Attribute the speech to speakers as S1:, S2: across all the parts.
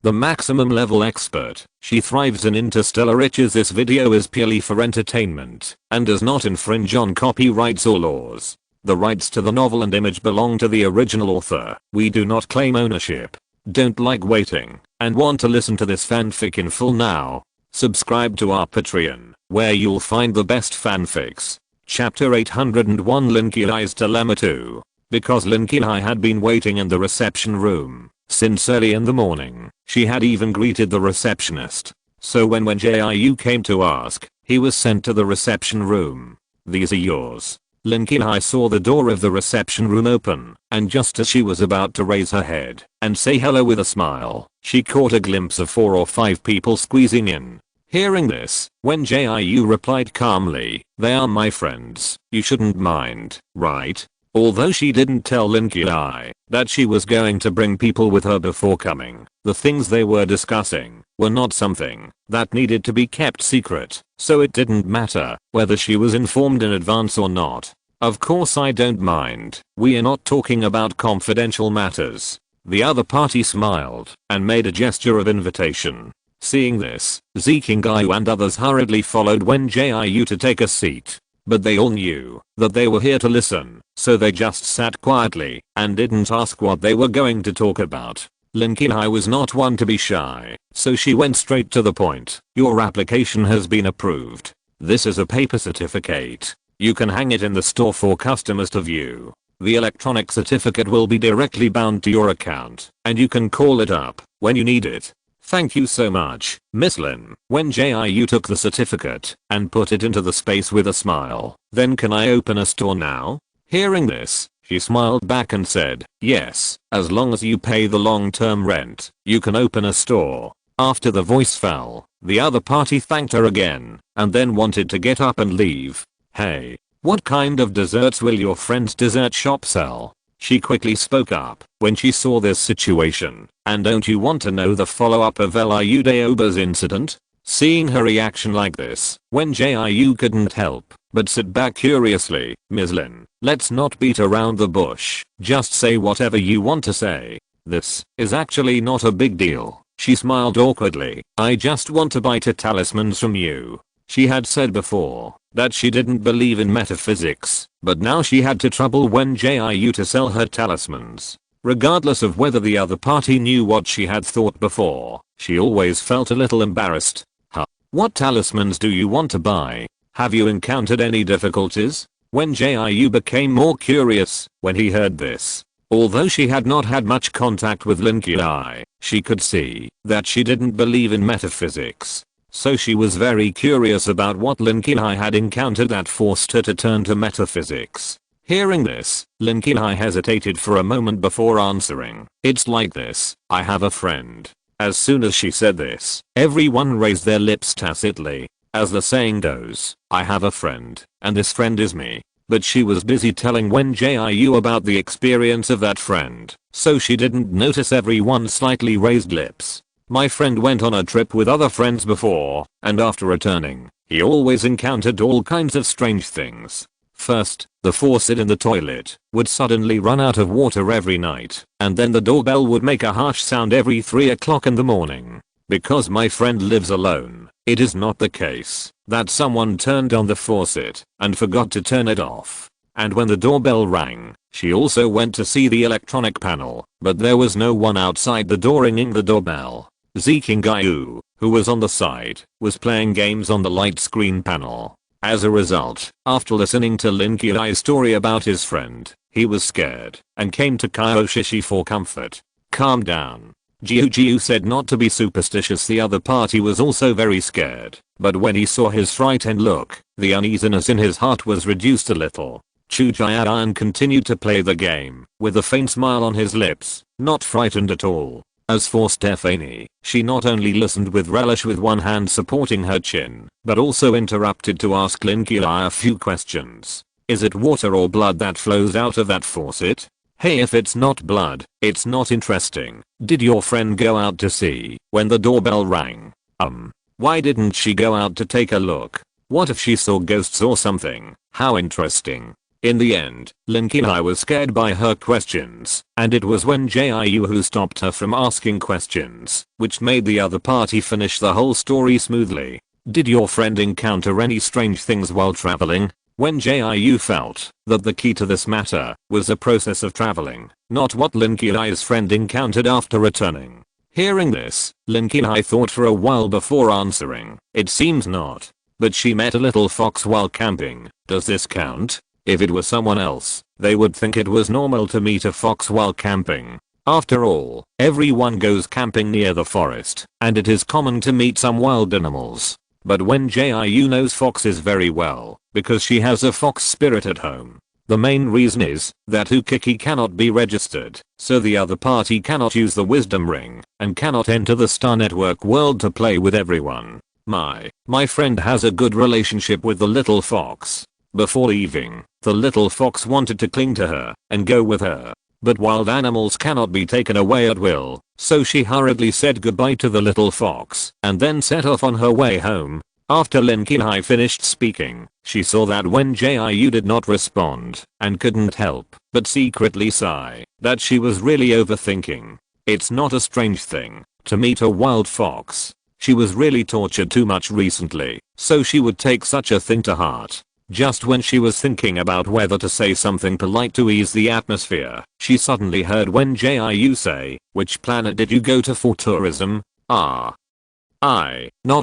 S1: the maximum level expert. She thrives in interstellar riches. This video is purely for entertainment and does not infringe on copyrights or laws. The rights to the novel and image belong to the original author. We do not claim ownership. Don't like waiting and want to listen to this fanfic in full now? Subscribe to our Patreon, where you'll find the best fanfics. Chapter 801, Lin Kuei's Dilemma 2. Because Lin Kuei had been waiting in the reception room since early in the morning, she had even greeted the receptionist. So when Wen Jiu came to ask, he was sent to the reception room. "These are yours." Lin Kuei saw the door of the reception room open, and just as she was about to raise her head and say hello with a smile, she caught a glimpse of 4 or 5 people squeezing in. Hearing this, Wen Jiu replied calmly, "They are my friends, you shouldn't mind, right?" Although she didn't tell Lin Kuei that she was going to bring people with her before coming, the things they were discussing were not something that needed to be kept secret, so it didn't matter whether she was informed in advance or not. "Of course I don't mind, we are not talking about confidential matters." The other party smiled and made a gesture of invitation. Seeing this, Jinkyard and others hurriedly followed Wen Jiu to take a seat. But they all knew that they were here to listen, so they just sat quietly and didn't ask what they were going to talk about. Lin Kuei was not one to be shy, so she went straight to the point. "Your application has been approved. This is a paper certificate. You can hang it in the store for customers to view. The electronic certificate will be directly bound to your account, and you can call it up when you need it." "Thank you so much, Miss Lin." Wen Jiu took the certificate and put it into the space with a smile. "Then can I open a store now?" Hearing this, she smiled back and said, "Yes, as long as you pay the long-term rent, you can open a store." After the voice fell, the other party thanked her again and then wanted to get up and leave. "Hey, what kind of desserts will your friend's dessert shop sell?" She quickly spoke up when she saw this situation. "And don't you want to know the follow-up of Liu Daoba's incident?" Seeing her reaction like this, Wen Jiu couldn't help but sit back curiously. "Ms. Lin, let's not beat around the bush. Just say whatever you want to say. This is actually not a big deal." She smiled awkwardly. "I just want to buy 2 talismans from you." She had said before that she didn't believe in metaphysics, but now she had to trouble Wen Jiu to sell her talismans. Regardless of whether the other party knew what she had thought before, she always felt a little embarrassed. "Huh? What talismans do you want to buy? Have you encountered any difficulties?" Wen Jiu became more curious when he heard this. Although she had not had much contact with Lin Kuei, she could see that she didn't believe in metaphysics. So she was very curious about what Lin Kuei had encountered that forced her to turn to metaphysics. Hearing this, Lin Kuei hesitated for a moment before answering. "It's like this, I have a friend." As soon as she said this, everyone raised their lips tacitly. As the saying goes, I have a friend, and this friend is me. But she was busy telling Wen Jiu about the experience of that friend, so she didn't notice everyone's slightly raised lips. "My friend went on a trip with other friends before, and after returning, he always encountered all kinds of strange things. First, the faucet in the toilet would suddenly run out of water every night, and then the doorbell would make a harsh sound every 3 o'clock in the morning. Because my friend lives alone, it is not the case that someone turned on the faucet and forgot to turn it off. And when the doorbell rang, she also went to see the electronic panel, but there was no one outside the door ringing the doorbell. Jinkyard, who was on the side, was playing games on the light screen panel. As a result, after listening to Lin Kuei's story about his friend, he was scared and came to Kyoshi for comfort. "Calm down." Jiu said not to be superstitious. The other party was also very scared, but when he saw his frightened look, the uneasiness in his heart was reduced a little. Chujian continued to play the game, with a faint smile on his lips, not frightened at all. As for Stephanie, she not only listened with relish with one hand supporting her chin, but also interrupted to ask Lin Kuei a few questions. "Is it water or blood that flows out of that faucet? Hey, if it's not blood, it's not interesting. Did your friend go out to see when the doorbell rang? Why didn't she go out to take a look? What if she saw ghosts or something? How interesting. In the end, Linky I was scared by her questions, and it was Wen Jiu who stopped her from asking questions, which made the other party finish the whole story smoothly. Did your friend encounter any strange things while traveling? Wen Jiu felt that the key to this matter was the process of traveling, not what Linky I's friend encountered after returning. Hearing this, Linky I thought for a while before answering. It seems not. But she met a little fox while camping. Does this count? If it was someone else, they would think it was normal to meet a fox while camping. After all, everyone goes camping near the forest, and it is common to meet some wild animals. But Wen Jiu knows foxes very well, because she has a fox spirit at home. The main reason is that Ukiki cannot be registered, so the other party cannot use the wisdom ring, and cannot enter the Star Network world to play with everyone. My friend has a good relationship with the little fox. Before leaving, the little fox wanted to cling to her and go with her. But wild animals cannot be taken away at will, so she hurriedly said goodbye to the little fox and then set off on her way home. After Linky I finished speaking, she saw that Wen Jiu did not respond and couldn't help but secretly sigh that she was really overthinking. It's not a strange thing to meet a wild fox. She was really tortured too much recently, so she would take such a thing to heart. Just when she was thinking about whether to say something polite to ease the atmosphere, she suddenly heard Wen Jiu say, "Which planet did you go to for tourism?" Not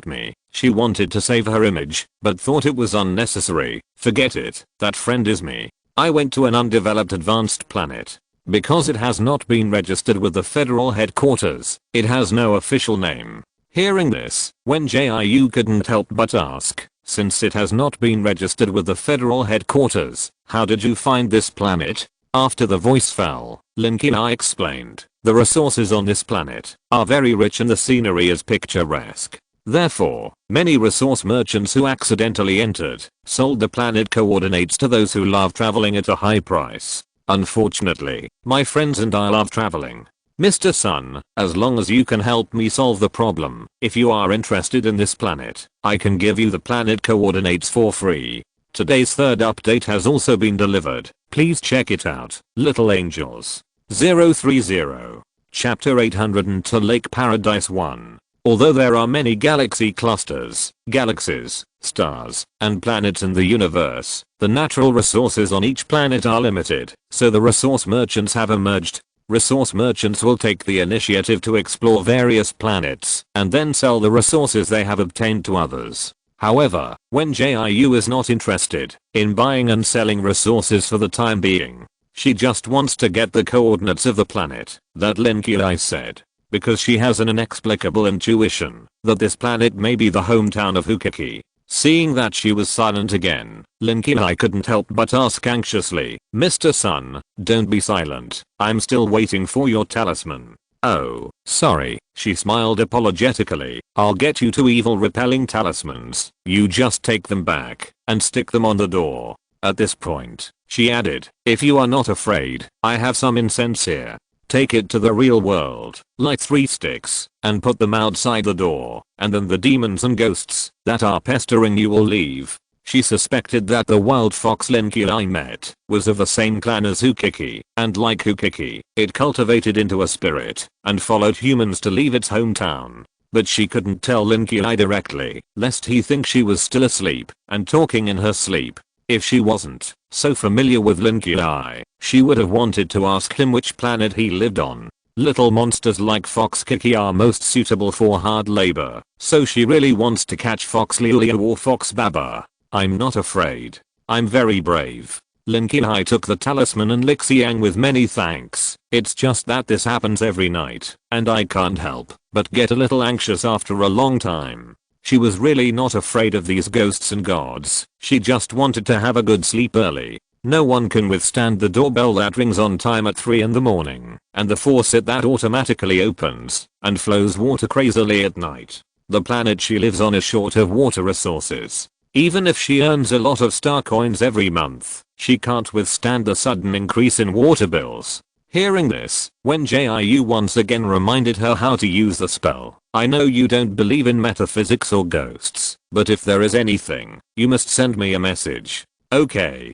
S1: me. She wanted to save her image, but thought it was unnecessary. Forget it, that friend is me. I went to an undeveloped advanced planet. Because it has not been registered with the federal headquarters, it has no official name. Hearing this, Wen Jiu couldn't help but ask, since it has not been registered with the federal headquarters, how did you find this planet? After the voice fell, Linky I explained, the resources on this planet are very rich and the scenery is picturesque. Therefore, many resource merchants who accidentally entered sold the planet coordinates to those who love traveling at a high price. Unfortunately, my friends and I love traveling. Mr. Sun, as long as you can help me solve the problem, if you are interested in this planet, I can give you the planet coordinates for free. Today's third update has also been delivered. Please check it out. Little Angels. 030. Chapter 802 Lake Paradise 1. Although there are many galaxy clusters, galaxies, stars, and planets in the universe, the natural resources on each planet are limited, so the resource merchants have emerged. Resource merchants will take the initiative to explore various planets and then sell the resources they have obtained to others. However, Wen Jiu is not interested in buying and selling resources for the time being. She just wants to get the coordinates of the planet that Linky said, because she has an inexplicable intuition that this planet may be the hometown of Ukiki. Seeing that she was silent again, Linky couldn't help but ask anxiously, "Mr. Sun, don't be silent. I'm still waiting for your talisman." "Oh, sorry," she smiled apologetically. "I'll get you 2 evil repelling talismans. You just take them back and stick them on the door." At this point, she added, "If you are not afraid, I have some incense here. Take it to the real world, light 3 sticks, and put them outside the door, and then the demons and ghosts that are pestering you will leave." She suspected that the wild fox Linky met was of the same clan as Ukiki, and like Ukiki, it cultivated into a spirit and followed humans to leave its hometown. But she couldn't tell Linky directly, lest he think she was still asleep and talking in her sleep. If she wasn't so familiar with Linky, she would have wanted to ask him which planet he lived on. Little monsters like Fox Kiki are most suitable for hard labor, so she really wants to catch Fox Liu or Fox Baba. "I'm not afraid. I'm very brave." Linky took the talisman and Lixiang with many thanks. "It's just that this happens every night, and I can't help but get a little anxious after a long time." She was really not afraid of these ghosts and gods. She just wanted to have a good sleep early. No one can withstand the doorbell that rings on time at 3 in the morning, and the faucet that automatically opens and flows water crazily at night. The planet she lives on is short of water resources. Even if she earns a lot of star coins every month, she can't withstand the sudden increase in water bills. Hearing this, Wen Jiu once again reminded her how to use the spell. "I know you don't believe in metaphysics or ghosts, but if there is anything, you must send me a message." Okay.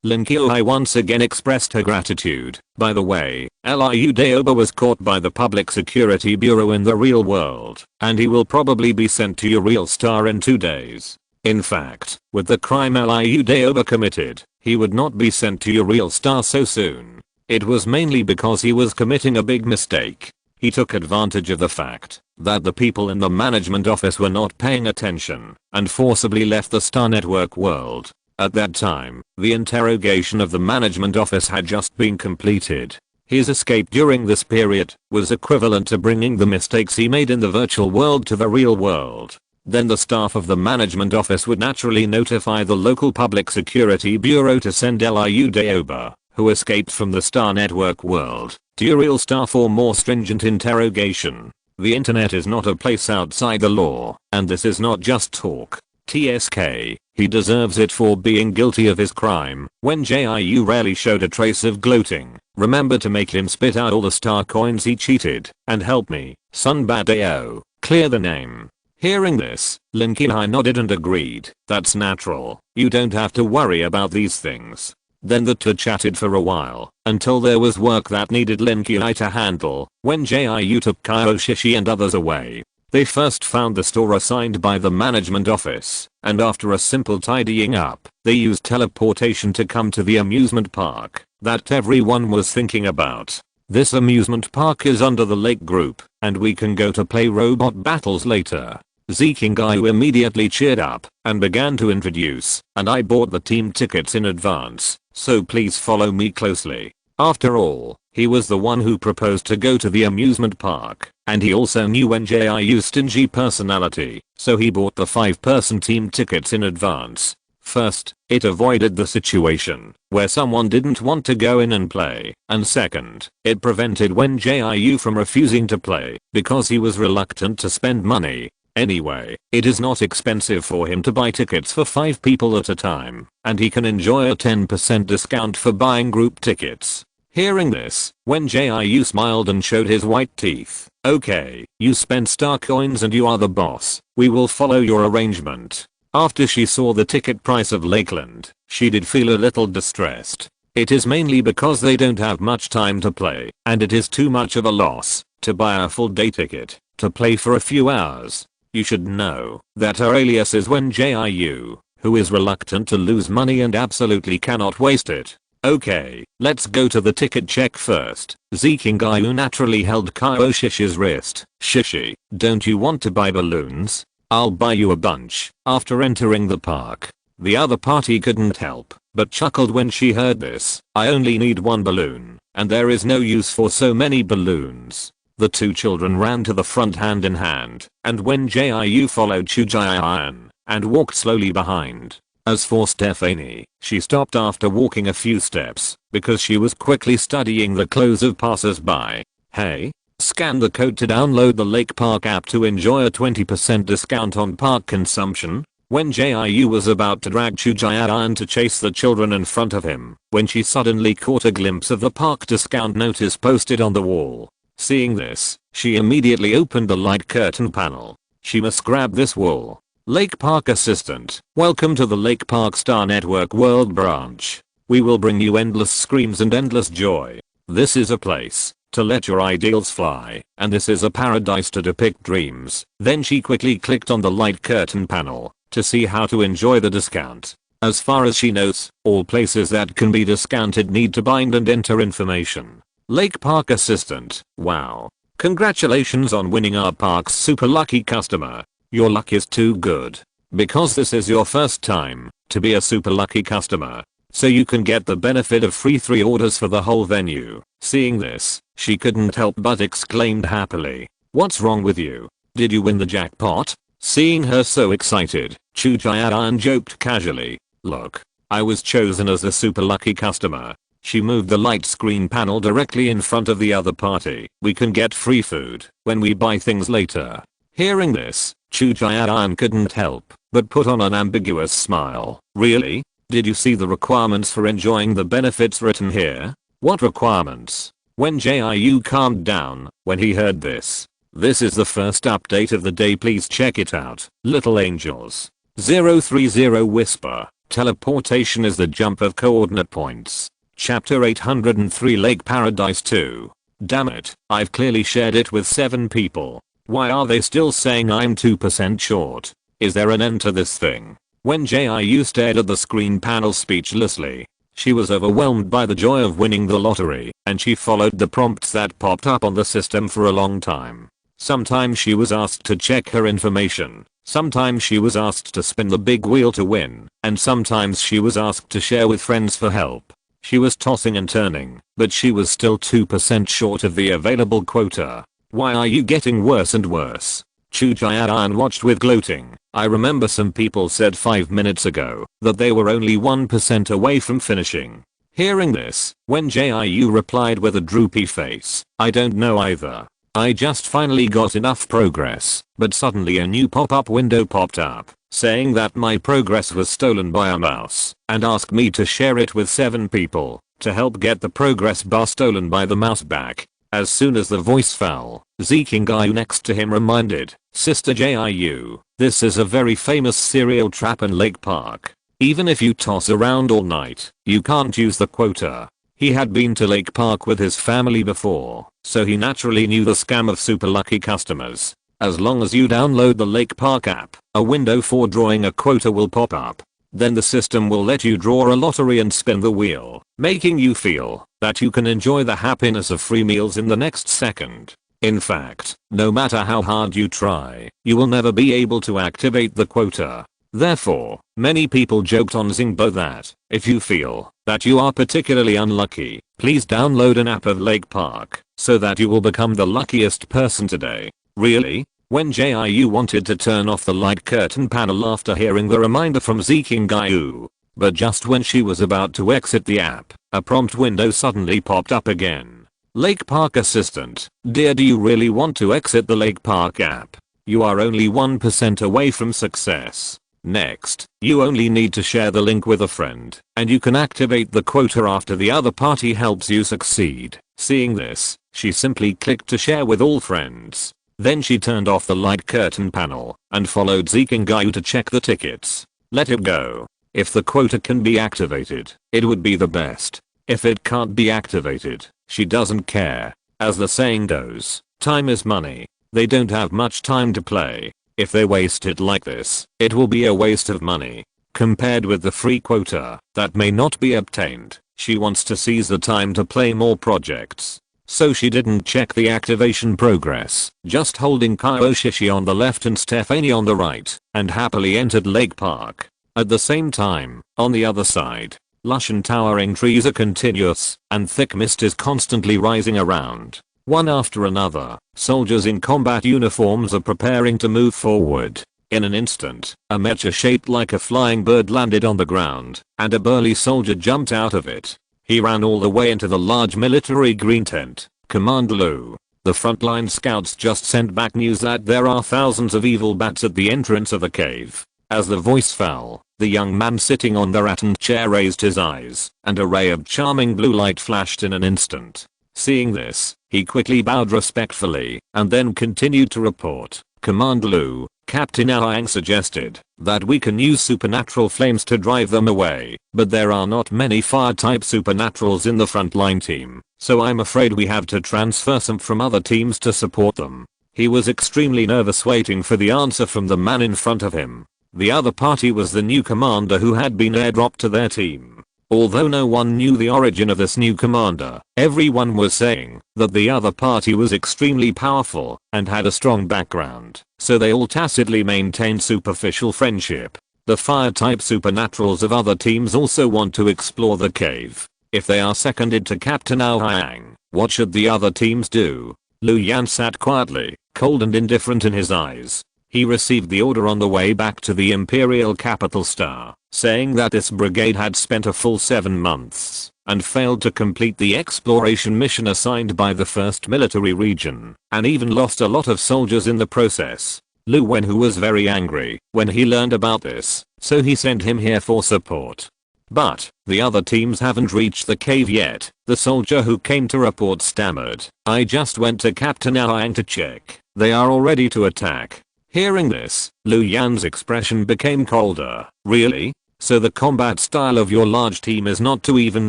S1: Lin Qiuhai once again expressed her gratitude. By the way, Liu Daoba was caught by the Public Security Bureau in the real world, and he will probably be sent to your real star in 2 days. In fact, with the crime Liu Daoba committed, he would not be sent to your real star so soon. It was mainly because he was committing a big mistake. He took advantage of the fact that the people in the management office were not paying attention and forcibly left the Star Network world. At that time, the interrogation of the management office had just been completed. His escape during this period was equivalent to bringing the mistakes he made in the virtual world to the real world. Then the staff of the management office would naturally notify the local Public Security Bureau to send Liu Daoba, who escaped from the Star Network world, to your real star for more stringent interrogation. The internet is not a place outside the law, and this is not just talk. TSK, he deserves it for being guilty of his crime. Wen Jiu rarely showed a trace of gloating. Remember to make him spit out all the star coins he cheated, and help me, Sun Badao, clear the name. Hearing this, Lin Qiuhai nodded and agreed. That's natural. You don't have to worry about these things. Then the two chatted for a while, until there was work that needed Lin Qiuhai to handle. When Jiu took Kaioshishi and others away, they first found the store assigned by the management office, and after a simple tidying up, they used teleportation to come to the amusement park that everyone was thinking about. This amusement park is under the lake group, and we can go to play robot battles later. Zikingai immediately cheered up and began to introduce, and I bought the team tickets in advance, so please follow me closely. After all, he was the one who proposed to go to the amusement park, and he also knew Wen Jiu's stingy personality, so he bought the 5-person team tickets in advance. First, it avoided the situation where someone didn't want to go in and play, and second, it prevented Wen Jiu from refusing to play because he was reluctant to spend money. Anyway, it is not expensive for him to buy tickets for 5 people at a time, and he can enjoy a 10% discount for buying group tickets. Hearing this, Wen Jiu smiled and showed his white teeth. Okay, you spent star coins and you are the boss. We will follow your arrangement. After she saw the ticket price of Lakeland, she did feel a little distressed. It is mainly because they don't have much time to play, and it is too much of a loss to buy a full day ticket to play for a few hours. You should know that her alias is Wen Jiu, who is reluctant to lose money and absolutely cannot waste it. Okay, let's go to the ticket check first. Zikingai naturally held Kaioshishi's wrist. Shishi, don't you want to buy balloons? I'll buy you a bunch. After entering the park, the other party couldn't help but chuckled when she heard this. I only need 1 balloon, and there is no use for so many balloons. The 2 children ran to the front hand in hand, and Wen Jiu followed Chujian and walked slowly behind. As for Stephanie, she stopped after walking a few steps because she was quickly studying the clothes of passers-by. Hey, scan the code to download the Lake Park app to enjoy a 20% discount on park consumption. When Jiu was about to drag Chujian to chase the children in front of him, when she suddenly caught a glimpse of the park discount notice posted on the wall. Seeing this, she immediately opened the light curtain panel. She must grab this wool. Lake Park Assistant, welcome to the Lake Park Star Network World Branch. We will bring you endless screams and endless joy. This is a place to let your ideals fly, and this is a paradise to depict dreams. Then she quickly clicked on the light curtain panel to see how to enjoy the discount. As far as she knows, all places that can be discounted need to bind and enter information. Lake Park Assistant, wow. Congratulations on winning our park's super lucky customer. Your luck is too good. Because this is your first time to be a super lucky customer, so you can get the benefit of free 3 orders for the whole venue. Seeing this, she couldn't help but exclaimed happily. What's wrong with you? Did you win the jackpot? Seeing her so excited, Chujian joked casually. Look, I was chosen as the super lucky customer. She moved the light screen panel directly in front of the other party. We can get free food when we buy things later. Hearing this, Chujian couldn't help but put on an ambiguous smile. Really? Did you see the requirements for enjoying the benefits written here? What requirements? When Jiu calmed down when he heard this. This is the first update of the day, please check it out. Little angels. 030 whisper. Teleportation is the jump of coordinate points. Chapter 803 Lake Paradise 2. Damn it, I've clearly shared it with 7 people. Why are they still saying I'm 2% short? Is there an end to this thing? Wen Jiu stared at the screen panel speechlessly. She was overwhelmed by the joy of winning the lottery, and she followed the prompts that popped up on the system for a long time. Sometimes she was asked to check her information, sometimes she was asked to spin the big wheel to win, and sometimes she was asked to share with friends for help. She was tossing and turning, but she was still 2% short of the available quota. Why are you getting worse and worse? Chu Jian watched with gloating. I remember some people said 5 minutes ago that they were only 1% away from finishing. Hearing this, Wen Jiu replied with a droopy face, I don't know either. I just finally got enough progress, but suddenly a new pop-up window popped up, saying that my progress was stolen by a mouse, and asked me to share it with 7 people, to help get the progress bar stolen by the mouse back. As soon as the voice fell, Zikingayu next to him reminded, Sister Jiu, this is a very famous serial trap in Lake Park. Even if you toss around all night, you can't use the quota. He had been to Lake Park with his family before, so he naturally knew the scam of super lucky customers. As long as you download the Lake Park app, a window for drawing a quota will pop up. Then the system will let you draw a lottery and spin the wheel, making you feel that you can enjoy the happiness of free meals in the next second. In fact, no matter how hard you try, you will never be able to activate the quota. Therefore, many people joked on Zingbo that, if you feel that you are particularly unlucky, please download an app of Lake Park, so that you will become the luckiest person today. Really? Wen Jiu wanted to turn off the light curtain panel after hearing the reminder from Zikingayu. But just when she was about to exit the app, a prompt window suddenly popped up again. Lake Park Assistant, dear, do you really want to exit the Lake Park app? You are only 1% away from success. Next, you only need to share the link with a friend, and you can activate the quota after the other party helps you succeed. Seeing this, she simply clicked to share with all friends. Then she turned off the light curtain panel and followed Zikingayu to check the tickets. Let it go. If the quota can be activated, it would be the best. If it can't be activated, she doesn't care. As the saying goes, time is money. They don't have much time to play. If they waste it like this, it will be a waste of money. Compared with the free quota that may not be obtained, she wants to seize the time to play more projects. So she didn't check the activation progress, just holding Kaioshishi on the left and Stephanie on the right, and happily entered Lake Park. At the same time, on the other side, lush and towering trees are continuous, and thick mist is constantly rising around. One after another, soldiers in combat uniforms are preparing to move forward. In an instant, a mecha shaped like a flying bird landed on the ground, and a burly soldier jumped out of it. He ran all the way into the large military green tent. Command Lu. The frontline scouts just sent back news that there are thousands of evil bats at the entrance of the cave. As the voice fell, the young man sitting on the rattan chair raised his eyes, and a ray of charming blue light flashed in an instant. Seeing this, he quickly bowed respectfully, and then continued to report. Command Lu, Captain Aang suggested that we can use supernatural flames to drive them away, but there are not many fire-type supernaturals in the frontline team, so I'm afraid we have to transfer some from other teams to support them. He was extremely nervous waiting for the answer from the man in front of him. The other party was the new commander who had been airdropped to their team. Although no one knew the origin of this new commander, everyone was saying that the other party was extremely powerful and had a strong background, so they all tacitly maintained superficial friendship. The fire-type supernaturals of other teams also want to explore the cave. If they are seconded to Captain Aang, what should the other teams do? Lu Yan sat quietly, cold and indifferent in his eyes. He received the order on the way back to the Imperial Capital Star, saying that this brigade had spent a full 7 months and failed to complete the exploration mission assigned by the 1st Military Region, and even lost a lot of soldiers in the process. Lu Wen, who was very angry when he learned about this, so he sent him here for support. But the other teams haven't reached the cave yet. The soldier who came to report stammered, I just went to Captain Aang to check. They are all ready to attack. Hearing this, Lu Yan's expression became colder. Really? So the combat style of your large team is not to even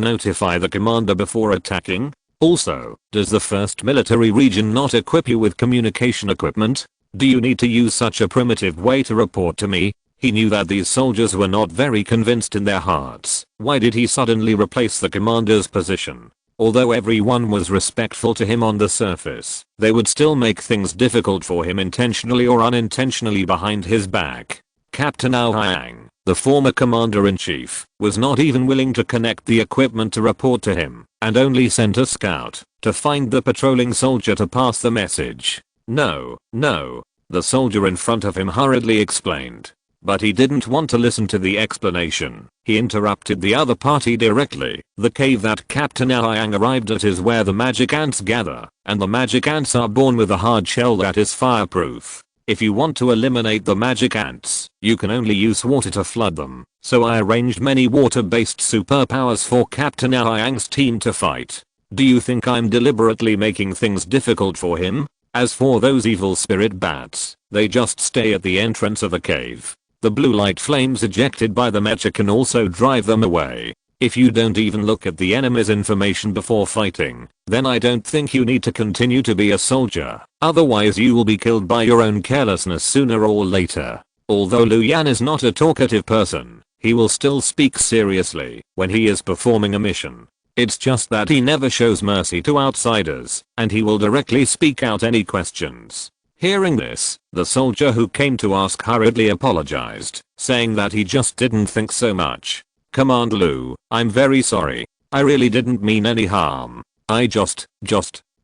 S1: notify the commander before attacking? Also, does the first military region not equip you with communication equipment? Do you need to use such a primitive way to report to me? He knew that these soldiers were not very convinced in their hearts. Why did he suddenly replace the commander's position? Although everyone was respectful to him on the surface, they would still make things difficult for him intentionally or unintentionally behind his back. Captain Aoyang, the former commander-in-chief, was not even willing to connect the equipment to report to him, and only sent a scout to find the patrolling soldier to pass the message. No, the soldier in front of him hurriedly explained. But he didn't want to listen to the explanation. He interrupted the other party directly. The cave that Captain Aoyang arrived at is where the magic ants gather, and the magic ants are born with a hard shell that is fireproof. If you want to eliminate the magic ants, you can only use water to flood them. So I arranged many water-based superpowers for Captain Aoyang's team to fight. Do you think I'm deliberately making things difficult for him? As for those evil spirit bats, they just stay at the entrance of the cave. The blue light flames ejected by the mecha can also drive them away. If you don't even look at the enemy's information before fighting, then I don't think you need to continue to be a soldier. Otherwise you will be killed by your own carelessness sooner or later. Although Lu Yan is not a talkative person, he will still speak seriously when he is performing a mission. It's just that he never shows mercy to outsiders, and he will directly speak out any questions. Hearing this, the soldier who came to ask hurriedly apologized, saying that he just didn't think so much. Command Lu, I'm very sorry. I really didn't mean any harm. I just.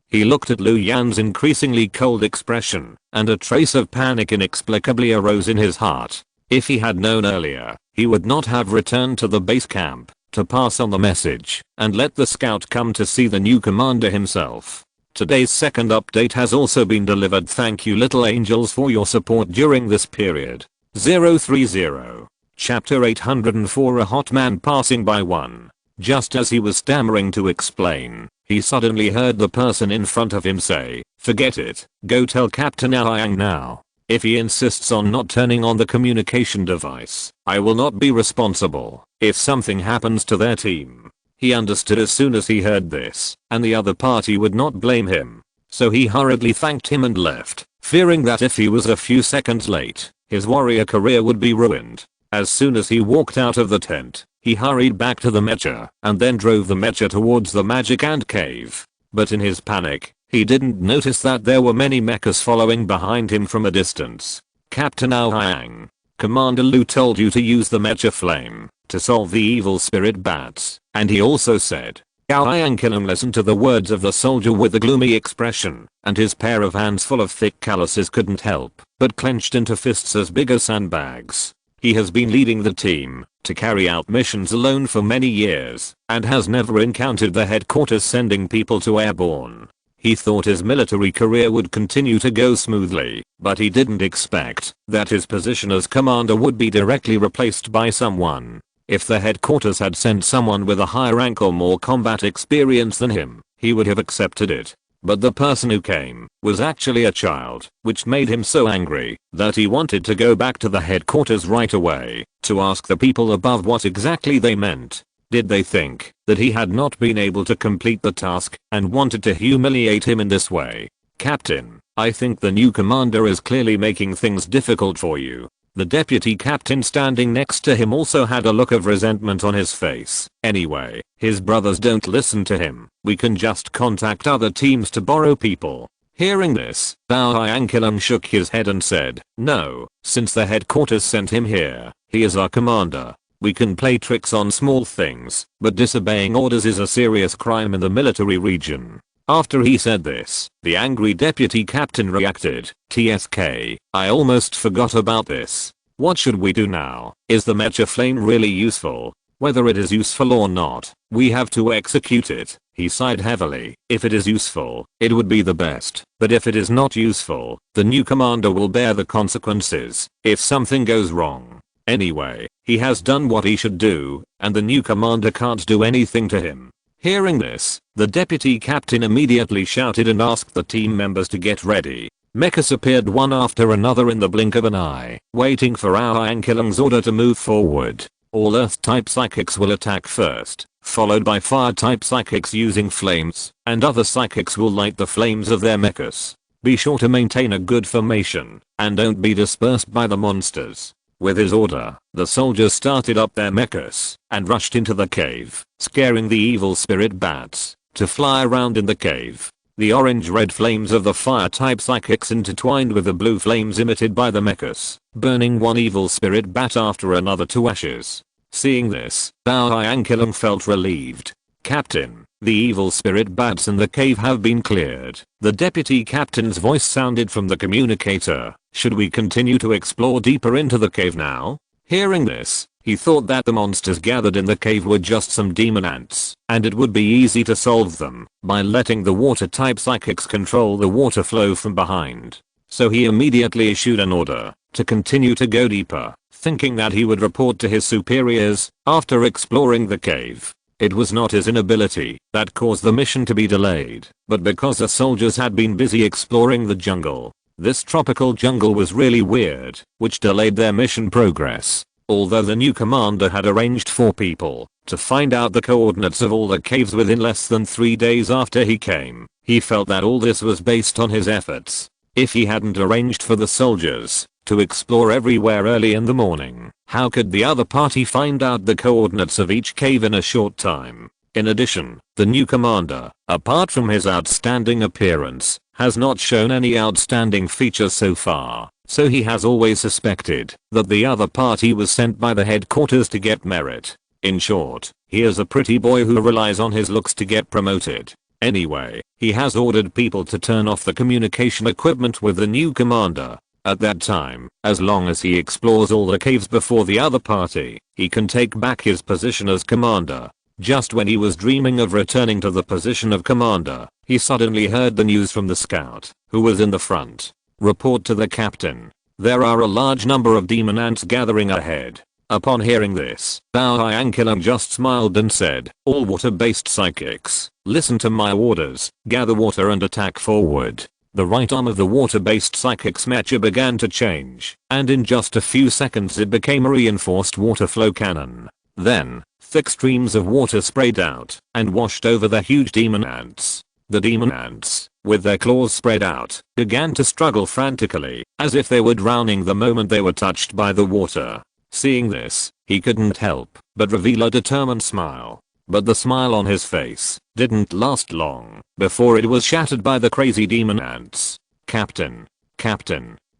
S1: He looked at Lu Yan's increasingly cold expression, and a trace of panic inexplicably arose in his heart. If he had known earlier, he would not have returned to the base camp to pass on the message and let the scout come to see the new commander himself. Today's second update has also been delivered. Thank you little angels for your support during this period. 030. Chapter 804. A hot man passing by one. Just as he was stammering to explain, he suddenly heard the person in front of him say, "Forget it, go tell Captain Aoyang now. If he insists on not turning on the communication device, I will not be responsible if something happens to their team." He understood as soon as he heard this, and the other party would not blame him. So he hurriedly thanked him and left, fearing that if he was a few seconds late, his warrior career would be ruined. As soon as he walked out of the tent, he hurried back to the mecha and then drove the mecha towards the magic ant cave. But in his panic, he didn't notice that there were many mechas following behind him from a distance. Captain Aoyang, Commander Lu told you to use the mecha flame to solve the evil spirit bats, and he also said. Aoyang Killam listened to the words of the soldier with a gloomy expression, and his pair of hands full of thick calluses couldn't help but clenched into fists as big as sandbags. He has been leading the team to carry out missions alone for many years and has never encountered the headquarters sending people to airborne. He thought his military career would continue to go smoothly, but he didn't expect that his position as commander would be directly replaced by someone. If the headquarters had sent someone with a higher rank or more combat experience than him, he would have accepted it. But the person who came was actually a child, which made him so angry that he wanted to go back to the headquarters right away to ask the people above what exactly they meant. Did they think that he had not been able to complete the task and wanted to humiliate him in this way? Captain, I think the new commander is clearly making things difficult for you. The deputy captain standing next to him also had a look of resentment on his face. Anyway, his brothers don't listen to him. We can just contact other teams to borrow people. Hearing this, Aoyang Killam shook his head and said, "No, since the headquarters sent him here, he is our commander. We can play tricks on small things, but disobeying orders is a serious crime in the military region." After he said this, the angry deputy captain reacted, "TSK, I almost forgot about this. What should we do now? Is the mecha flame really useful? Whether it is useful or not, we have to execute it." He sighed heavily. If it is useful, it would be the best, but if it is not useful, the new commander will bear the consequences if something goes wrong. Anyway, he has done what he should do, and the new commander can't do anything to him. Hearing this, the deputy captain immediately shouted and asked the team members to get ready. Mechas appeared one after another in the blink of an eye, waiting for Aoyang Killam's order to move forward. All Earth-type psychics will attack first, followed by Fire-type psychics using flames, and other psychics will light the flames of their mechas. Be sure to maintain a good formation, and don't be dispersed by the monsters. With his order, the soldiers started up their mechas, and rushed into the cave, scaring the evil spirit bats to fly around in the cave. The orange-red flames of the fire-type psychics intertwined with the blue flames emitted by the mechas, burning one evil spirit bat after another to ashes. Seeing this, Bao Yankilang felt relieved. "Captain, the evil spirit bats in the cave have been cleared." The deputy captain's voice sounded from the communicator. "Should we continue to explore deeper into the cave now?" Hearing this, he thought that the monsters gathered in the cave were just some demon ants, and it would be easy to solve them by letting the water-type psychics control the water flow from behind. So he immediately issued an order to continue to go deeper, thinking that he would report to his superiors after exploring the cave. It was not his inability that caused the mission to be delayed, but because the soldiers had been busy exploring the jungle. This tropical jungle was really weird, which delayed their mission progress. Although the new commander had arranged for people to find out the coordinates of all the caves within less than 3 days after he came, he felt that all this was based on his efforts. If he hadn't arranged for the soldiers to explore everywhere early in the morning, how could the other party find out the coordinates of each cave in a short time? In addition, the new commander, apart from his outstanding appearance, has not shown any outstanding features so far, so he has always suspected that the other party was sent by the headquarters to get merit. In short, he is a pretty boy who relies on his looks to get promoted. Anyway, he has ordered people to turn off the communication equipment with the new commander. At that time, as long as he explores all the caves before the other party, he can take back his position as commander. Just when he was dreaming of returning to the position of commander, he suddenly heard the news from the scout, who was in the front. "Report to the captain. There are a large number of demon ants gathering ahead." Upon hearing this, Bao Yankilang just smiled and said, "All water-based psychics, listen to my orders, gather water and attack forward." The right arm of the water-based psychic's mecha began to change, and in just a few seconds it became a reinforced water flow cannon. Then, thick streams of water sprayed out and washed over the huge demon ants. The demon ants, with their claws spread out, began to struggle frantically, as if they were drowning the moment they were touched by the water. Seeing this, he couldn't help but reveal a determined smile. But the smile on his face didn't last long before it was shattered by the crazy demon ants. Captain,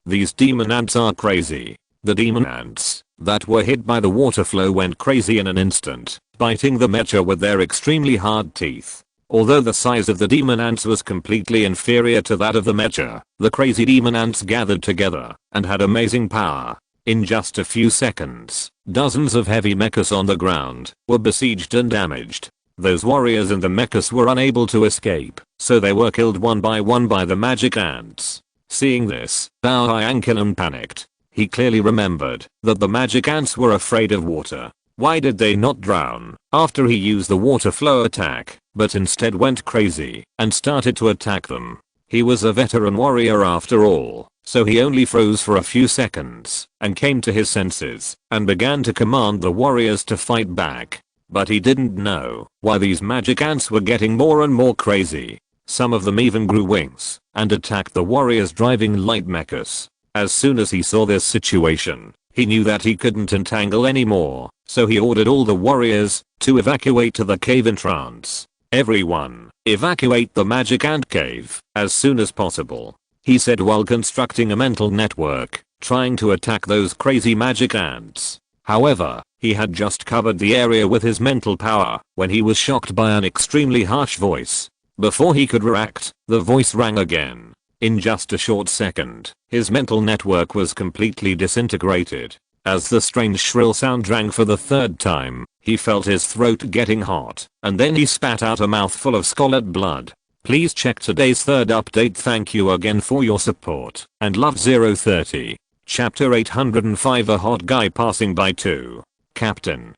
S1: these demon ants are crazy." The demon ants that were hit by the water flow went crazy in an instant, biting the mecha with their extremely hard teeth. Although the size of the demon ants was completely inferior to that of the mecha, the crazy demon ants gathered together and had amazing power. In just a few seconds, dozens of heavy mechas on the ground were besieged and damaged. Those warriors and the mechas were unable to escape, so they were killed one by the magic ants. Seeing this, Bao Yankilang panicked. He clearly remembered that the magic ants were afraid of water. Why did they not drown after he used the water flow attack, but instead went crazy and started to attack them? He was a veteran warrior after all, so he only froze for a few seconds and came to his senses and began to command the warriors to fight back. But he didn't know why these magic ants were getting more and more crazy. Some of them even grew wings and attacked the warriors driving light mechas. As soon as he saw this situation, he knew that he couldn't entangle anymore, so he ordered all the warriors to evacuate to the cave entrance. "Everyone, evacuate the magic ant cave as soon as possible," he said while constructing a mental network, trying to attack those crazy magic ants. However, he had just covered the area with his mental power when he was shocked by an extremely harsh voice. Before he could react, the voice rang again. In just a short second, his mental network was completely disintegrated. As the strange shrill sound rang for the third time, he felt his throat getting hot, and then he spat out a mouthful of scalded blood. Please check today's third update. Thank you again for your support, and love 030. Chapter 805. A hot guy passing by too. Captain,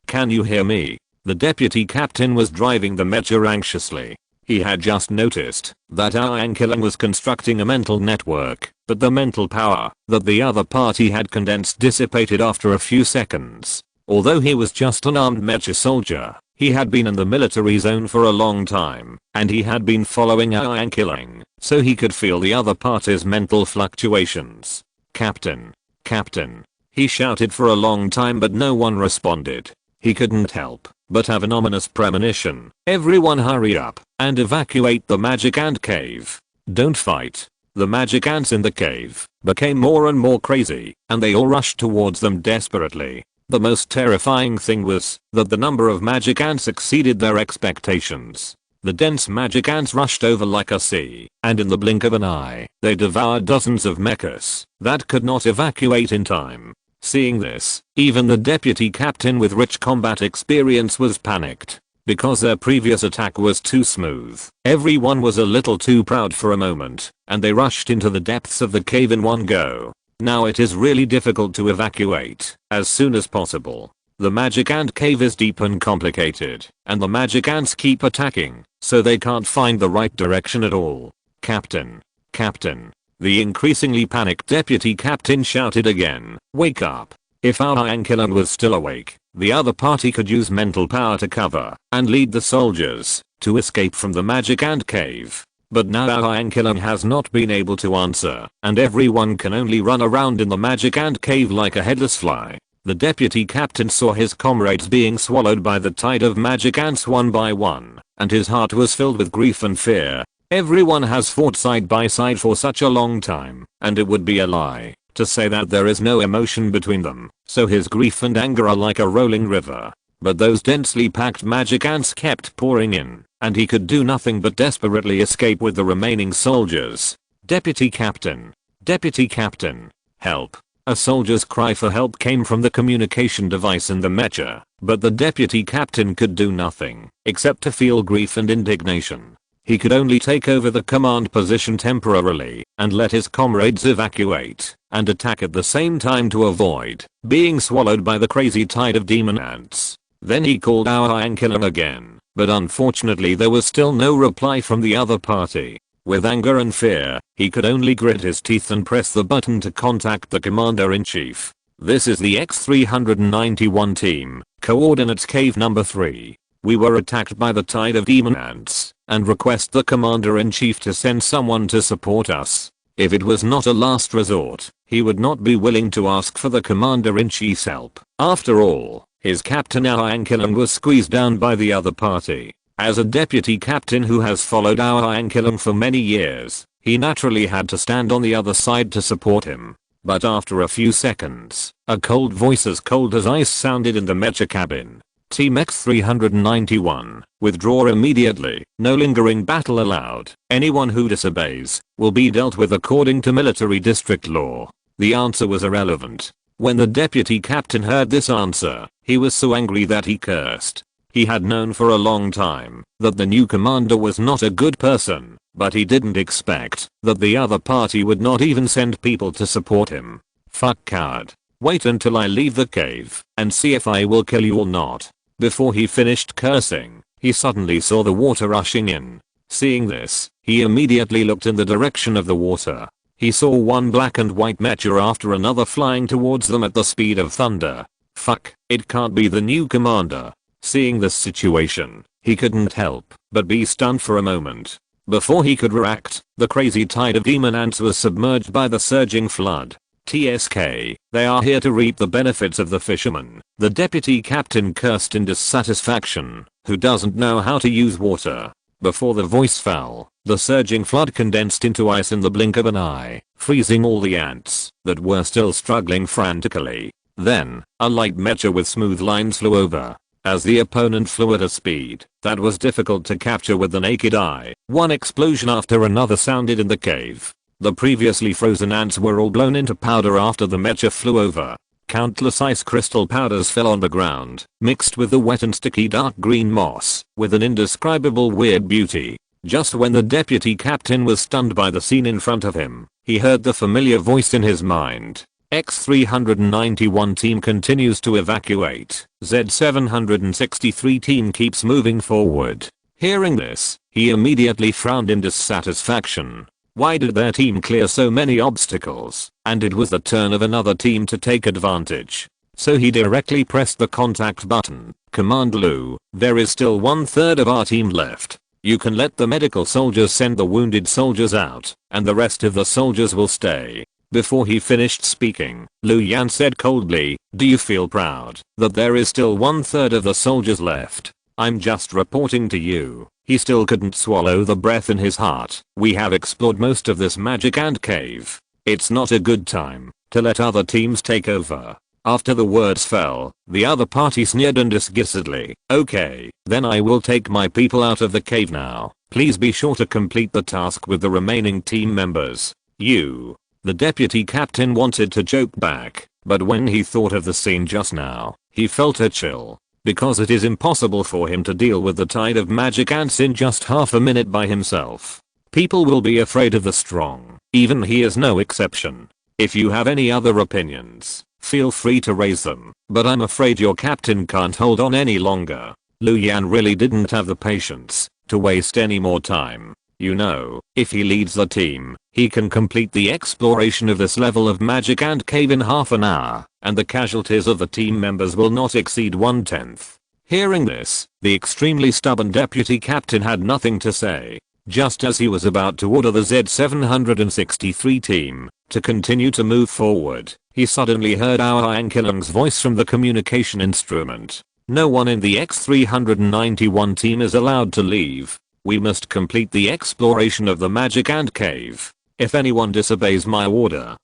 S1: can you hear me? The deputy captain was driving the mecha anxiously. He had just noticed that our Ankylon was constructing a mental network, but the mental power that the other party had condensed dissipated after a few seconds. Although he was just an armed mecha soldier, he had been in the military zone for a long time, and he had been following our Ankylon, so he could feel the other party's mental fluctuations. "Captain! Captain!" He shouted for a long time, but no one responded. He couldn't help but have an ominous premonition. "Everyone hurry up and evacuate the magic ant cave. Don't fight." The magic ants in the cave became more and more crazy, and they all rushed towards them desperately. The most terrifying thing was that the number of magic ants exceeded their expectations. The dense magic ants rushed over like a sea, and in the blink of an eye, they devoured dozens of mechas that could not evacuate in time. Seeing this, even the deputy captain with rich combat experience was panicked. Because their previous attack was too smooth, everyone was a little too proud for a moment, and they rushed into the depths of the cave in one go. Now it is really difficult to evacuate as soon as possible. The magic ant cave is deep and complicated, and the magic ants keep attacking, so they can't find the right direction at all. "Captain! Captain!" The increasingly panicked deputy captain shouted again, "Wake up!" If our Ankylon was still awake, the other party could use mental power to cover and lead the soldiers to escape from the magic ant cave. But now our Ankylon has not been able to answer, and everyone can only run around in the magic ant cave like a headless fly. The deputy captain saw his comrades being swallowed by the tide of magic ants one by one, and his heart was filled with grief and fear. Everyone has fought side by side for such a long time, and it would be a lie to say that there is no emotion between them, so his grief and anger are like a rolling river. But those densely packed magic ants kept pouring in, and he could do nothing but desperately escape with the remaining soldiers. "Deputy Captain! Deputy Captain! Help!" A soldier's cry for help came from the communication device in the mecha, but the deputy captain could do nothing except to feel grief and indignation. He could only take over the command position temporarily and let his comrades evacuate and attack at the same time to avoid being swallowed by the crazy tide of demon ants. Then he called our Ankylon again, but unfortunately there was still no reply from the other party. With anger and fear, he could only grit his teeth and press the button to contact the commander-in-chief. "This is the X-391 team, coordinates cave number 3. We were attacked by the tide of demon ants, and request the commander-in-chief to send someone to support us." If it was not a last resort, he would not be willing to ask for the commander-in-chief's help. After all, his captain our Ankylon was squeezed down by the other party. As a deputy captain who has followed our Ankylon for many years, he naturally had to stand on the other side to support him. But after a few seconds, a cold voice as cold as ice sounded in the mecha cabin. "Team X-391, withdraw immediately. No lingering battle allowed. Anyone who disobeys will be dealt with according to military district law." The answer was irrelevant. When the deputy captain heard this answer, he was so angry that he cursed. He had known for a long time that the new commander was not a good person, but he didn't expect that the other party would not even send people to support him. "Fuck coward. Wait until I leave the cave and see if I will kill you or not." Before he finished cursing, he suddenly saw the water rushing in. Seeing this, he immediately looked in the direction of the water. He saw one black and white mecha after another flying towards them at the speed of thunder. Fuck, it can't be the new commander. Seeing this situation, he couldn't help but be stunned for a moment. Before he could react, the crazy tide of demon ants was submerged by the surging flood. "TSK, they are here to reap the benefits of the fisherman." The deputy captain cursed in dissatisfaction. Who doesn't know how to use water? Before the voice fell, the surging flood condensed into ice in the blink of an eye, freezing all the ants that were still struggling frantically. Then, a light mecha with smooth lines flew over. As the opponent flew at a speed that was difficult to capture with the naked eye, one explosion after another sounded in the cave. The previously frozen ants were all blown into powder after the mecha flew over. Countless ice crystal powders fell on the ground, mixed with the wet and sticky dark green moss, with an indescribable weird beauty. Just when the deputy captain was stunned by the scene in front of him, he heard the familiar voice in his mind. X-391 team continues to evacuate. Z-763 team keeps moving forward. Hearing this, he immediately frowned in dissatisfaction. Why did their team clear so many obstacles? And it was the turn of another team to take advantage. So he directly pressed the contact button. Command Lu, there is still 1/3 of our team left. You can let the medical soldiers send the wounded soldiers out, and the rest of the soldiers will stay. Before he finished speaking, Lu Yan said coldly, do you feel proud that there is still 1/3 of the soldiers left? I'm just reporting to you. He still couldn't swallow the breath in his heart. We have explored most of this magic ant cave. It's not a good time to let other teams take over. After the words fell, the other party sneered and disgustedly. Okay, then I will take my people out of the cave now. Please be sure to complete the task with the remaining team members. You. The deputy captain wanted to joke back, but when he thought of the scene just now, he felt a chill. Because it is impossible for him to deal with the tide of magic ants in just half a minute by himself. People will be afraid of the strong. Even he is no exception. If you have any other opinions, feel free to raise them, but I'm afraid your captain can't hold on any longer. Lu Yan really didn't have the patience to waste any more time. You know, if he leads the team, he can complete the exploration of this level of magic ant cave in half an hour, and the casualties of the team members will not exceed 1/10. Hearing this, the extremely stubborn deputy captain had nothing to say. Just as he was about to order the Z-763 team to continue to move forward, he suddenly heard our Ankilung's voice from the communication instrument. No one in the X-391 team is allowed to leave. We must complete the exploration of the magic ant cave. If anyone disobeys my order,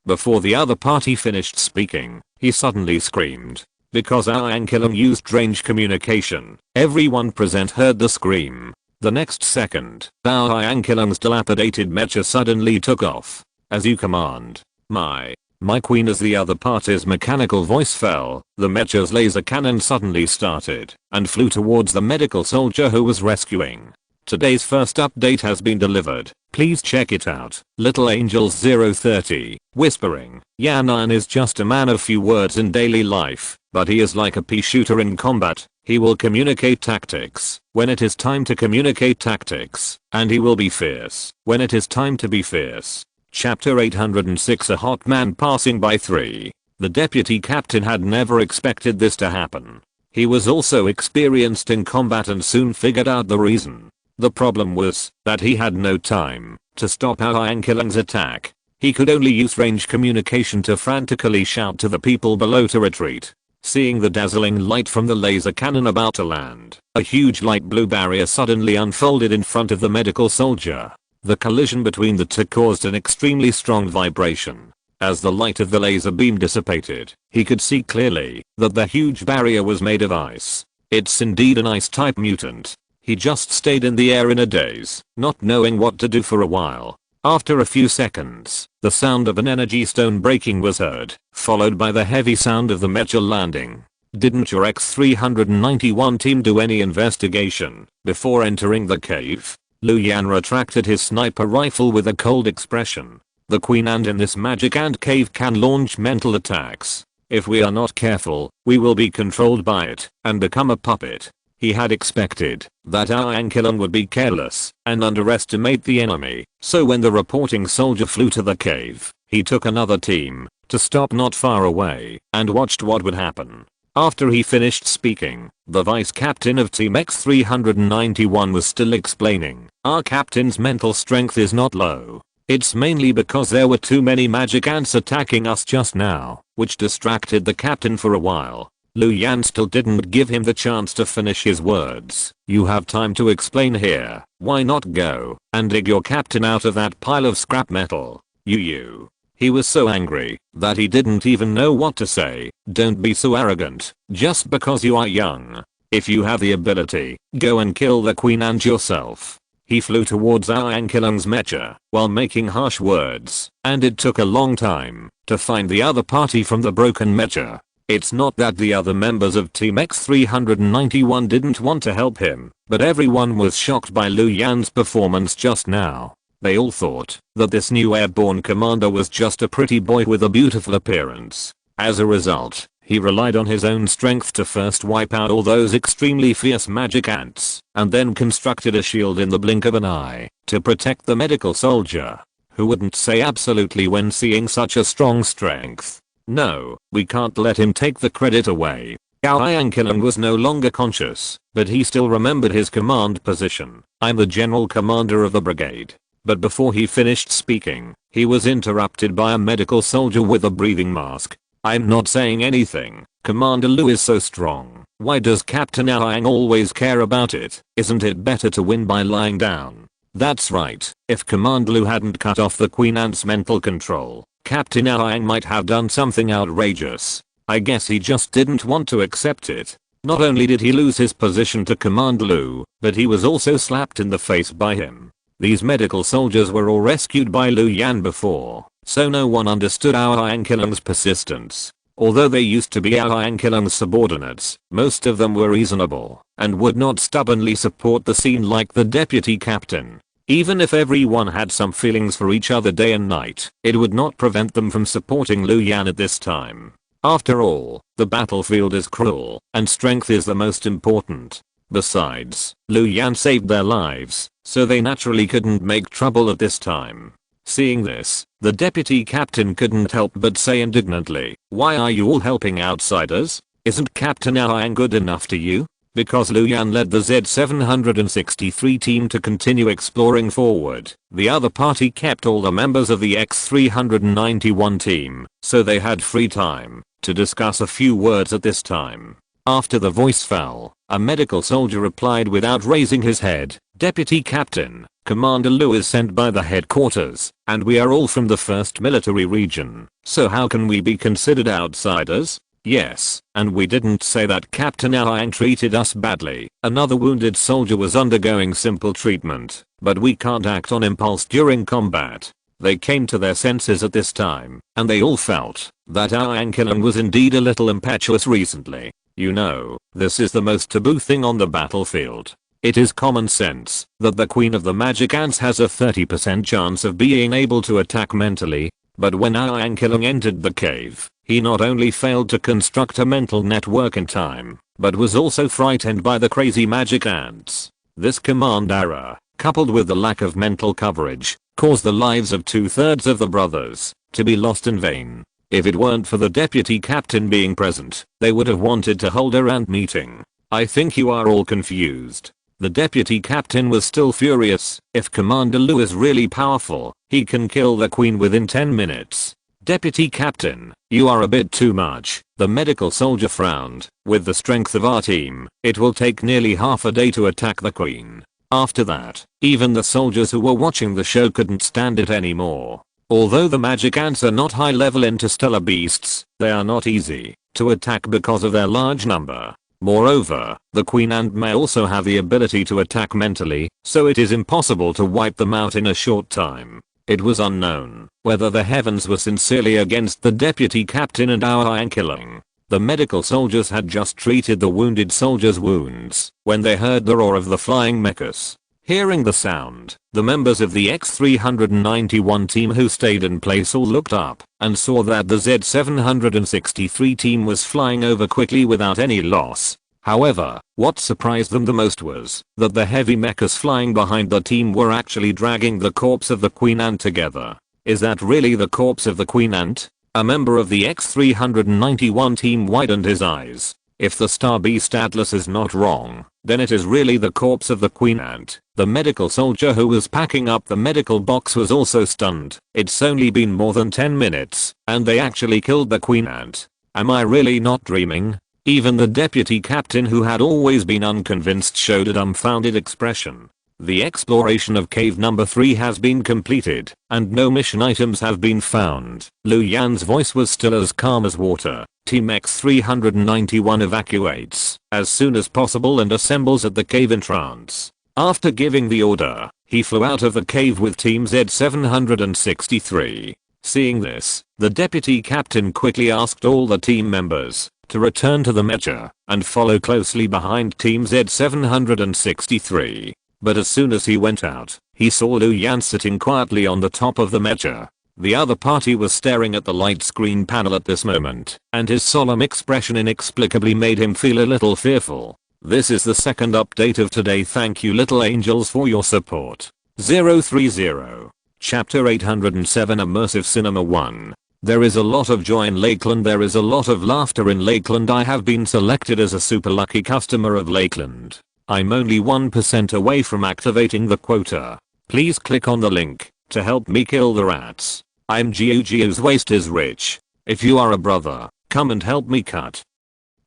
S1: Before the other party finished speaking, he suddenly screamed. Because our Ankilung used range communication, everyone present heard the scream. The next second, our Ankilung's dilapidated mecha suddenly took off. As you command. My queen. As the other party's mechanical voice fell, the mecha's laser cannon suddenly started and flew towards the medical soldier who was rescuing. Today's first update has been delivered. Please check it out. Little Angels 030, whispering. Yan is just a man of few words in daily life, but he is like a pea shooter in combat. He will communicate tactics when it is time to communicate tactics, and he will be fierce when it is time to be fierce. Chapter 806. A hot man passing by 3. The deputy captain had never expected this to happen. He was also experienced in combat and soon figured out the reason. The problem was that he had no time to stop our Ankilung's attack. He could only use range communication to frantically shout to the people below to retreat. Seeing the dazzling light from the laser cannon about to land, a huge light blue barrier suddenly unfolded in front of the medical soldier. The collision between the two caused an extremely strong vibration. As the light of the laser beam dissipated, he could see clearly that the huge barrier was made of ice. It's indeed an ice-type mutant. He just stayed in the air in a daze, not knowing what to do for a while. After a few seconds, the sound of an energy stone breaking was heard, followed by the heavy sound of the mecha landing. Didn't your X-391 team do any investigation before entering the cave? Lu Yan retracted his sniper rifle with a cold expression. The queen ant in this magic ant cave can launch mental attacks. If we are not careful, we will be controlled by it and become a puppet. He had expected that our Ankilung would be careless and underestimate the enemy, so when the reporting soldier flew to the cave, he took another team to stop not far away and watched what would happen. After he finished speaking, the vice captain of Team X-391 was still explaining. Our captain's mental strength is not low. It's mainly because there were too many magic ants attacking us just now, which distracted the captain for a while. Lu Yan still didn't give him the chance to finish his words. You have time to explain here. Why not go and dig your captain out of that pile of scrap metal? You. He was so angry that he didn't even know what to say. Don't be so arrogant just because you are young. If you have the ability, go and kill the queen and yourself. He flew towards our Ankilung's mecha while making harsh words, and it took a long time to find the other party from the broken mecha. It's not that the other members of Team X-391 didn't want to help him, but everyone was shocked by Lu Yan's performance just now. They all thought that this new airborne commander was just a pretty boy with a beautiful appearance. As a result, He relied on his own strength to first wipe out all those extremely fierce magic ants, and then constructed a shield in the blink of an eye to protect the medical soldier. Who wouldn't say absolutely when seeing such a strong strength? No, we can't let him take the credit away. Gao Yanqilang was no longer conscious, but he still remembered his command position. I'm the general commander of the brigade. But before he finished speaking, he was interrupted by a medical soldier with a breathing mask. I'm not saying anything. Commander Lu is so strong. Why does Captain Aang always care about it? Isn't it better to win by lying down? That's right. If Commander Lu hadn't cut off the Queen Ant's mental control, Captain Aang might have done something outrageous. I guess he just didn't want to accept it. Not only did he lose his position to Commander Lu, but he was also slapped in the face by him. These medical soldiers were all rescued by Lu Yan before, so no one understood Yanqilang's persistence. Although they used to be Yanqilang's subordinates, most of them were reasonable and would not stubbornly support the scene like the deputy captain. Even if everyone had some feelings for each other day and night, it would not prevent them from supporting Lu Yan at this time. After all, the battlefield is cruel, and strength is the most important. Besides, Lu Yan saved their lives, so they naturally couldn't make trouble at this time. Seeing this, the deputy captain couldn't help but say indignantly, "Why are you all helping outsiders? Isn't Captain Aang good enough to you?" Because Lu Yan led the Z763 team to continue exploring forward, the other party kept all the members of the X391 team, so they had free time to discuss a few words at this time. After the voice fell, a medical soldier replied without raising his head, "Deputy Captain, Commander Lu is sent by the headquarters, and we are all from the 1st Military Region, so how can we be considered outsiders?" "Yes, and we didn't say that Captain Aang treated us badly." Another wounded soldier was undergoing simple treatment, but we can't act on impulse during combat. They came to their senses at this time, and they all felt that Yanqilang was indeed a little impetuous recently. You know, this is the most taboo thing on the battlefield. It is common sense that the Queen of the Magic Ants has a 30% chance of being able to attack mentally, but when Yanqilang entered the cave, he not only failed to construct a mental network in time, but was also frightened by the crazy magic ants. This command error, coupled with the lack of mental coverage, caused the lives of 2/3 of the brothers to be lost in vain. If it weren't for the deputy captain being present, they would have wanted to hold a rant meeting. I think you are all confused. The deputy captain was still furious. If Commander Lu is really powerful, he can kill the queen within 10 minutes. Deputy captain, you are a bit too much. The medical soldier frowned. With the strength of our team, it will take nearly half a day to attack the queen. After that, even the soldiers who were watching the show couldn't stand it anymore. Although the magic ants are not high-level interstellar beasts, they are not easy to attack because of their large number. Moreover, the queen ant may also have the ability to attack mentally, so it is impossible to wipe them out in a short time. It was unknown whether the heavens were sincerely against the deputy captain and Yanqilang. The medical soldiers had just treated the wounded soldiers' wounds when they heard the roar of the flying mechas. Hearing the sound, the members of the X391 team who stayed in place all looked up and saw that the Z763 team was flying over quickly without any loss. However, what surprised them the most was that the heavy mechas flying behind the team were actually dragging the corpse of the Queen Ant together. Is that really the corpse of the Queen Ant? A member of the X391 team widened his eyes. If the Star Beast Atlas is not wrong, then it is really the corpse of the Queen Ant. The medical soldier who was packing up the medical box was also stunned. It's only been more than 10 minutes, and they actually killed the Queen Ant. Am I really not dreaming? Even the deputy captain, who had always been unconvinced, showed a dumbfounded expression. The exploration of cave number 3 has been completed, and no mission items have been found. Lu Yan's voice was still as calm as water. Team X391 evacuates as soon as possible and assembles at the cave entrance. After giving the order, he flew out of the cave with Team Z763. Seeing this, the deputy captain quickly asked all the team members to return to the mecha and follow closely behind Team Z763. But as soon as he went out, he saw Lu Yan sitting quietly on the top of the mecha. The other party was staring at the light screen panel at this moment, and his solemn expression inexplicably made him feel a little fearful. This is the second update of today. Thank you little angels for your support. 030. Chapter 807 Immersive Cinema 1. There is a lot of joy in Lakeland. There is a lot of laughter in Lakeland. I have been selected as a super lucky customer of Lakeland. I'm only 1% away from activating the quota. Please click on the link to help me kill the rats. I'm Jiu. Jiu's waste is rich. If you are a brother, come and help me cut.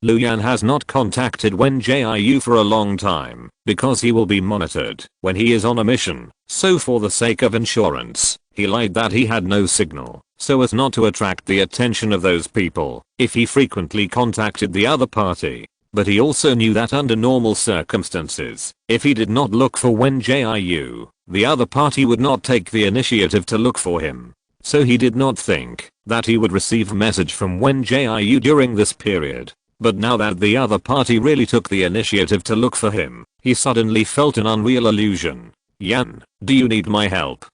S1: Luyan has not contacted Wen Jiu for a long time because he will be monitored when he is on a mission, so for the sake of insurance, he lied that he had no signal so as not to attract the attention of those people if he frequently contacted the other party. But he also knew that under normal circumstances, if he did not look for Wen Jiu, the other party would not take the initiative to look for him. So he did not think that he would receive a message from Wen Jiu during this period. But now that the other party really took the initiative to look for him, he suddenly felt an unreal illusion. Yan, do you need my help?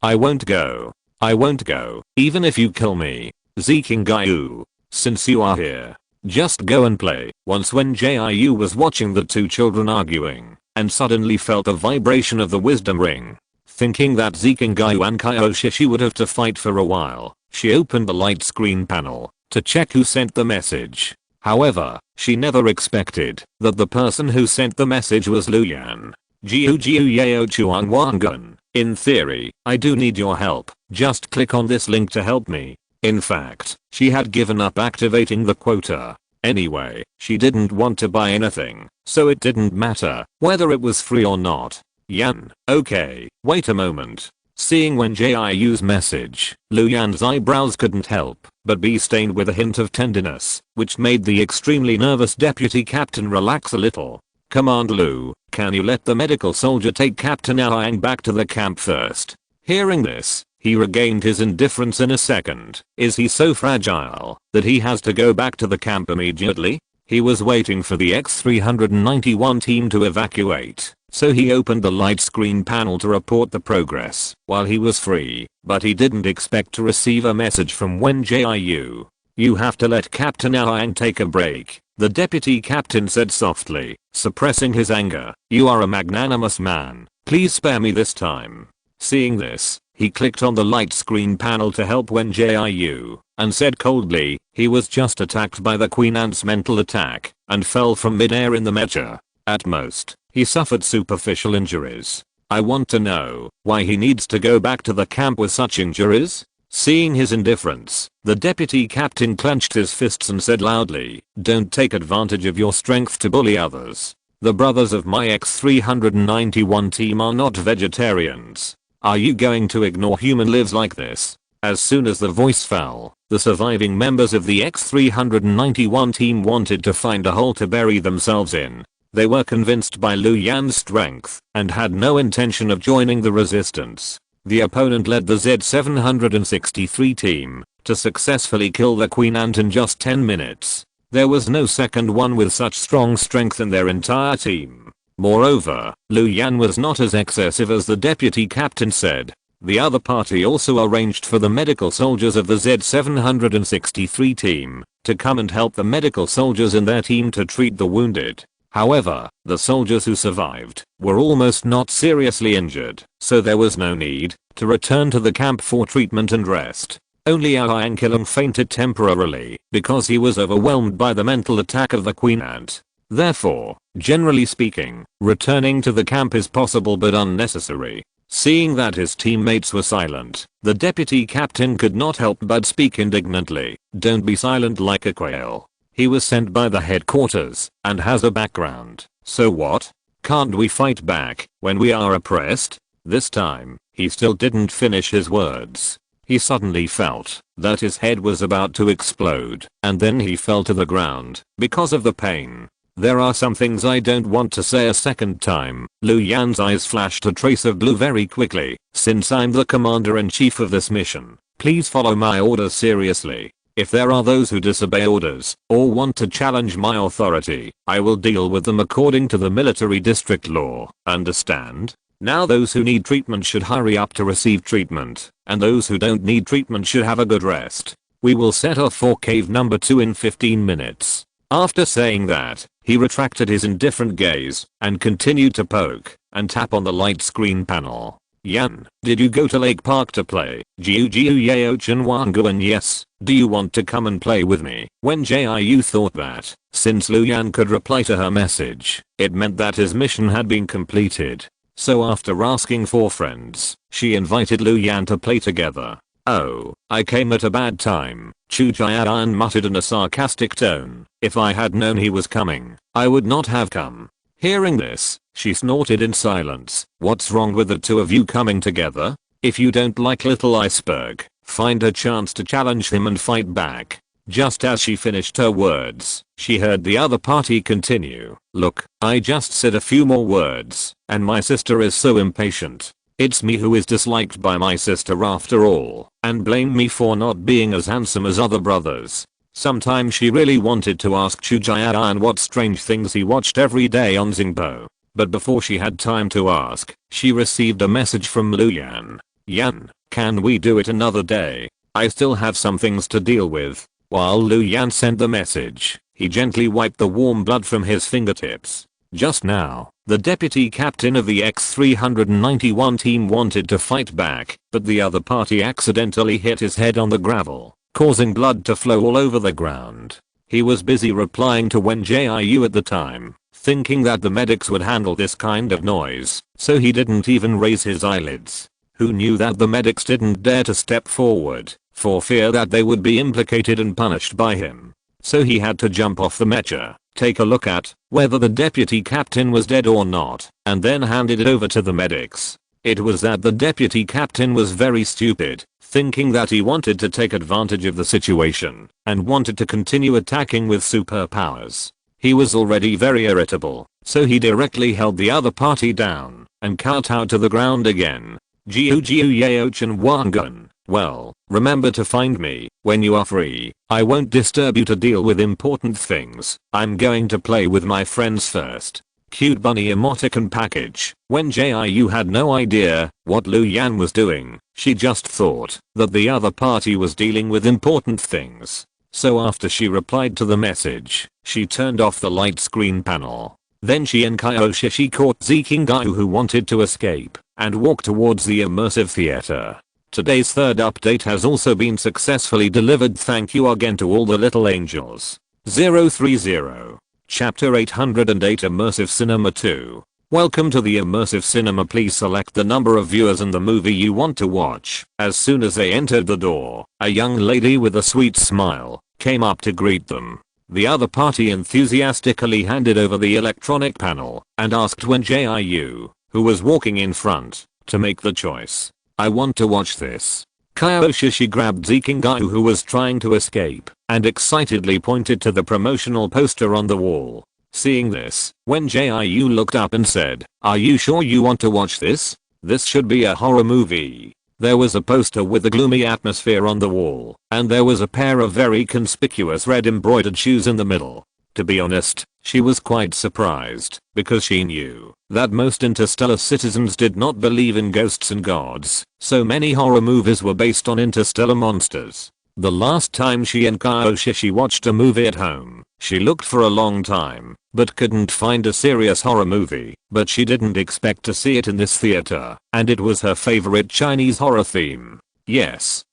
S1: I won't go. I won't go, even if you kill me. Zikingayu. Since you are here, just go and play. Once Wen Jiu was watching the two children arguing, and suddenly felt a vibration of the wisdom ring. Thinking that Zikingayu and Kyoshi would have to fight for a while, she opened the light screen panel to check who sent the message. However, she never expected that the person who sent the message was Luyan. Jiu Yeo Chuang Wangun. In theory, I do need your help. Just click on this link to help me. In fact, she had given up activating the quota. Anyway, she didn't want to buy anything, so it didn't matter whether it was free or not. Yan, okay, wait a moment. Seeing Wen Jiu's message, Luyan's eyebrows couldn't help but be stained with a hint of tenderness, which made the extremely nervous deputy captain relax a little. Command Lu, can you let the medical soldier take Captain Aang back to the camp first? Hearing this, he regained his indifference in a second. Is he so fragile that he has to go back to the camp immediately? He was waiting for the X-391 team to evacuate, so he opened the light screen panel to report the progress while he was free, but he didn't expect to receive a message from Wen Jiu. You have to let Captain Aang take a break, the deputy captain said softly, suppressing his anger. You are a magnanimous man, please spare me this time. Seeing this, he clicked on the light screen panel to help Wen Jiu, and said coldly, he was just attacked by the Queen Ant's mental attack, and fell from midair in the mecha. At most, he suffered superficial injuries. I want to know why he needs to go back to the camp with such injuries? Seeing his indifference, the deputy captain clenched his fists and said loudly, don't take advantage of your strength to bully others. The brothers of my X-391 team are not vegetarians. Are you going to ignore human lives like this? As soon as the voice fell, the surviving members of the X-391 team wanted to find a hole to bury themselves in. They were convinced by Luyan's strength and had no intention of joining the resistance. The opponent led the Z-763 team to successfully kill the Queen Ant in just 10 minutes. There was no second one with such strong strength in their entire team. Moreover, Luyan was not as excessive as the deputy captain said. The other party also arranged for the medical soldiers of the Z-763 team to come and help the medical soldiers in their team to treat the wounded. However, the soldiers who survived were almost not seriously injured, so there was no need to return to the camp for treatment and rest. Only Aang Kilung fainted temporarily because he was overwhelmed by the mental attack of the Queen Ant. Therefore, generally speaking, returning to the camp is possible but unnecessary. Seeing that his teammates were silent, the deputy captain could not help but speak indignantly. Don't be silent like a quail. He was sent by the headquarters and has a background. So what? Can't we fight back when we are oppressed? This time, he still didn't finish his words. He suddenly felt that his head was about to explode, and then he fell to the ground because of the pain. There are some things I don't want to say a second time. Luyan's eyes flashed a trace of blue very quickly. Since I'm the commander-in-chief of this mission, please follow my orders seriously. If there are those who disobey orders or want to challenge my authority, I will deal with them according to the military district law. Understand? Now those who need treatment should hurry up to receive treatment, and those who don't need treatment should have a good rest. We will set off for cave number 2 in 15 minutes. After saying that, he retracted his indifferent gaze and continued to poke and tap on the light screen panel. Yan, did you go to Lake Park to play? Jiu Yeo Chen Wanguan? Yes. Do you want to come and play with me? Wen Jiu thought that, since Lu Yan could reply to her message, it meant that his mission had been completed. So after asking for friends, she invited Lu Yan to play together. Oh, I came at a bad time, Chu Jian muttered in a sarcastic tone. If I had known he was coming, I would not have come. Hearing this, she snorted in silence. What's wrong with the two of you coming together? If you don't like little iceberg, find a chance to challenge him and fight back. Just as she finished her words, she heard the other party continue. Look, I just said a few more words, and my sister is so impatient. It's me who is disliked by my sister after all, and blame me for not being as handsome as other brothers. Sometimes she really wanted to ask Chu Jian what strange things he watched every day on Xingbo. But before she had time to ask, she received a message from Lu Yan. Yan, can we do it another day? I still have some things to deal with. While Lu Yan sent the message, he gently wiped the warm blood from his fingertips. Just now, the deputy captain of the X-391 team wanted to fight back, but the other party accidentally hit his head on the gravel, causing blood to flow all over the ground. He was busy replying to Wen Jiu at the time, thinking that the medics would handle this kind of noise, so he didn't even raise his eyelids. Who knew that the medics didn't dare to step forward, for fear that they would be implicated and punished by him. So he had to jump off the mecha, take a look at whether the deputy captain was dead or not, and then handed it over to the medics. It was that the deputy captain was very stupid, thinking that he wanted to take advantage of the situation and wanted to continue attacking with superpowers. He was already very irritable, so he directly held the other party down and kowtowed to the ground again. Jiu Yeo Chen Wangun. Well, remember to find me when you are free. I won't disturb you to deal with important things. I'm going to play with my friends first. Cute bunny emoticon package. Wen Jiu had no idea what Lu Yan was doing. She just thought that the other party was dealing with important things. So after she replied to the message, she turned off the light screen panel. Then she and Kaioshishi caught Zikingayu, who wanted to escape, and walked towards the immersive theater. Today's third update has also been successfully delivered. Thank you again to all the little angels. 030. Chapter 808 Immersive Cinema 2. Welcome to the immersive cinema. Please select the number of viewers in the movie you want to watch. As soon as they entered the door, a young lady with a sweet smile came up to greet them. The other party enthusiastically handed over the electronic panel and asked Wen Jiu, who was walking in front, to make the choice. I want to watch this. Kaioshishi grabbed Zikingayu, who was trying to escape, and excitedly pointed to the promotional poster on the wall. Seeing this, Wen Jiu looked up and said, "Are you sure you want to watch this? This should be a horror movie." There was a poster with a gloomy atmosphere on the wall, and there was a pair of very conspicuous red embroidered shoes in the middle. To be honest, she was quite surprised, because she knew that most interstellar citizens did not believe in ghosts and gods, so many horror movies were based on interstellar monsters. The last time she and Kaioshishi watched a movie at home, she looked for a long time, but couldn't find a serious horror movie, but she didn't expect to see it in this theater, and it was her favorite Chinese horror theme. Yes.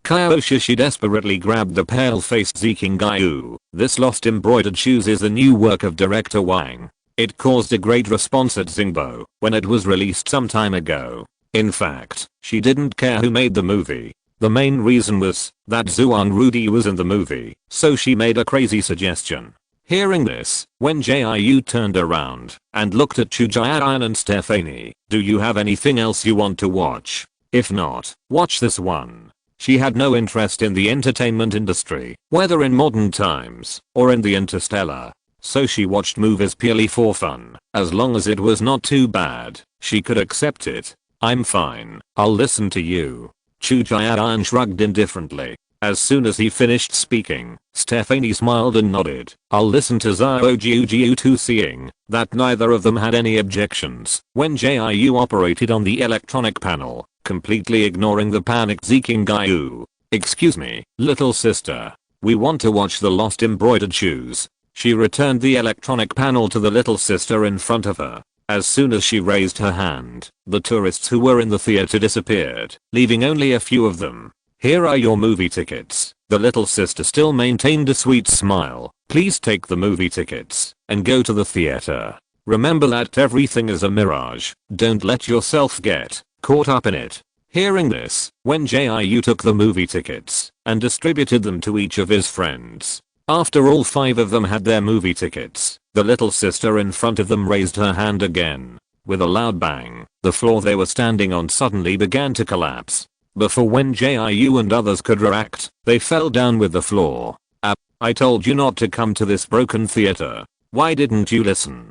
S1: Kaioshishi desperately grabbed the pale-faced Zikingayu. This lost embroidered shoes is the new work of director Wang. It caused a great response at Xingbo when it was released some time ago. In fact, she didn't care who made the movie. The main reason was that Zuan Rudy was in the movie, so she made a crazy suggestion. Hearing this, Wen Jiu turned around and looked at Chu Jian and Stephanie. Do you have anything else you want to watch? If not, watch this one. She had no interest in the entertainment industry, whether in modern times or in the interstellar. So she watched movies purely for fun. As long as it was not too bad, she could accept it. I'm fine, I'll listen to you. Chu Jian shrugged indifferently. As soon as he finished speaking, Stephanie smiled and nodded. I'll listen to Wen Jiu too. Seeing that neither of them had any objections, Wen Jiu operated on the electronic panel, completely ignoring the panicked Jiu. Excuse me, little sister. We want to watch the lost embroidered shoes. She returned the electronic panel to the little sister in front of her. As soon as she raised her hand, the tourists who were in the theater disappeared, leaving only a few of them. Here are your movie tickets. The little sister still maintained a sweet smile. Please take the movie tickets and go to the theater. Remember that everything is a mirage. Don't let yourself get caught up in it. Hearing this, Wen Jiu took the movie tickets and distributed them to each of his friends. After all 5 of them had their movie tickets, the little sister in front of them raised her hand again. With a loud bang, the floor they were standing on suddenly began to collapse. Before Wen Jiu and others could react, they fell down with the floor. I told you not to come to this broken theater. Why didn't you listen?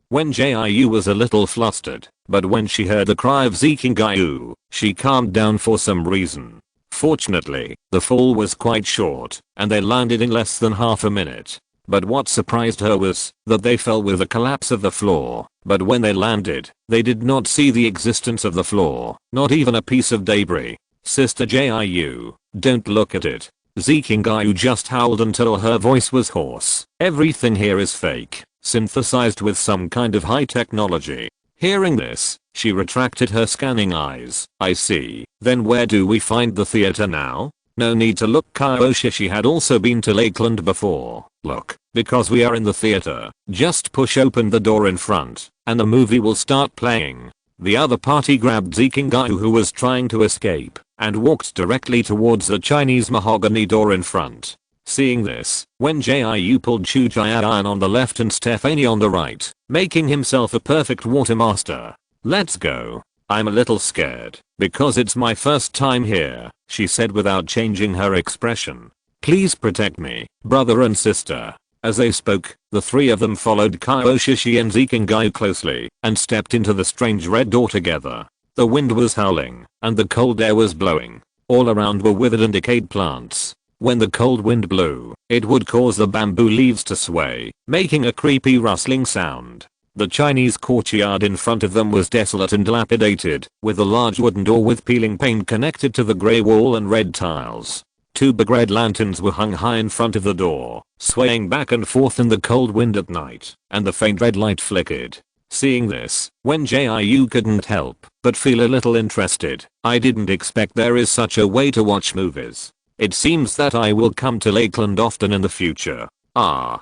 S1: Wen Jiu was a little flustered, but when she heard the cry of Jiu, she calmed down for some reason. Fortunately, the fall was quite short, and they landed in less than half a minute. But what surprised her was that they fell with the collapse of the floor. But when they landed, they did not see the existence of the floor, not even a piece of debris. Sister Jiu, don't look at it. Jiu just howled until her voice was hoarse. Everything here is fake, synthesized with some kind of high technology. Hearing this, she retracted her scanning eyes. I see. Then where do we find the theater now? No need to look. Kyoshi had also been to Lakeland before. Look, because we are in the theater, just push open the door in front, and the movie will start playing. The other party grabbed Jiu, who was trying to escape, and walked directly towards the Chinese mahogany door in front. Seeing this, Wen Jiu pulled Chujian on the left and Stephanie on the right, making himself a perfect watermaster. Let's go. I'm a little scared, because it's my first time here, she said without changing her expression. Please protect me, brother and sister. As they spoke, the 3 of them followed Kyoshi and Jiu closely, and stepped into the strange red door together. The wind was howling, and the cold air was blowing. All around were withered and decayed plants. When the cold wind blew, it would cause the bamboo leaves to sway, making a creepy rustling sound. The Chinese courtyard in front of them was desolate and dilapidated, with a large wooden door with peeling paint connected to the grey wall and red tiles. 2 big red lanterns were hung high in front of the door, swaying back and forth in the cold wind at night, and the faint red light flickered. Seeing this, Wen Jiu couldn't help but feel a little interested. I didn't expect there is such a way to watch movies. It seems that I will come to Lakeland often in the future. Jiu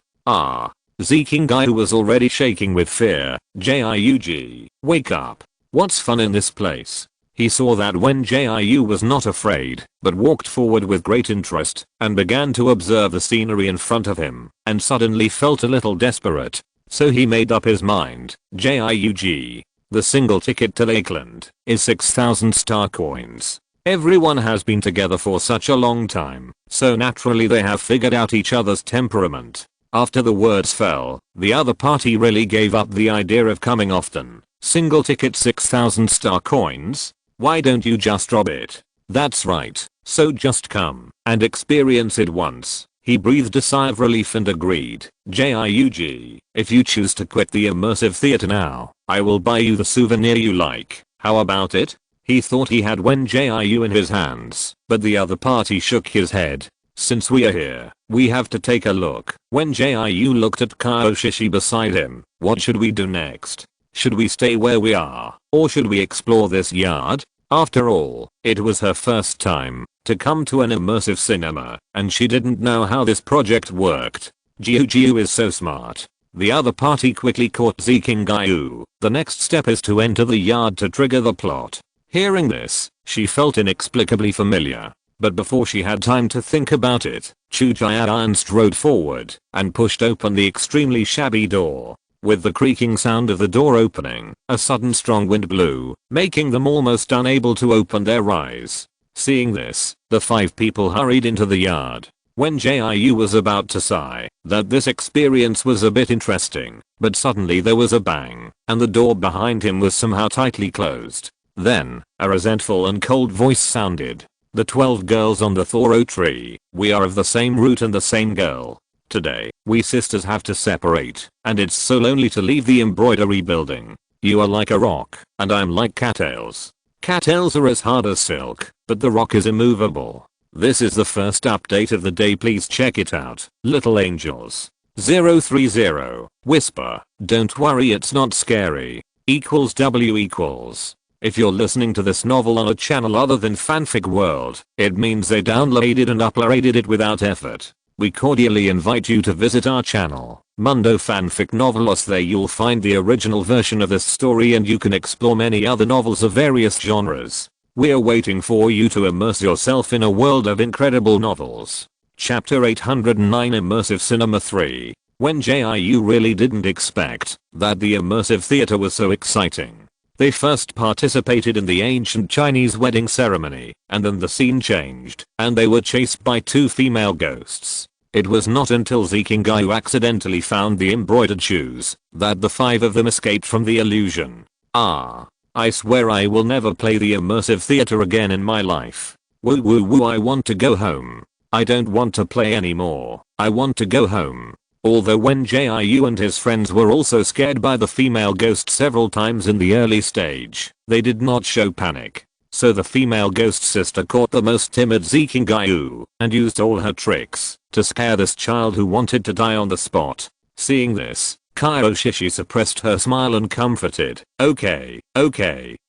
S1: was already shaking with fear. Jiu, wake up. What's fun in this place? He saw that Wen Jiu was not afraid, but walked forward with great interest, and began to observe the scenery in front of him, and suddenly felt a little desperate. So he made up his mind. Jiu, the single ticket to Lakeland is 6,000 star coins. Everyone has been together for such a long time, so naturally they have figured out each other's temperament. After the words fell, the other party really gave up the idea of coming often. Single ticket 6,000 star coins? Why don't you just rob it? That's right, so just come and experience it once. He breathed a sigh of relief and agreed. Jiu, if you choose to quit the immersive theater now, I will buy you the souvenir you like. How about it? He thought he had Wen Jiu in his hands, but the other party shook his head. Since we are here, we have to take a look. Wen Jiu looked at Kyoshi beside him. What should we do next? Should we stay where we are, or should we explore this yard? After all, it was her first time to come to an immersive cinema, and she didn't know how this project worked. Jiu is so smart. The other party quickly caught Jiu. The next step is to enter the yard to trigger the plot. Hearing this, she felt inexplicably familiar. But before she had time to think about it, Chujian strode forward and pushed open the extremely shabby door. With the creaking sound of the door opening, a sudden strong wind blew, making them almost unable to open their eyes. Seeing this, the 5 people hurried into the yard. Wen Jiu was about to sigh that this experience was a bit interesting, but suddenly there was a bang, and the door behind him was somehow tightly closed. Then, a resentful and cold voice sounded. The 12 girls on the thoro tree, we are of the same root and the same girl. Today, we sisters have to separate, and it's so lonely to leave the embroidery building. You are like a rock, and I'm like cattails. Cattails are as hard as silk, but the rock is immovable. This is the first update of the day, please check it out. Little Angels. 030. Whisper. Don't worry, it's not scary. Equals W equals. If you're listening to this novel on a channel other than Fanfic World, it means they downloaded and uploaded it without effort. We cordially invite you to visit our channel, Mundo Fanfic Novelos. There you'll find the original version of this story and you can explore many other novels of various genres. We're waiting for you to immerse yourself in a world of incredible novels. Chapter 809 Immersive Cinema 3. Wen Jiu really didn't expect that the immersive theater was so exciting. They first participated in the ancient Chinese wedding ceremony, and then the scene changed, and they were chased by 2 female ghosts. It was not until Zikingai accidentally found the embroidered shoes that the 5 of them escaped from the illusion. I swear I will never play the immersive theater again in my life. Woo woo woo, I want to go home. I don't want to play anymore. I want to go home. Although Wen Jiu and his friends were also scared by the female ghost several times in the early stage, they did not show panic. So the female ghost sister caught the most timid Zikingai and used all her tricks to scare this child who wanted to die on the spot. Seeing this, Kaioshishi suppressed her smile and comforted. Okay,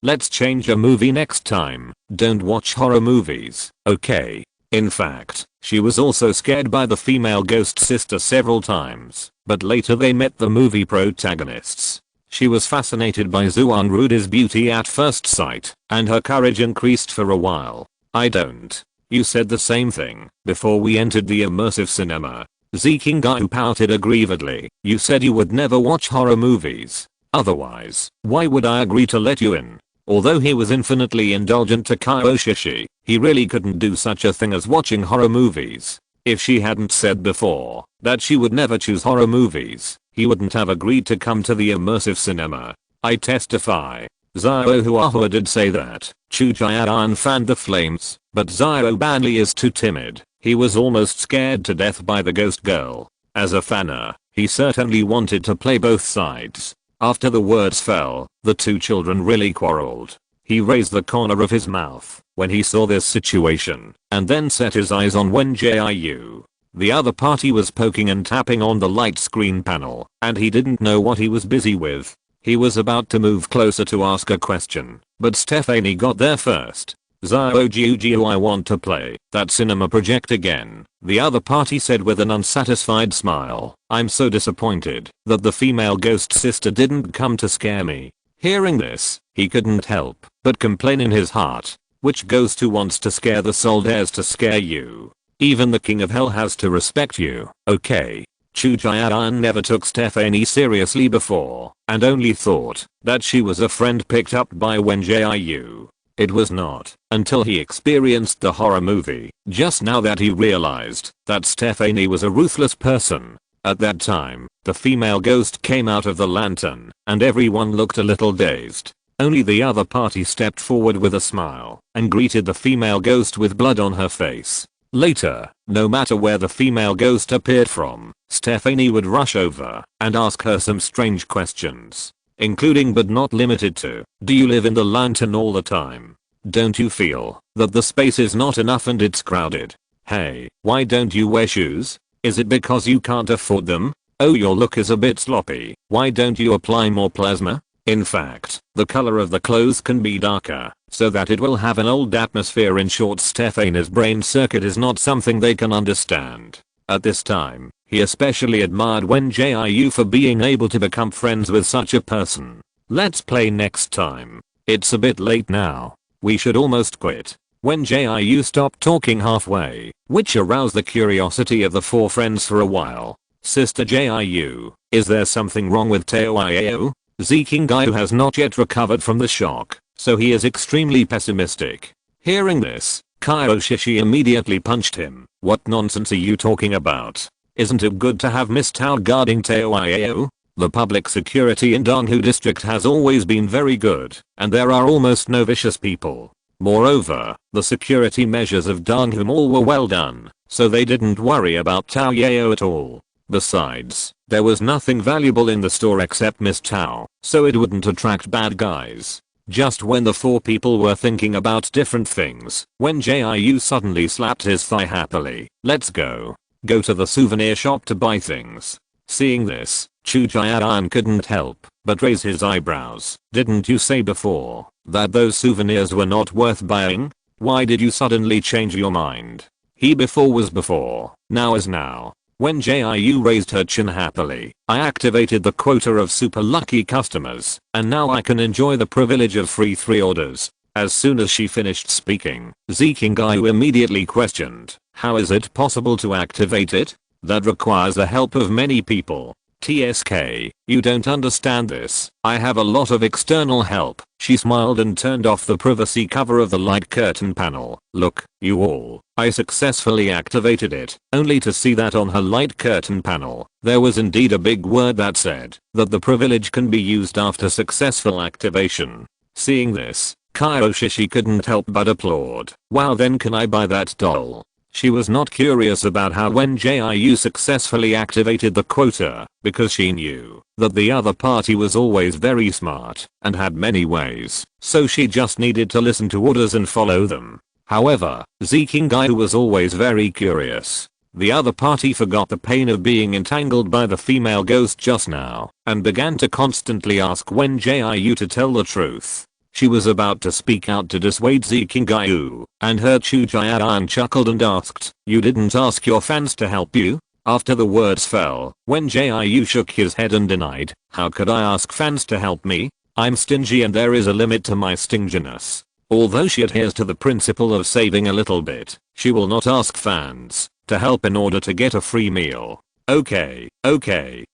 S1: let's change a movie next time. Don't watch horror movies, okay? In fact, she was also scared by the female ghost sister several times, but later they met the movie protagonists. She was fascinated by Zuan Rudi's beauty at first sight, and her courage increased for a while. I don't. You said the same thing before we entered the immersive cinema. Zikingai pouted aggrievedly. You said you would never watch horror movies. Otherwise, why would I agree to let you in? Although he was infinitely indulgent to Kaioshishi, he really couldn't do such a thing as watching horror movies. If she hadn't said before that she would never choose horror movies, he wouldn't have agreed to come to the immersive cinema. I testify. Zio Huahua did say that Chujian fanned the flames, but Zio Banli is too timid. He was almost scared to death by the ghost girl. As a fanner, he certainly wanted to play both sides. After the words fell, the 2 children really quarreled. He raised the corner of his mouth when he saw this situation, and then set his eyes on Wen Jiu. The other party was poking and tapping on the light screen panel, and he didn't know what he was busy with. He was about to move closer to ask a question, but Stephanie got there first. Zio Jiu, I want to play that cinema project again, the other party said with an unsatisfied smile. I'm so disappointed that the female ghost sister didn't come to scare me. Hearing this, he couldn't help but complain in his heart. Which ghost who wants to scare the soul dares to scare you? Even the king of hell has to respect you, okay? Chujian never took Stephanie seriously before, and only thought that she was a friend picked up by Wen Jiu. It was not until he experienced the horror movie just now that he realized that Stephanie was a ruthless person. At that time, the female ghost came out of the lantern, and everyone looked a little dazed. Only the other party stepped forward with a smile and greeted the female ghost with blood on her face. Later, no matter where the female ghost appeared from, Stephanie would rush over and ask her some strange questions, including but not limited to, do you live in the lantern all the time? Don't you feel that the space is not enough and it's crowded? Hey, why don't you wear shoes? Is it because you can't afford them? Oh, your look is a bit sloppy. Why don't you apply more plasma? In fact, the color of the clothes can be darker, so that it will have an old atmosphere. In short, Stephanie's brain circuit is not something they can understand. At this time, he especially admired Wen Jiu for being able to become friends with such a person. Let's play next time. It's a bit late now. We should almost quit. Wen Jiu stopped talking halfway, which aroused the curiosity of the 4 friends for a while. Sister Jiu, is there something wrong with Taoiao? Zikingai has not yet recovered from the shock, so he is extremely pessimistic. Hearing this, Kaioshishi immediately punched him. What nonsense are you talking about? Isn't it good to have Miss Tao guarding Taoiao? The public security in Donghu district has always been very good, and there are almost no vicious people. Moreover, the security measures of Donghu Mall were well done, so they didn't worry about Tao Yao at all. Besides, there was nothing valuable in the store except Miss Tao, so it wouldn't attract bad guys. Just when the four people were thinking about different things, Wen Jiu suddenly slapped his thigh happily. Let's go. Go to the souvenir shop to buy things. Seeing this, Chu Jian couldn't help but raise his eyebrows. Didn't you say before that those souvenirs were not worth buying? Why did you suddenly change your mind? He before was before, now is now. When Jiu raised her chin happily, I activated the quota of super lucky customers, and now I can enjoy the privilege of free 3 orders. As soon as she finished speaking, Zikingai immediately questioned, how is it possible to activate it? That requires the help of many people. TSK, you don't understand this. I have a lot of external help. She smiled and turned off the privacy cover of the light curtain panel. Look, you all, I successfully activated it, only to see that on her light curtain panel, there was indeed a big word that said that the privilege can be used after successful activation. Seeing this, Kyoshi couldn't help but applaud. Wow, then can I buy that doll? She was not curious about how Wen Jiu successfully activated the quota, because she knew that the other party was always very smart and had many ways, so she just needed to listen to orders and follow them. However, Zikingai was always very curious. The other party forgot the pain of being entangled by the female ghost just now and began to constantly ask Wen Jiu to tell the truth. She was about to speak out to dissuade Zikingai, and her Chu Jian chuckled and asked, you didn't ask your fans to help you? After the words fell, Wen Jiu shook his head and denied, how could I ask fans to help me? I'm stingy and there is a limit to my stinginess. Although she adheres to the principle of saving a little bit, she will not ask fans to help in order to get a free meal. Okay,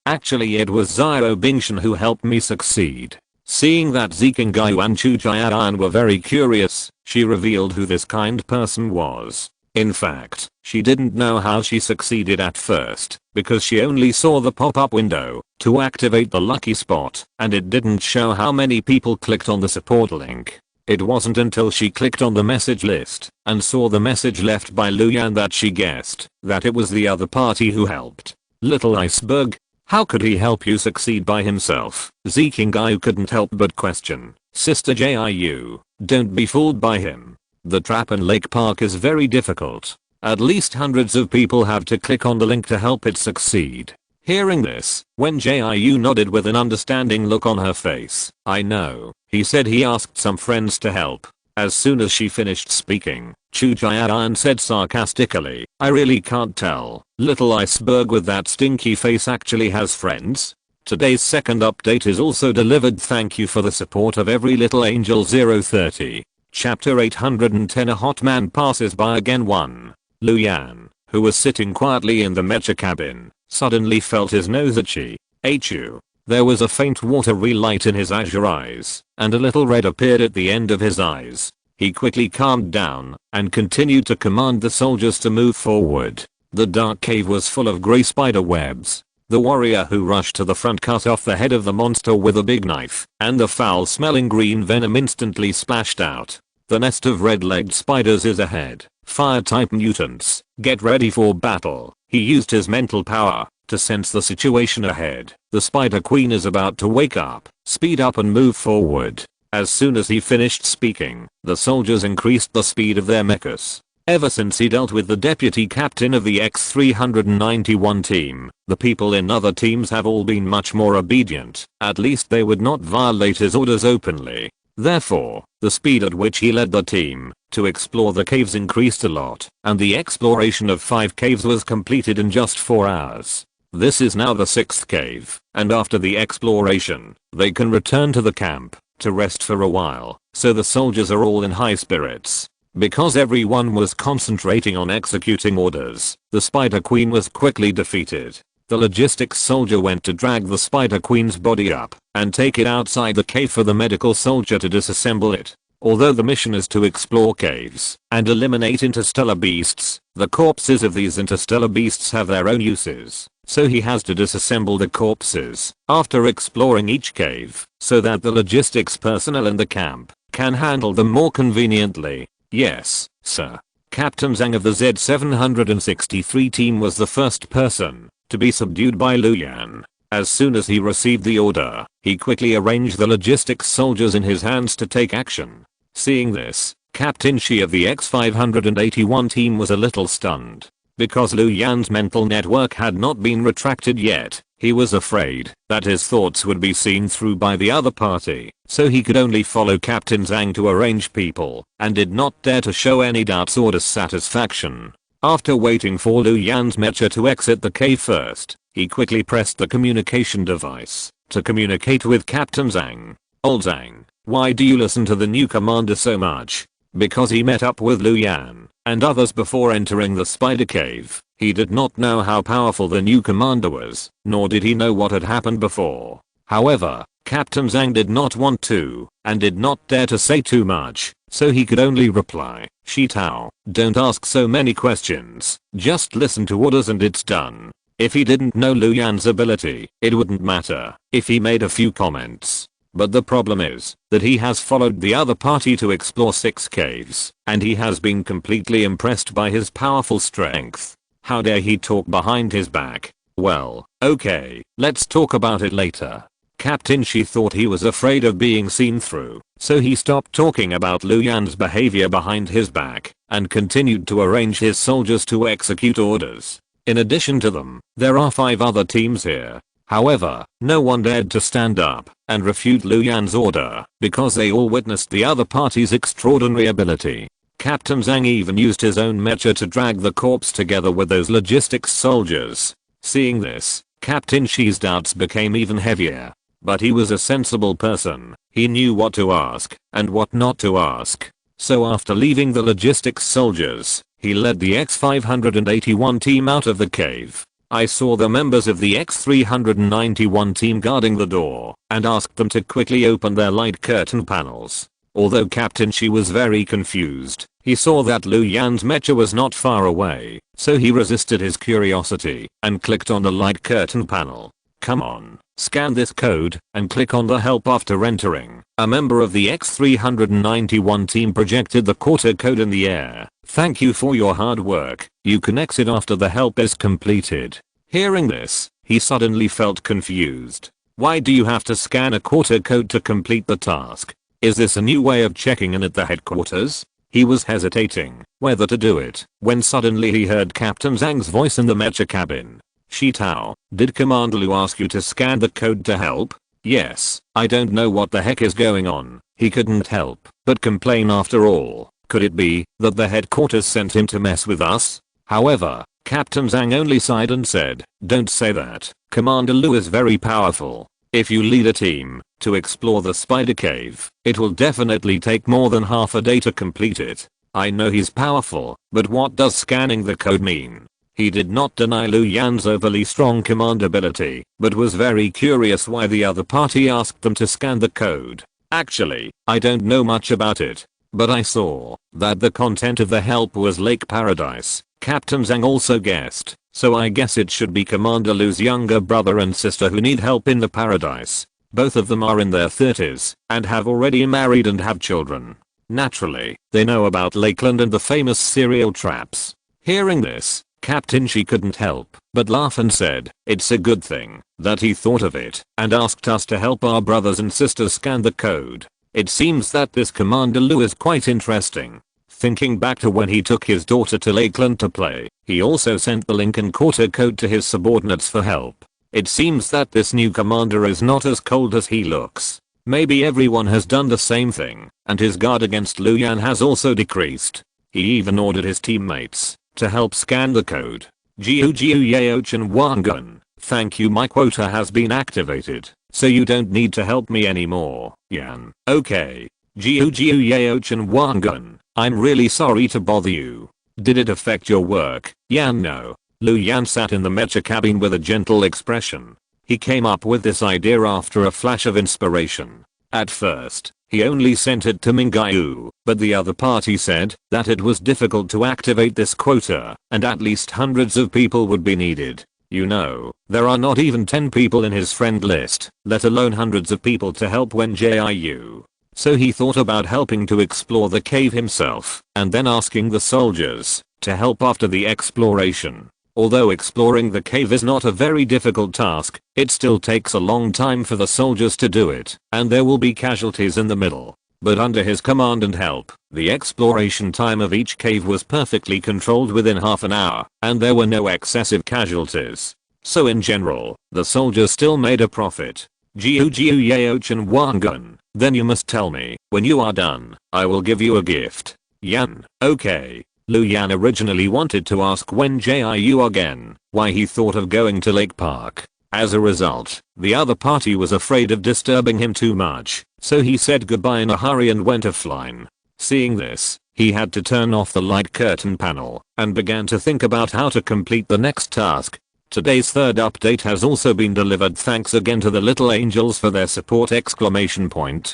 S1: actually it was Zio Bingshan who helped me succeed. Seeing that Zikingai and Chu Jian were very curious, she revealed who this kind person was. In fact, she didn't know how she succeeded at first, because she only saw the pop-up window to activate the lucky spot, and it didn't show how many people clicked on the support link. It wasn't until she clicked on the message list and saw the message left by Luyan that she guessed that it was the other party who helped. Little iceberg. How could he help you succeed by himself? Zikingai couldn't help but question. Sister Jiu, don't be fooled by him. The trap in Lake Park is very difficult. At least hundreds of people have to click on the link to help it succeed. Hearing this, Wen Jiu nodded with an understanding look on her face. I know, he said he asked some friends to help. As soon as she finished speaking, Chu Jian said sarcastically, I really can't tell. Little iceberg with that stinky face actually has friends? Today's second update is also delivered. Thank you for the support of every little angel. 030. Chapter 810. A hot man passes by again. 1. Luyan, who was sitting quietly in the mecha cabin, suddenly felt his nose itchy. Achoo. There was a faint watery light in his azure eyes, and a little red appeared at the end of his eyes. He quickly calmed down and continued to command the soldiers to move forward. The dark cave was full of grey spider webs. The warrior who rushed to the front cut off the head of the monster with a big knife, and the foul-smelling green venom instantly splashed out. The nest of red-legged spiders is ahead. Fire-type mutants, get ready for battle. He used his mental power to sense the situation ahead. The Spider Queen is about to wake up. Speed up and move forward. As soon as he finished speaking, the soldiers increased the speed of their mechas. Ever since he dealt with the deputy captain of the X-391 team, the people in other teams have all been much more obedient. At least they would not violate his orders openly. Therefore, the speed at which he led the team to explore the caves increased a lot, and the exploration of 5 caves was completed in just 4 hours. This is now the 6th cave, and after the exploration, they can return to the camp to rest for a while, so the soldiers are all in high spirits. Because everyone was concentrating on executing orders, the Spider Queen was quickly defeated. The logistics soldier went to drag the Spider Queen's body up and take it outside the cave for the medical soldier to disassemble it. Although the mission is to explore caves and eliminate interstellar beasts, the corpses of these interstellar beasts have their own uses, so he has to disassemble the corpses after exploring each cave so that the logistics personnel in the camp can handle them more conveniently. Yes, sir. Captain Zhang of the Z-763 team was the first person to be subdued by Lu Yan. As soon as he received the order, he quickly arranged the logistics soldiers in his hands to take action. Seeing this, Captain Shi of the X-581 team was a little stunned. Because Lu Yan's mental network had not been retracted yet, he was afraid that his thoughts would be seen through by the other party, so he could only follow Captain Zhang to arrange people, and did not dare to show any doubts or dissatisfaction. After waiting for Lu Yan's mecha to exit the cave first, he quickly pressed the communication device to communicate with Captain Zhang. Old Zhang, why do you listen to the new commander so much? Because he met up with Lu Yan and others before entering the spider cave. He did not know how powerful the new commander was, nor did he know what had happened before. However, Captain Zhang did not want to, and did not dare to say too much, so he could only reply, Shi Tao, don't ask so many questions, just listen to orders and it's done. If he didn't know Lu Yan's ability, it wouldn't matter if he made a few comments. But the problem is that he has followed the other party to explore 6 caves, and he has been completely impressed by his powerful strength. How dare he talk behind his back? Well, okay, let's talk about it later. Captain Shi thought he was afraid of being seen through, so he stopped talking about Lu Yan's behavior behind his back, and continued to arrange his soldiers to execute orders. In addition to them, there are 5 other teams here. However, no one dared to stand up and refute Lu Yan's order because they all witnessed the other party's extraordinary ability. Captain Zhang even used his own mecha to drag the corpse together with those logistics soldiers. Seeing this, Captain Shi's doubts became even heavier. But he was a sensible person. He knew what to ask and what not to ask. So after leaving the logistics soldiers, he led the X-581 team out of the cave. I saw the members of the X-391 team guarding the door and asked them to quickly open their light curtain panels. Although Captain Shi was very confused, he saw that Lu Yan's mecha was not far away, so he resisted his curiosity and clicked on the light curtain panel. Come on, scan this code and click on the help after entering. A member of the X-391 team projected the quarter code in the air. Thank you for your hard work. You can exit after the help is completed. Hearing this, he suddenly felt confused. Why do you have to scan a quarter code to complete the task? Is this a new way of checking in at the headquarters? He was hesitating whether to do it when suddenly he heard Captain Zhang's voice in the mecha cabin. Shi Tao, did Commander Lu ask you to scan the code to help? Yes, I don't know what the heck is going on. He couldn't help but complain after all. Could it be that the headquarters sent him to mess with us? However, Captain Zhang only sighed and said, don't say that. Commander Lu is very powerful. If you lead a team to explore the spider cave, it will definitely take more than half a day to complete it. I know he's powerful, but what does scanning the code mean? He did not deny Lu Yan's overly strong command ability, but was very curious why the other party asked them to scan the code. Actually, I don't know much about it. But I saw that the content of the help was Lake Paradise. Captain Zhang also guessed, so I guess it should be Commander Lu's younger brother and sister who need help in the paradise. Both of them are in their 30s and have already married and have children. Naturally, they know about Lakeland and the famous serial traps. Hearing this, Captain Shi couldn't help but laugh and said, it's a good thing that he thought of it and asked us to help our brothers and sisters scan the code. It seems that this Commander Lu is quite interesting. Thinking back to when he took his daughter to Lakeland to play, he also sent the link and quarter code to his subordinates for help. It seems that this new commander is not as cold as he looks. Maybe everyone has done the same thing, and his guard against Lu Yan has also decreased. He even ordered his teammates to help scan the code. Jiu Yao Chen Wangun, thank you, my quota has been activated, so you don't need to help me anymore, Yan. Okay. Jiu Yao Chen Wangun, I'm really sorry to bother you. Did it affect your work, Yan? No. Lu Yan sat in the mecha cabin with a gentle expression. He came up with this idea after a flash of inspiration. At first, he only sent it to Mingyu, but the other party said that it was difficult to activate this quota, and at least hundreds of people would be needed. You know, there are not even 10 people in his friend list, let alone hundreds of people to help Wen Jiu. so he thought about helping to explore the cave himself and then asking the soldiers to help after the exploration. Although exploring the cave is not a very difficult task, it still takes a long time for the soldiers to do it, and there will be casualties in the middle. But under his command and help, the exploration time of each cave was perfectly controlled within half an hour, and there were no excessive casualties. So in general, the soldiers still made a profit. Jiu Yeo Chen Wangun, then you must tell me, when you are done, I will give you a gift. Yan, okay. Lu Yan originally wanted to ask Wen Jiu again why he thought of going to Lake Park. As a result, the other party was afraid of disturbing him too much, so he said goodbye in a hurry and went offline. Seeing this, he had to turn off the light curtain panel and began to think about how to complete the next task. Today's third update has also been delivered. Thanks again to the little angels for their support!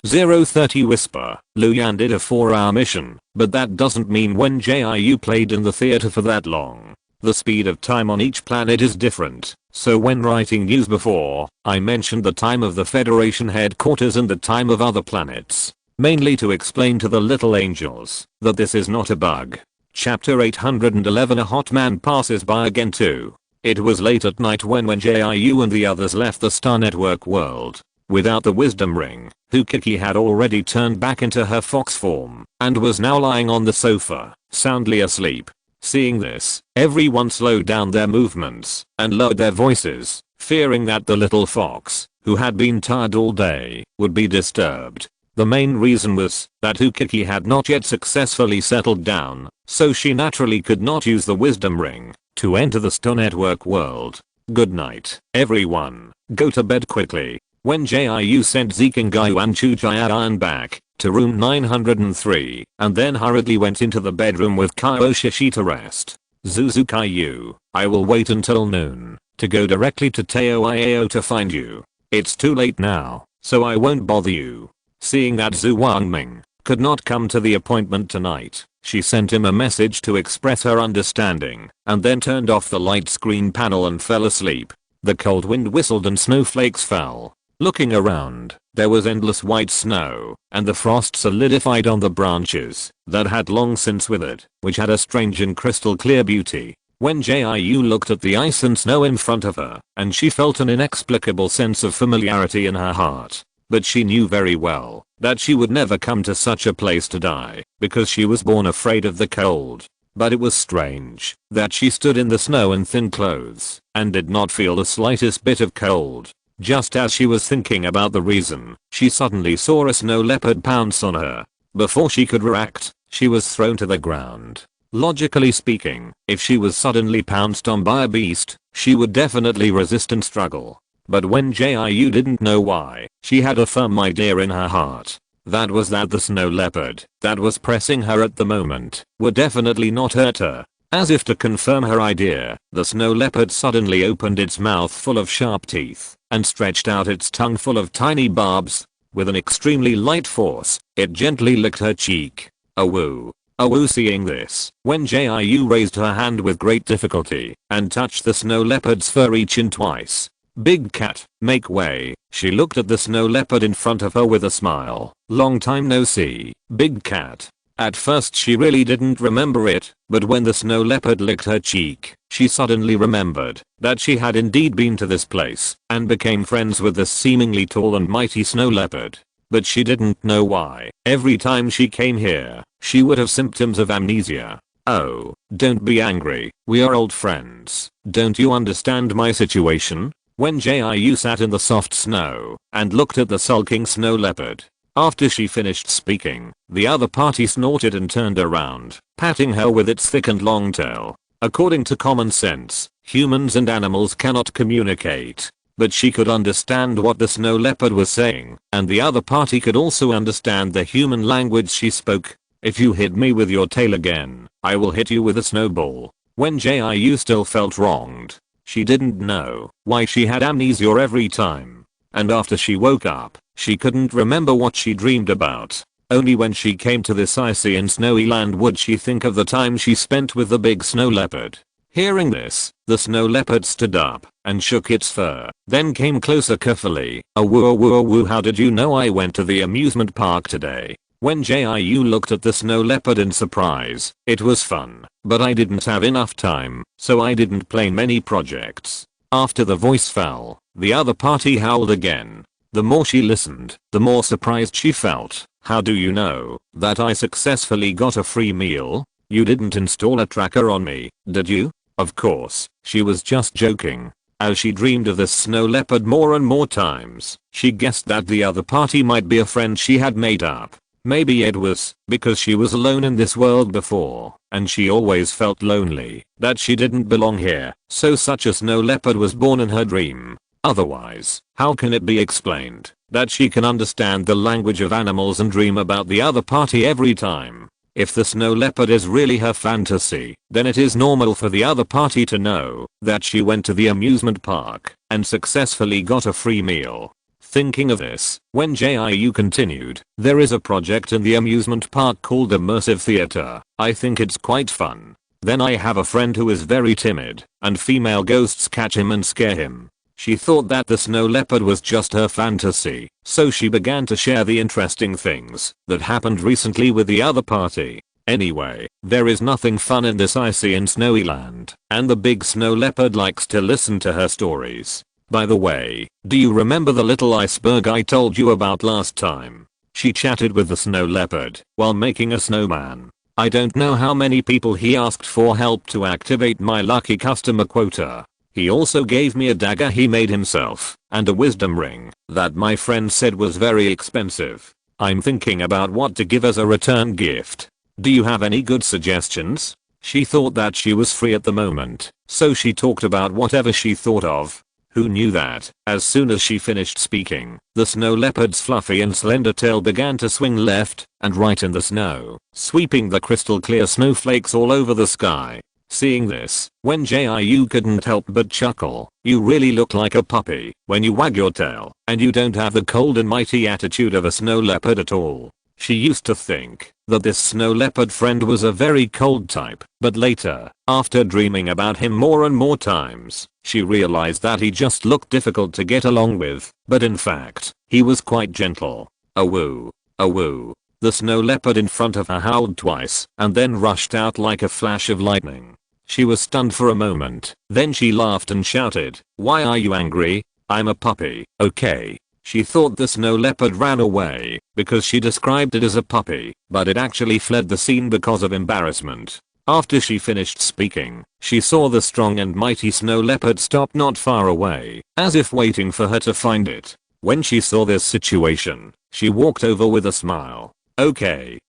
S1: 030 Whisper. Lu Yan did a 4-hour mission, but that doesn't mean Wen Jiu played in the theater for that long. The speed of time on each planet is different, so when writing news before, I mentioned the time of the Federation headquarters and the time of other planets, mainly to explain to the little angels that this is not a bug. Chapter 811. A hot man passes by again too. It was late at night when Jiu and the others left the Star Network world. Without the wisdom ring, Hukiki had already turned back into her fox form and was now lying on the sofa, soundly asleep. Seeing this, everyone slowed down their movements and lowered their voices, fearing that the little fox, who had been tired all day, would be disturbed. The main reason was that Hukiki had not yet successfully settled down, so she naturally could not use the wisdom ring to enter the Star Network world. Good night, everyone. Go to bed quickly. When Jiu sent Zeke and Gaiwan Chujian back to room 903 and then hurriedly went into the bedroom with Kyoshi to rest. Zuzukayu, I will wait until noon to go directly to Teo Iao to find you. It's too late now, so I won't bother you. Seeing that Zhu Wangming could not come to the appointment tonight, she sent him a message to express her understanding and then turned off the light screen panel and fell asleep. The cold wind whistled and snowflakes fell. Looking around, there was endless white snow, and the frost solidified on the branches that had long since withered, which had a strange and crystal clear beauty. When Jiu looked at the ice and snow in front of her, and she felt an inexplicable sense of familiarity in her heart. But she knew very well that she would never come to such a place to die, because she was born afraid of the cold. But it was strange that she stood in the snow in thin clothes and did not feel the slightest bit of cold. Just as she was thinking about the reason, she suddenly saw a snow leopard pounce on her. Before she could react, she was thrown to the ground. Logically speaking, if she was suddenly pounced on by a beast, she would definitely resist and struggle. But when Jiu didn't know why, she had a firm idea in her heart. That was that the snow leopard that was pressing her at the moment would definitely not hurt her. As if to confirm her idea, the snow leopard suddenly opened its mouth full of sharp teeth and stretched out its tongue full of tiny barbs. With an extremely light force, it gently licked her cheek. Awoo. Awoo. Seeing this, when Jiu raised her hand with great difficulty and touched the snow leopard's furry chin twice. Big cat, make way. She looked at the snow leopard in front of her with a smile. Long time no see, big cat. At first she really didn't remember it, but when the snow leopard licked her cheek, she suddenly remembered that she had indeed been to this place and became friends with this seemingly tall and mighty snow leopard. But she didn't know why. Every time she came here, she would have symptoms of amnesia. Oh, don't be angry, we are old friends. Don't you understand my situation? When Jiu sat in the soft snow and looked at the sulking snow leopard. After she finished speaking, the other party snorted and turned around, patting her with its thick and long tail. According to common sense, humans and animals cannot communicate. But she could understand what the snow leopard was saying, and the other party could also understand the human language she spoke. If you hit me with your tail again, I will hit you with a snowball. When Jiu still felt wronged. She didn't know why she had amnesia every time. And after she woke up, she couldn't remember what she dreamed about. Only when she came to this icy and snowy land would she think of the time she spent with the big snow leopard. Hearing this, the snow leopard stood up and shook its fur, then came closer carefully. "Oh woo, woo, woo, how did you know I went to the amusement park today?" When Jiu looked at the snow leopard in surprise, "It was fun, but I didn't have enough time, so I didn't play many projects." After the voice fell, the other party howled again. The more she listened, the more surprised she felt. "How do you know that I successfully got a free meal? You didn't install a tracker on me, did you?" Of course, she was just joking. As she dreamed of this snow leopard more and more times, she guessed that the other party might be a friend she had made up. Maybe it was because she was alone in this world before, and she always felt lonely, that she didn't belong here, so such a snow leopard was born in her dream. Otherwise, how can it be explained that she can understand the language of animals and dream about the other party every time? If the snow leopard is really her fantasy, then it is normal for the other party to know that she went to the amusement park and successfully got a free meal. Thinking of this, Wen Jiu continued, "There is a project in the amusement park called immersive theater. I think it's quite fun. Then I have a friend who is very timid, and female ghosts catch him and scare him." She thought that the snow leopard was just her fantasy, so she began to share the interesting things that happened recently with the other party. Anyway, there is nothing fun in this icy and snowy land, and the big snow leopard likes to listen to her stories. "By the way, do you remember the little iceberg I told you about last time?" She chatted with the snow leopard while making a snowman. "I don't know how many people he asked for help to activate my lucky customer quota. He also gave me a dagger he made himself, and a wisdom ring that my friend said was very expensive. I'm thinking about what to give as a return gift. Do you have any good suggestions?" She thought that she was free at the moment, so she talked about whatever she thought of. Who knew that, as soon as she finished speaking, the snow leopard's fluffy and slender tail began to swing left and right in the snow, sweeping the crystal clear snowflakes all over the sky. Seeing this, Wen Jiu couldn't help but chuckle. "You really look like a puppy when you wag your tail, and you don't have the cold and mighty attitude of a snow leopard at all." She used to think that this snow leopard friend was a very cold type, but later, after dreaming about him more and more times, she realized that he just looked difficult to get along with, but in fact, he was quite gentle. "Awoo, awoo." The snow leopard in front of her howled twice and then rushed out like a flash of lightning. She was stunned for a moment, then she laughed and shouted, "Why are you angry? I'm a puppy, okay?" She thought the snow leopard ran away because she described it as a puppy, but it actually fled the scene because of embarrassment. After she finished speaking, she saw the strong and mighty snow leopard stop not far away, as if waiting for her to find it. When she saw this situation, she walked over with a smile. Okay,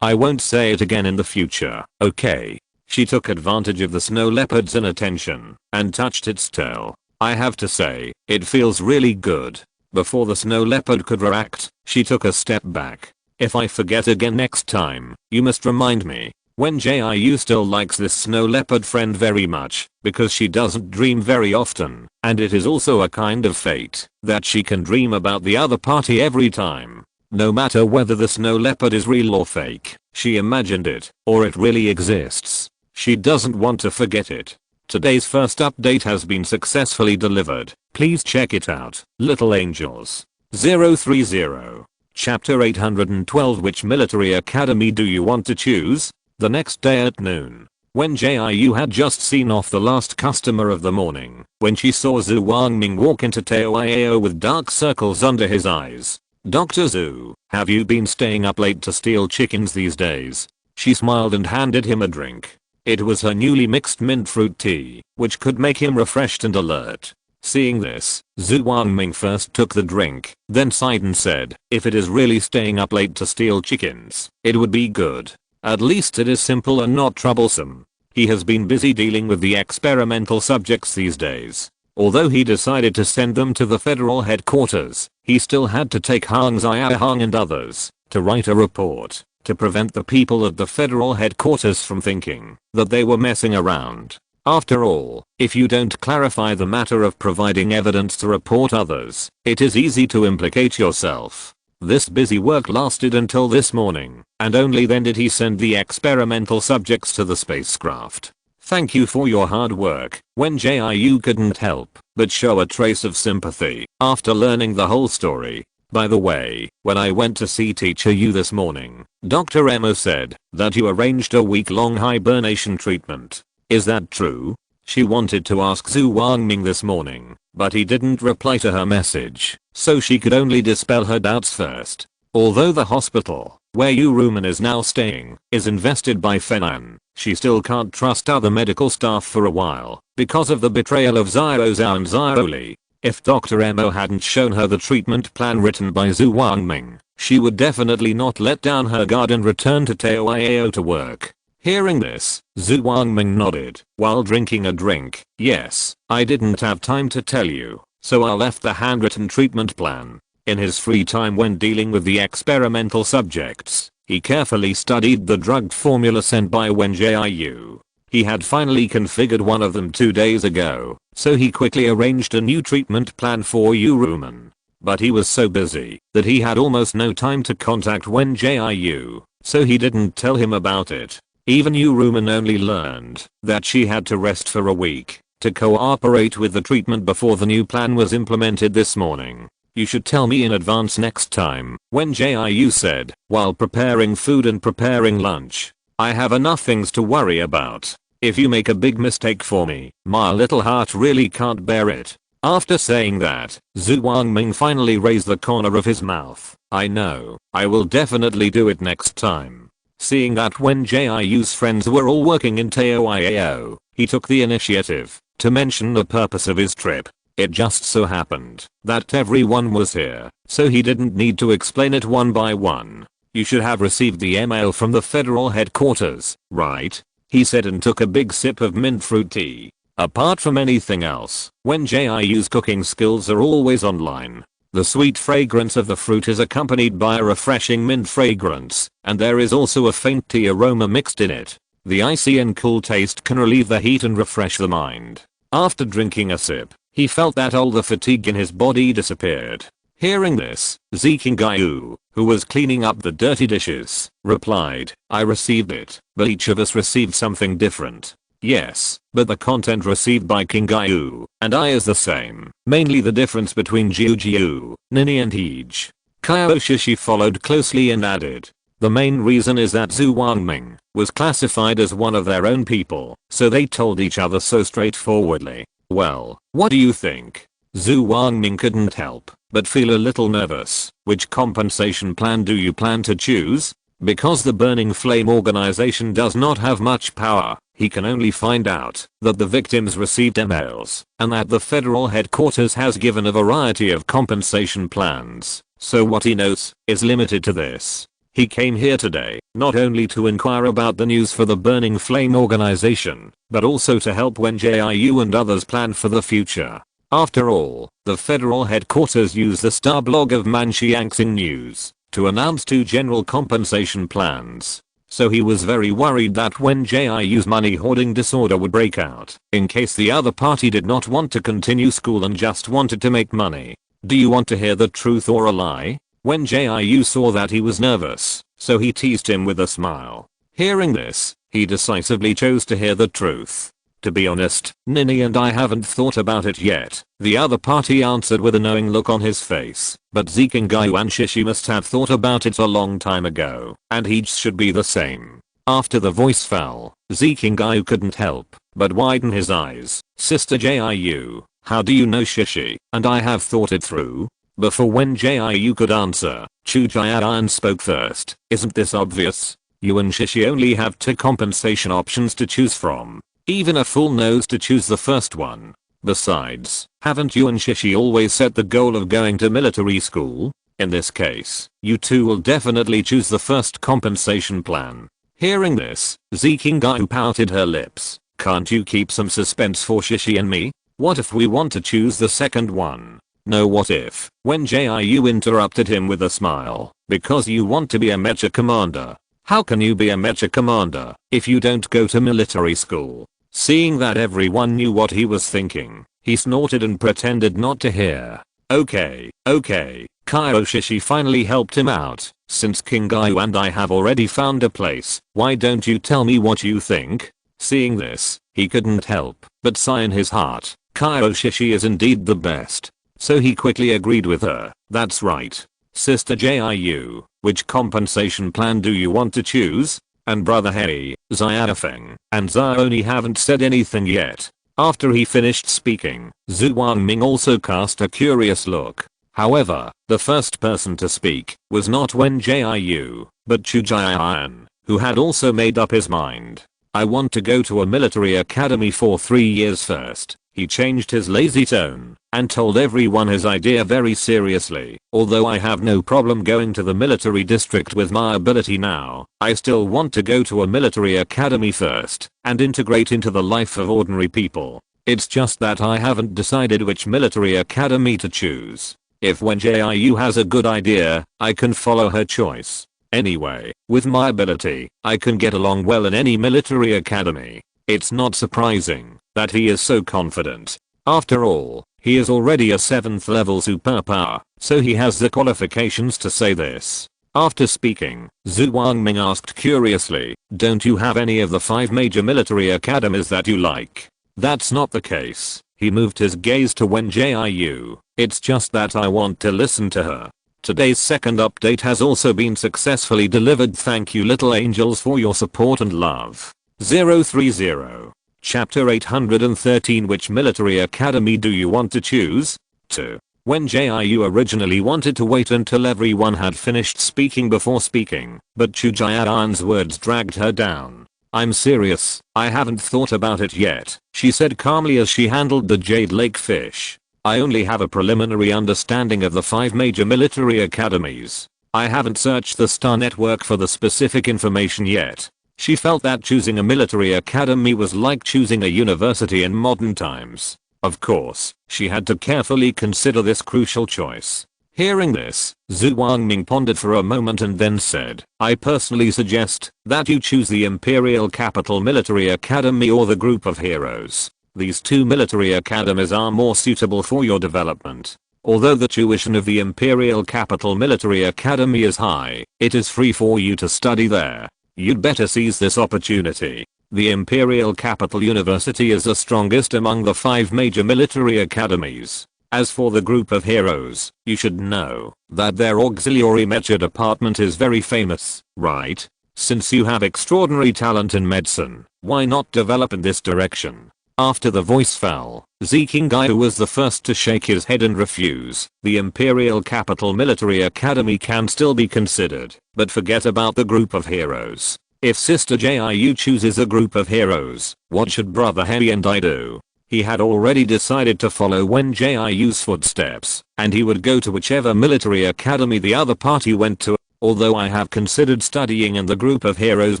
S1: I won't say it again in the future, okay?" She took advantage of the snow leopard's inattention and touched its tail. "I have to say, it feels really good." Before the snow leopard could react, she took a step back. "If I forget again next time, you must remind me." Wen Jiu still likes this snow leopard friend very much because she doesn't dream very often, and it is also a kind of fate that she can dream about the other party every time. No matter whether the snow leopard is real or fake, she imagined it, or it really exists. She doesn't want to forget it. Today's first update has been successfully delivered. Please check it out. Little Angels. 030. Chapter 812. Which military academy do you want to choose? The next day at noon, Wen Jiu had just seen off the last customer of the morning when she saw Zhu Wangming walk into Taoiao with dark circles under his eyes. "Dr. Zhu, have you been staying up late to steal chickens these days?" She smiled and handed him a drink. It was her newly mixed mint fruit tea, which could make him refreshed and alert. Seeing this, Zhu Wangming first took the drink, then sighed and said, "If it is really staying up late to steal chickens, it would be good. At least it is simple and not troublesome." He has been busy dealing with the experimental subjects these days. Although he decided to send them to the federal headquarters, he still had to take Hang Xiaohang and others to write a report to prevent the people at the federal headquarters from thinking that they were messing around. After all, if you don't clarify the matter of providing evidence to report others, it is easy to implicate yourself. This busy work lasted until this morning, and only then did he send the experimental subjects to the spacecraft. Thank you for your hard work. Wen Jiu couldn't help but show a trace of sympathy after learning the whole story. By the way, when I went to see Teacher Yu this morning, Dr. Emma said that you arranged a week-long hibernation treatment. Is that true? She wanted to ask Zhu Wangming this morning, but he didn't reply to her message, so she could only dispel her doubts first. Although the hospital, where Yu Rumen is now staying, is invested by Fenan, she still can't trust other medical staff for a while, because of the betrayal of Xiao Zhao and Xiao Li. If Dr. Emo hadn't shown her the treatment plan written by Zhu Wangming, she would definitely not let down her guard and return to Taoiao to work. Hearing this, Zhu Wangming nodded, while drinking a drink. Yes, I didn't have time to tell you, so I left the handwritten treatment plan. In his free time when dealing with the experimental subjects, he carefully studied the drugged formula sent by Wen Jiu. He had finally configured one of them 2 days ago, so he quickly arranged a new treatment plan for Yu Rumen. But he was so busy that he had almost no time to contact Wen Jiu, so he didn't tell him about it. Even Yu Rumen only learned that she had to rest for a week to cooperate with the treatment before the new plan was implemented this morning. You should tell me in advance next time, Wen Jiu said, while preparing food and preparing lunch. I have enough things to worry about. If you make a big mistake for me, my little heart really can't bear it. After saying that, Zhu Wangming finally raised the corner of his mouth. I know, I will definitely do it next time. Seeing that Wen Jiu's friends were all working in Taoiao, he took the initiative to mention the purpose of his trip. It just so happened that everyone was here, so he didn't need to explain it one by one. You should have received the email from the federal headquarters, right? He said and took a big sip of mint fruit tea. Apart from anything else, Wen Jiu's cooking skills are always online. The sweet fragrance of the fruit is accompanied by a refreshing mint fragrance, and there is also a faint tea aroma mixed in it. The icy and cool taste can relieve the heat and refresh the mind. After drinking a sip, he felt that all the fatigue in his body disappeared. Hearing this, Zikingayu, who was cleaning up the dirty dishes, replied, I received it, but each of us received something different. Yes, but the content received by Kingayu and I is the same. Mainly the difference between Jiu, Nini and Heej. Kaioshishi followed closely and added, the main reason is that Zhu Wangming was classified as one of their own people, so they told each other so straightforwardly. Well, what do you think? Zhu Wangming couldn't help but feel a little nervous. Which compensation plan do you plan to choose? Because the Burning Flame organization does not have much power, he can only find out that the victims received emails and that the federal headquarters has given a variety of compensation plans, so what he knows is limited to this. He came here today not only to inquire about the news for the Burning Flame organization, but also to help Wen Jiu and others plan for the future. After all, the federal headquarters use the star blog of Manxiangxing News to announce 2 general compensation plans. So he was very worried that Wen Jiu's money hoarding disorder would break out in case the other party did not want to continue school and just wanted to make money. Do you want to hear the truth or a lie? Wen Jiu saw that he was nervous, so he teased him with a smile. Hearing this, he decisively chose to hear the truth. To be honest, Nini and I haven't thought about it yet, the other party answered with a knowing look on his face. But Zikingayu and Shishi must have thought about it a long time ago, and Heej should be the same. After the voice fell, Zikingayu couldn't help but widen his eyes. Sister Jiu, how do you know Shishi and I have thought it through? Before Wen Jiu could answer, Chu Jian spoke first. Isn't this obvious? You and Shishi only have 2 compensation options to choose from. Even a fool knows to choose the first one. Besides, haven't you and Shishi always set the goal of going to military school? In this case, you two will definitely choose the first compensation plan. Hearing this, Zikingayu pouted her lips. Can't you keep some suspense for Shishi and me? What if we want to choose the second one? No, what if? Wen Jiu interrupted him with a smile. Because you want to be a mecha commander. How can you be a mecha commander if you don't go to military school? Seeing that everyone knew what he was thinking, he snorted and pretended not to hear. Okay. Kaioshishi finally helped him out. Since Kingayu and I have already found a place, why don't you tell me what you think? Seeing this, He couldn't help but sigh in his heart. Kyoshi is indeed the best. So he quickly agreed with her. That's right. Sister Jiu, which compensation plan do you want to choose? And brother Hei, Xiaofeng, and Xiaoni haven't said anything yet. After he finished speaking, Zhu Wangming also cast a curious look. However, the first person to speak was not Wen Jiu, but Chu Jian, who had also made up his mind. I want to go to a military academy for 3 years first. He changed his lazy tone and told everyone his idea very seriously. Although I have no problem going to the military district with my ability now, I still want to go to a military academy first and integrate into the life of ordinary people. It's just that I haven't decided which military academy to choose. If Wen Jiu has a good idea, I can follow her choice. Anyway, with my ability, I can get along well in any military academy. It's not surprising that he is so confident. After all, he is already a 7th level superpower, so he has the qualifications to say this. After speaking, Zhu Wangming asked curiously, don't you have any of the 5 major military academies that you like? That's not the case. He moved his gaze to Wen Jiu. It's just that I want to listen to her. Today's second update has also been successfully delivered. Thank you little angels for your support and love. 030. Chapter 813. Which military academy do you want to choose? 2. Wen Jiu originally wanted to wait until everyone had finished speaking before speaking, but Chu Jian's words dragged her down. I'm serious, I haven't thought about it yet, she said calmly as she handled the jade lake fish. I only have a preliminary understanding of the 5 major military academies. I haven't searched the Star Network for the specific information yet. She felt that choosing a military academy was like choosing a university in modern times. Of course, she had to carefully consider this crucial choice. Hearing this, Zhu Wangming pondered for a moment and then said, I personally suggest that you choose the Imperial Capital Military Academy or the Group of Heroes. These 2 military academies are more suitable for your development. Although the tuition of the Imperial Capital Military Academy is high, it is free for you to study there. You'd better seize this opportunity. The Imperial Capital University is the strongest among the 5 major military academies. As for the Group of Heroes, you should know that their auxiliary mecha department is very famous, right? Since you have extraordinary talent in medicine, why not develop in this direction? After the voice fell, Zikingai was the first to shake his head and refuse. The Imperial Capital Military Academy can still be considered, but forget about the Group of Heroes. If Sister Jiu chooses a Group of Heroes, what should Brother Hei and I do? He had already decided to follow Wen Jiu's footsteps, and he would go to whichever military academy the other party went to. Although I have considered studying in the Group of Heroes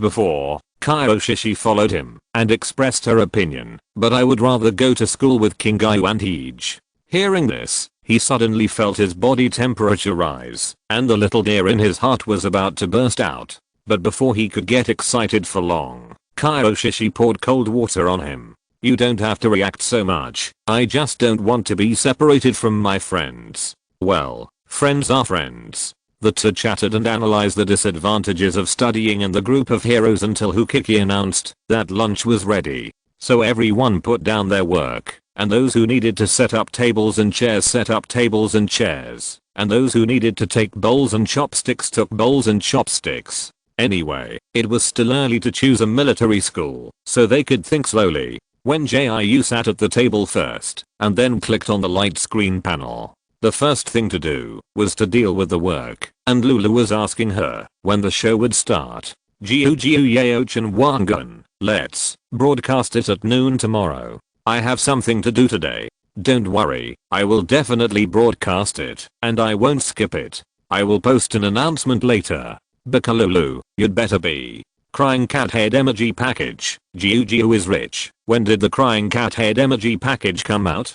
S1: before, Kyoshi followed him and expressed her opinion, but I would rather go to school with Kingai and Heej. Hearing this, he suddenly felt his body temperature rise, and the little deer in his heart was about to burst out. But before he could get excited for long, Kyoshi poured cold water on him. You don't have to react so much, I just don't want to be separated from my friends. Well, friends are friends. The two chatted and analyzed the disadvantages of studying in the Group of Heroes until Hukiki announced that lunch was ready. So everyone put down their work, and those who needed to set up tables and chairs set up tables and chairs, and those who needed to take bowls and chopsticks took bowls and chopsticks. Anyway, it was still early to choose a military school, so they could think slowly. Wen Jiu sat at the table first, and then clicked on the light screen panel. The first thing to do was to deal with the work, and Lulu was asking her when the show would start. Jiu Yaochan Wangun, let's broadcast it at noon tomorrow. I have something to do today. Don't worry, I will definitely broadcast it, and I won't skip it. I will post an announcement later. Bakalulu, you'd better be. Crying cat head emoji package. Jiu is rich. When did the crying cat head emoji package come out?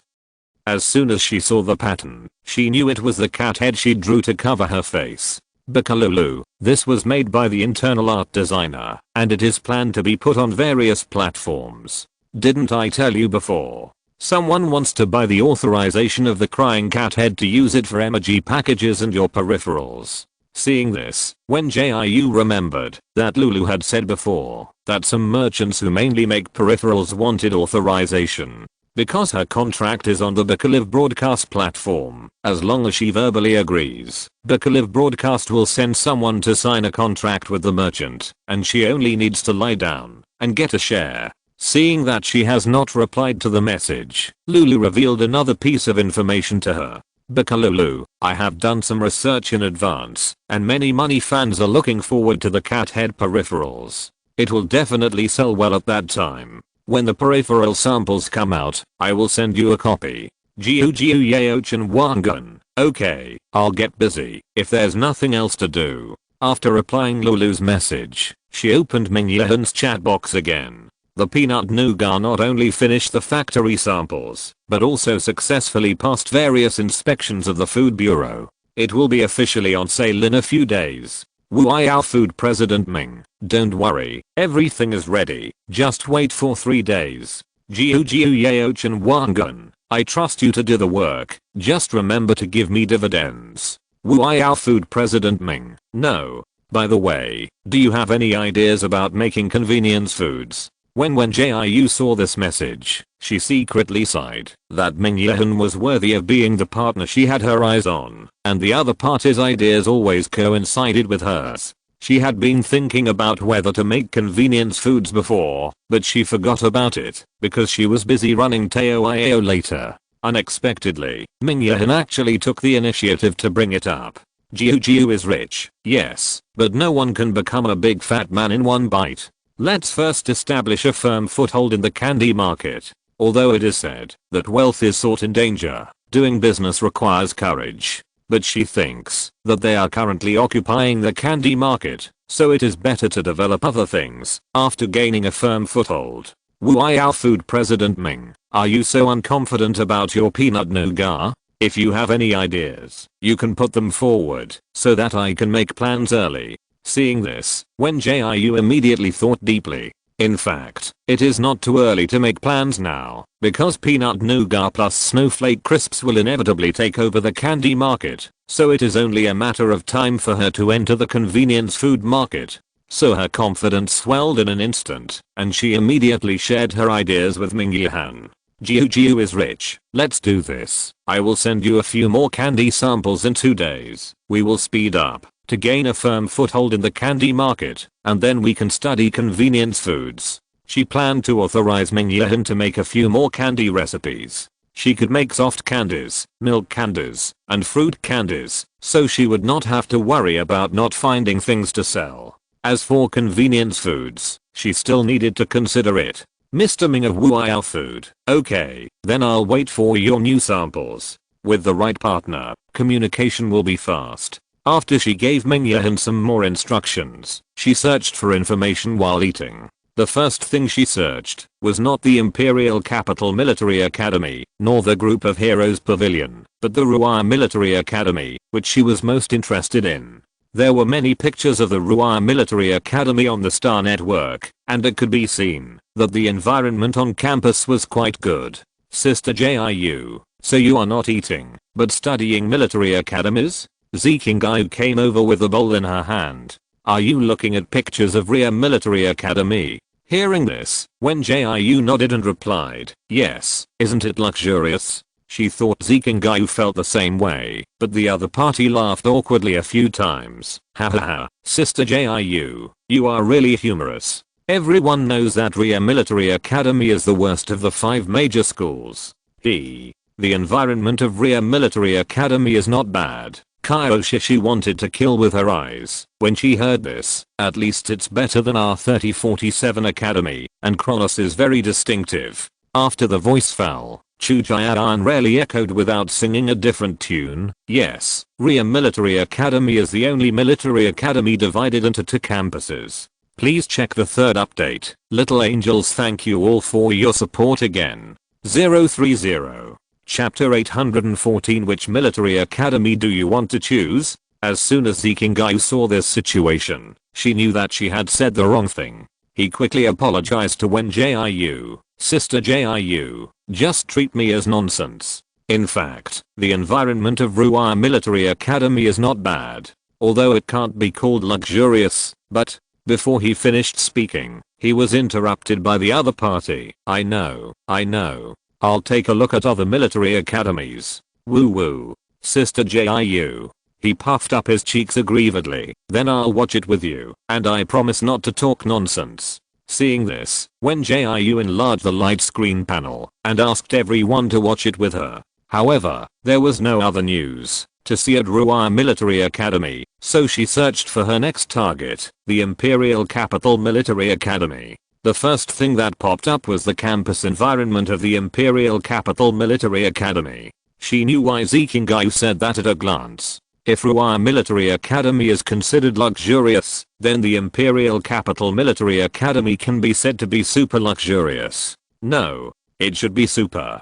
S1: As soon as she saw the pattern, she knew it was the cat head she drew to cover her face. Bakalulu, this was made by the internal art designer, and it is planned to be put on various platforms. Didn't I tell you before? Someone wants to buy the authorization of the crying cat head to use it for emoji packages and your peripherals. Seeing this, Wen Jiu remembered that Lulu had said before that some merchants who mainly make peripherals wanted authorization. Because her contract is on the Bakaliv broadcast platform, as long as she verbally agrees, Bakaliv broadcast will send someone to sign a contract with the merchant, and she only needs to lie down and get a share. Seeing that she has not replied to the message, Lulu revealed another piece of information to her. Bakalulu, I have done some research in advance, and many money fans are looking forward to the cat head peripherals. It will definitely sell well at that time. When the peripheral samples come out, I will send you a copy. Jiu Yaochan Wangun. Okay, I'll get busy if there's nothing else to do. After replying Lulu's message, she opened Ming Yehan's chat box again. The peanut nougat not only finished the factory samples, but also successfully passed various inspections of the Food Bureau. It will be officially on sale in a few days. Wuiyao Food President Ming, don't worry, everything is ready, just wait for 3 days. Jiu Yaochan Wangun, I trust you to do the work, just remember to give me dividends. Wuiyao Food President Ming, no. By the way, do you have any ideas about making convenience foods? When Wen Jiu saw this message, she secretly sighed that Ming Yehan was worthy of being the partner she had her eyes on, and the other party's ideas always coincided with hers. She had been thinking about whether to make convenience foods before, but she forgot about it because she was busy running Teo later. Unexpectedly, Ming Yehan actually took the initiative to bring it up. Jiu is rich, yes, but no one can become a big fat man in one bite. Let's first establish a firm foothold in the candy market. Although it is said that wealth is sought in danger, doing business requires courage. But she thinks that they are currently occupying the candy market, so it is better to develop other things after gaining a firm foothold. Wuiyao Food President Ming, are you so unconfident about your peanut nougat? If you have any ideas, you can put them forward so that I can make plans early. Seeing this, Wen Jiu immediately thought deeply. In fact, it is not too early to make plans now, because peanut nougat plus snowflake crisps will inevitably take over the candy market, so it is only a matter of time for her to enter the convenience food market. So her confidence swelled in an instant, and she immediately shared her ideas with Ming Yehan. Jiu is rich, let's do this. I will send you a few more candy samples in 2 days. We will speed up to gain a firm foothold in the candy market, and then we can study convenience foods. She planned to authorize Ming Yehan to make a few more candy recipes. She could make soft candies, milk candies, and fruit candies, so she would not have to worry about not finding things to sell. As for convenience foods, she still needed to consider it. Mr. Ming of Wuiyao Food, okay, then I'll wait for your new samples. With the right partner, communication will be fast. After she gave Ming Yehan some more instructions, she searched for information while eating. The first thing she searched was not the Imperial Capital Military Academy, nor the Group of Heroes Pavilion, but the Ruiyao Military Academy, which she was most interested in. There were many pictures of the Ruiyao Military Academy on the Star Network, and it could be seen that the environment on campus was quite good. Sister Jiu, so you are not eating, but studying military academies? Zikingayu came over with a bowl in her hand. Are you looking at pictures of Ria Military Academy? Hearing this, Wen Jiu nodded and replied, yes, isn't it luxurious? She thought Zikingayu felt the same way, but the other party laughed awkwardly a few times. Hahaha, Sister Jiu, you are really humorous. Everyone knows that Ria Military Academy is the worst of the 5 major schools. The environment of Ria Military Academy is not bad. Kyoshi wanted to kill with her eyes when she heard this. At least it's better than our 3047 Academy, and Kronos is very distinctive. After the voice fell, Chujayan rarely echoed without singing a different tune. Yes, Ria Military Academy is the only military academy divided into 2 campuses. Please check the 3rd update. Little angels, thank you all for your support again. 030. Chapter 814. Which military academy do you want to choose? As soon as Zikingayu saw this situation, she knew that she had said the wrong thing. He quickly apologized to Wen Jiu. Sister Jiu, just treat me as nonsense. In fact, the environment of Ruiyao Military Academy is not bad. although it can't be called luxurious, but before he finished speaking, he was interrupted by the other party. I know. I'll take a look at other military academies. Woo woo. Sister Jiu. He puffed up his cheeks aggrievedly. Then I'll watch it with you, and I promise not to talk nonsense. Seeing this, Wen Jiu enlarged the light screen panel and asked everyone to watch it with her. However, there was no other news to see at Ruai Military Academy, so she searched for her next target, the Imperial Capital Military Academy. The first thing that popped up was the campus environment of the Imperial Capital Military Academy. She knew why Zikingai said that at a glance. If Ruai Military Academy is considered luxurious, then the Imperial Capital Military Academy can be said to be super luxurious. No, it should be super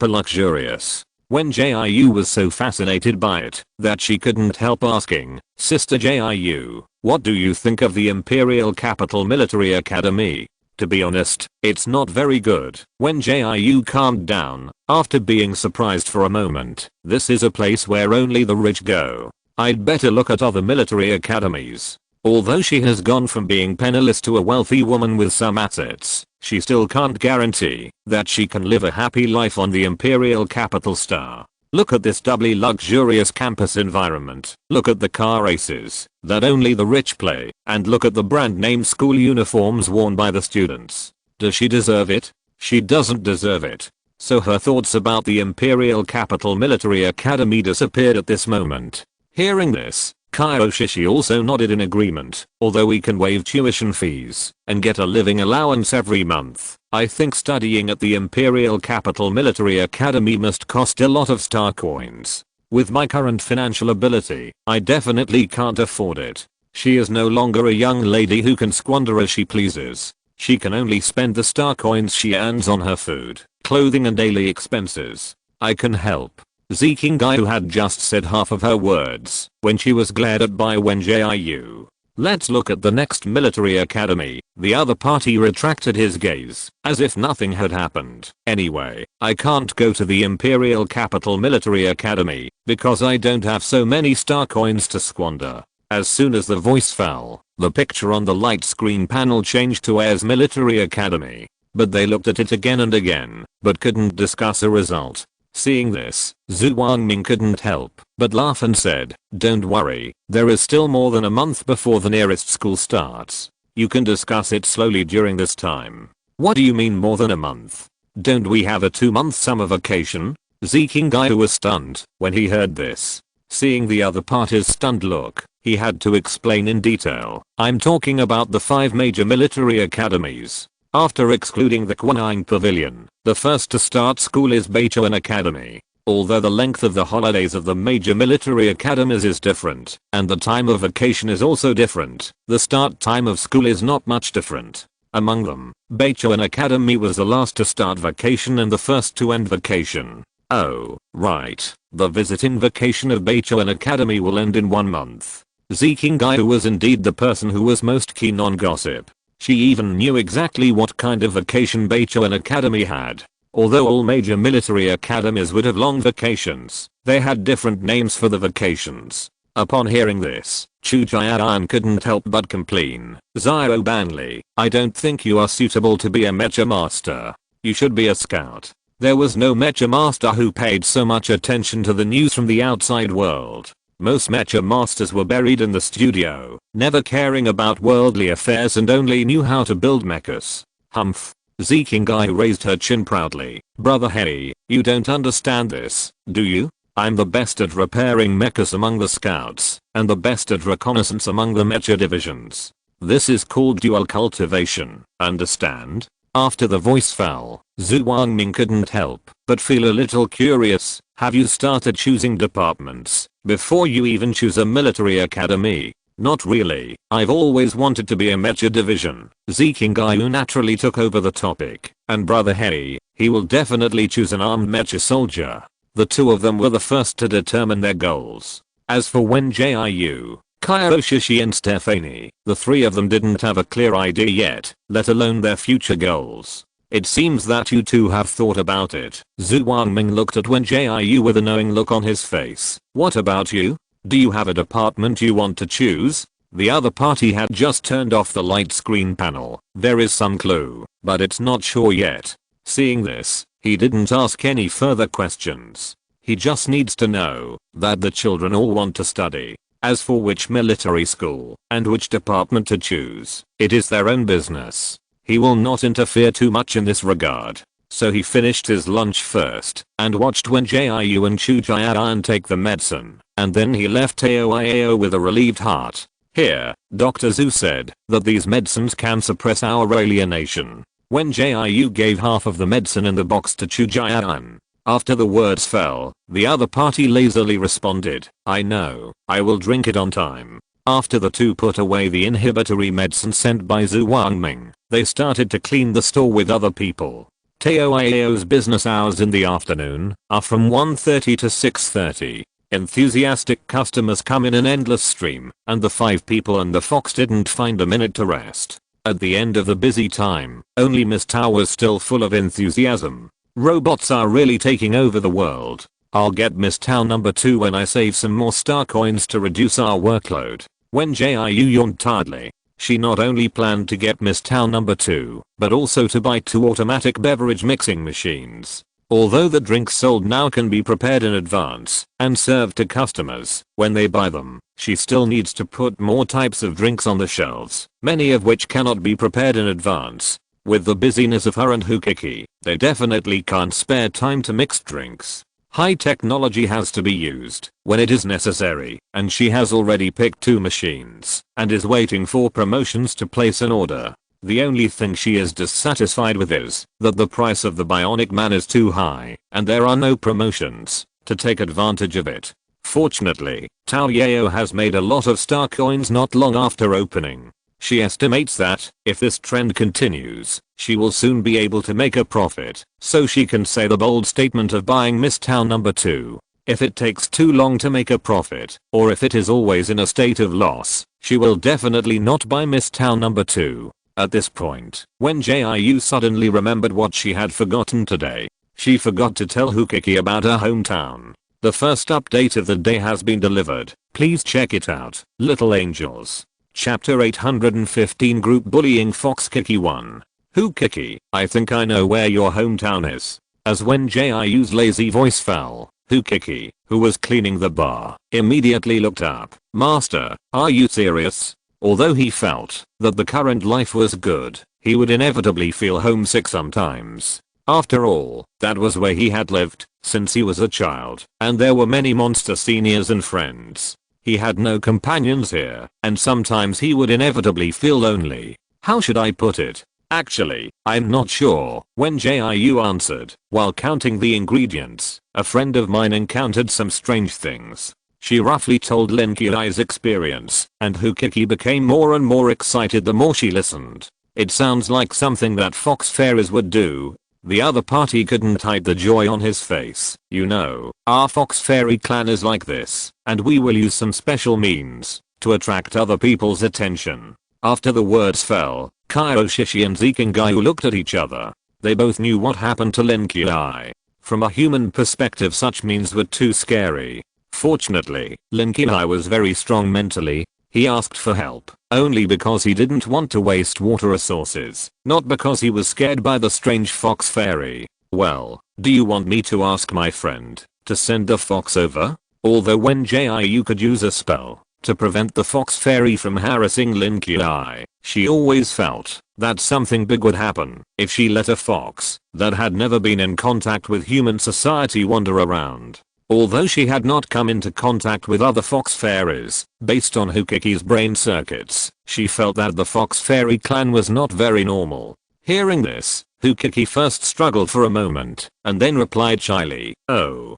S1: luxurious. Wen Jiu was so fascinated by it that she couldn't help asking, Sister Jiu, what do you think of the Imperial Capital Military Academy? To be honest, it's not very good. Wen Jiu calmed down after being surprised for a moment. This is a place where only the rich go. I'd better look at other military academies. Although she has gone from being penniless to a wealthy woman with some assets, she still can't guarantee that she can live a happy life on the Imperial Capital Star. Look at this doubly luxurious campus environment. Look at the car races that only the rich play, and look at the brand name school uniforms worn by the students. Does she deserve it? She doesn't deserve it. So her thoughts about the Imperial Capital Military Academy disappeared at this moment. Hearing this, Kaioshishi also nodded in agreement. Although we can waive tuition fees and get a living allowance every month, I think studying at the Imperial Capital Military Academy must cost a lot of star coins. With my current financial ability, I definitely can't afford it. She is no longer a young lady who can squander as she pleases. She can only spend the star coins she earns on her food, clothing and daily expenses. I can help. Zikingai, who had just said half of her words when she was glared at by Wen Jiu. Let's look at the next military academy. The other party retracted his gaze as if nothing had happened. Anyway, I can't go to the Imperial Capital Military Academy because I don't have so many star coins to squander. As soon as the voice fell, the picture on the light screen panel changed to Air's Military Academy. But they looked at it again and again, but couldn't discuss a result. Seeing this, Zhu Wangming couldn't help but laugh and said, don't worry, there is still more than a month before the nearest school starts. You can discuss it slowly during this time. What do you mean more than a month? Don't we have a 2-month summer vacation? Zikingai was stunned when he heard this. Seeing the other party's stunned look, he had to explain in detail. I'm talking about the 5 major military academies. After excluding the Quan'ing Pavilion, the first to start school is Beichuan Academy. Although the length of the holidays of the major military academies is different, and the time of vacation is also different, the start time of school is not much different. Among them, Beichuan Academy was the last to start vacation and the first to end vacation. Oh, right. The visiting vacation of Beichuan Academy will end in 1 month. Zikingai was indeed the person who was most keen on gossip. She even knew exactly what kind of vacation Beichuan Academy had. Although all major military academies would have long vacations, they had different names for the vacations. Upon hearing this, Chu Jian couldn't help but complain. Zio Banli, I don't think you are suitable to be a mecha master. You should be a scout. There was no mecha master who paid so much attention to the news from the outside world. Most mecha masters were buried in the studio, never caring about worldly affairs and only knew how to build mechas. Humph. Zikingai raised her chin proudly. Brother Hey, you don't understand this, do you? I'm the best at repairing mechas among the scouts, and the best at reconnaissance among the mecha divisions. This is called dual cultivation, understand? After the voice fell, Zhu Wangming couldn't help but feel a little curious. Have you started choosing departments before you even choose a military academy? Not really. I've always wanted to be a mecha division. Zikingai naturally took over the topic, and Brother Hey, he will definitely choose an armed mecha soldier. The two of them were the first to determine their goals. As for Wen Jiu, Kaioshishi and Stephanie, the three of them didn't have a clear idea yet, let alone their future goals. It seems that you two have thought about it. Zhu Wangming looked at Wen Jiu with a knowing look on his face. What about you? Do you have a department you want to choose? The other party had just turned off the light screen panel. There is some clue, but it's not sure yet. Seeing this, he didn't ask any further questions. He just needs to know that the children all want to study. As for which military school and which department to choose, it is their own business. He will not interfere too much in this regard. So he finished his lunch first and watched Wen Jiu and Chu Jian take the medicine, and then he left Taoiao with a relieved heart. Here, Dr. Zhu said that these medicines can suppress our alienation. Wen Jiu gave half of the medicine in the box to Chu Jian. After the words fell, the other party lazily responded, "I know, I will drink it on time." After the two put away the inhibitory medicine sent by Zhu Wangming, they started to clean the store with other people. Taoiao's business hours in the afternoon are from 1:30 to 6:30. Enthusiastic customers come in an endless stream, and the 5 people and the fox didn't find a minute to rest. At the end of the busy time, only Miss Tao was still full of enthusiasm. Robots are really taking over the world. I'll get Miss Tao number 2 when I save some more star coins to reduce our workload. Wen Jiu yawned tiredly. She not only planned to get Miss Tao number 2, but also to buy 2 automatic beverage mixing machines. Although the drinks sold now can be prepared in advance and served to customers when they buy them, she still needs to put more types of drinks on the shelves, many of which cannot be prepared in advance. With the busyness of her and Hukiki, they definitely can't spare time to mix drinks. High technology has to be used when it is necessary, and she has already picked 2 machines and is waiting for promotions to place an order. The only thing she is dissatisfied with is that the price of the Bionic Man is too high and there are no promotions to take advantage of it. Fortunately, Tao Yao has made a lot of star coins not long after opening. She estimates that, if this trend continues, she will soon be able to make a profit, so she can say the bold statement of buying Miss Tao number 2. If it takes too long to make a profit, or if it is always in a state of loss, she will definitely not buy Miss Tao number 2. At this point, Wen Jiu suddenly remembered what she had forgotten today. She forgot to tell Hukiki about her hometown. The first update of the day has been delivered. Please check it out, little angels. Chapter 815 Group Bullying Fox Kiki 1. Hukiki, I think I know where your hometown is. As Wen Jiu's lazy voice fell, Hukiki, who was cleaning the bar, immediately looked up. Master, are you serious? Although he felt that the current life was good, he would inevitably feel homesick sometimes. After all, that was where he had lived since he was a child, and there were many monster seniors and friends. He had no companions here, and sometimes he would inevitably feel lonely. How should I put it? Actually, I'm not sure, Wen Jiu answered. While counting the ingredients, a friend of mine encountered some strange things. She roughly told Lin Qi's experience, and Hukiki became more and more excited the more she listened. It sounds like something that fox fairies would do. The other party couldn't hide the joy on his face. You know, our fox fairy clan is like this, and we will use some special means to attract other people's attention. After the words fell, Kaioshishi and Zikingayu looked at each other. They both knew what happened to Lin Qi. From a human perspective, such means were too scary. Fortunately, Lin Qi was very strong mentally. He asked for help only because he didn't want to waste water resources, not because he was scared by the strange fox fairy. Well, do you want me to ask my friend to send the fox over? Although Wen Jiu could use a spell to prevent the fox fairy from harassing Lin Qi, she always felt that something big would happen if she let a fox that had never been in contact with human society wander around. Although she had not come into contact with other fox fairies, based on Hukiki's brain circuits, she felt that the fox fairy clan was not very normal. Hearing this, Hukiki first struggled for a moment, and then replied shyly, Oh,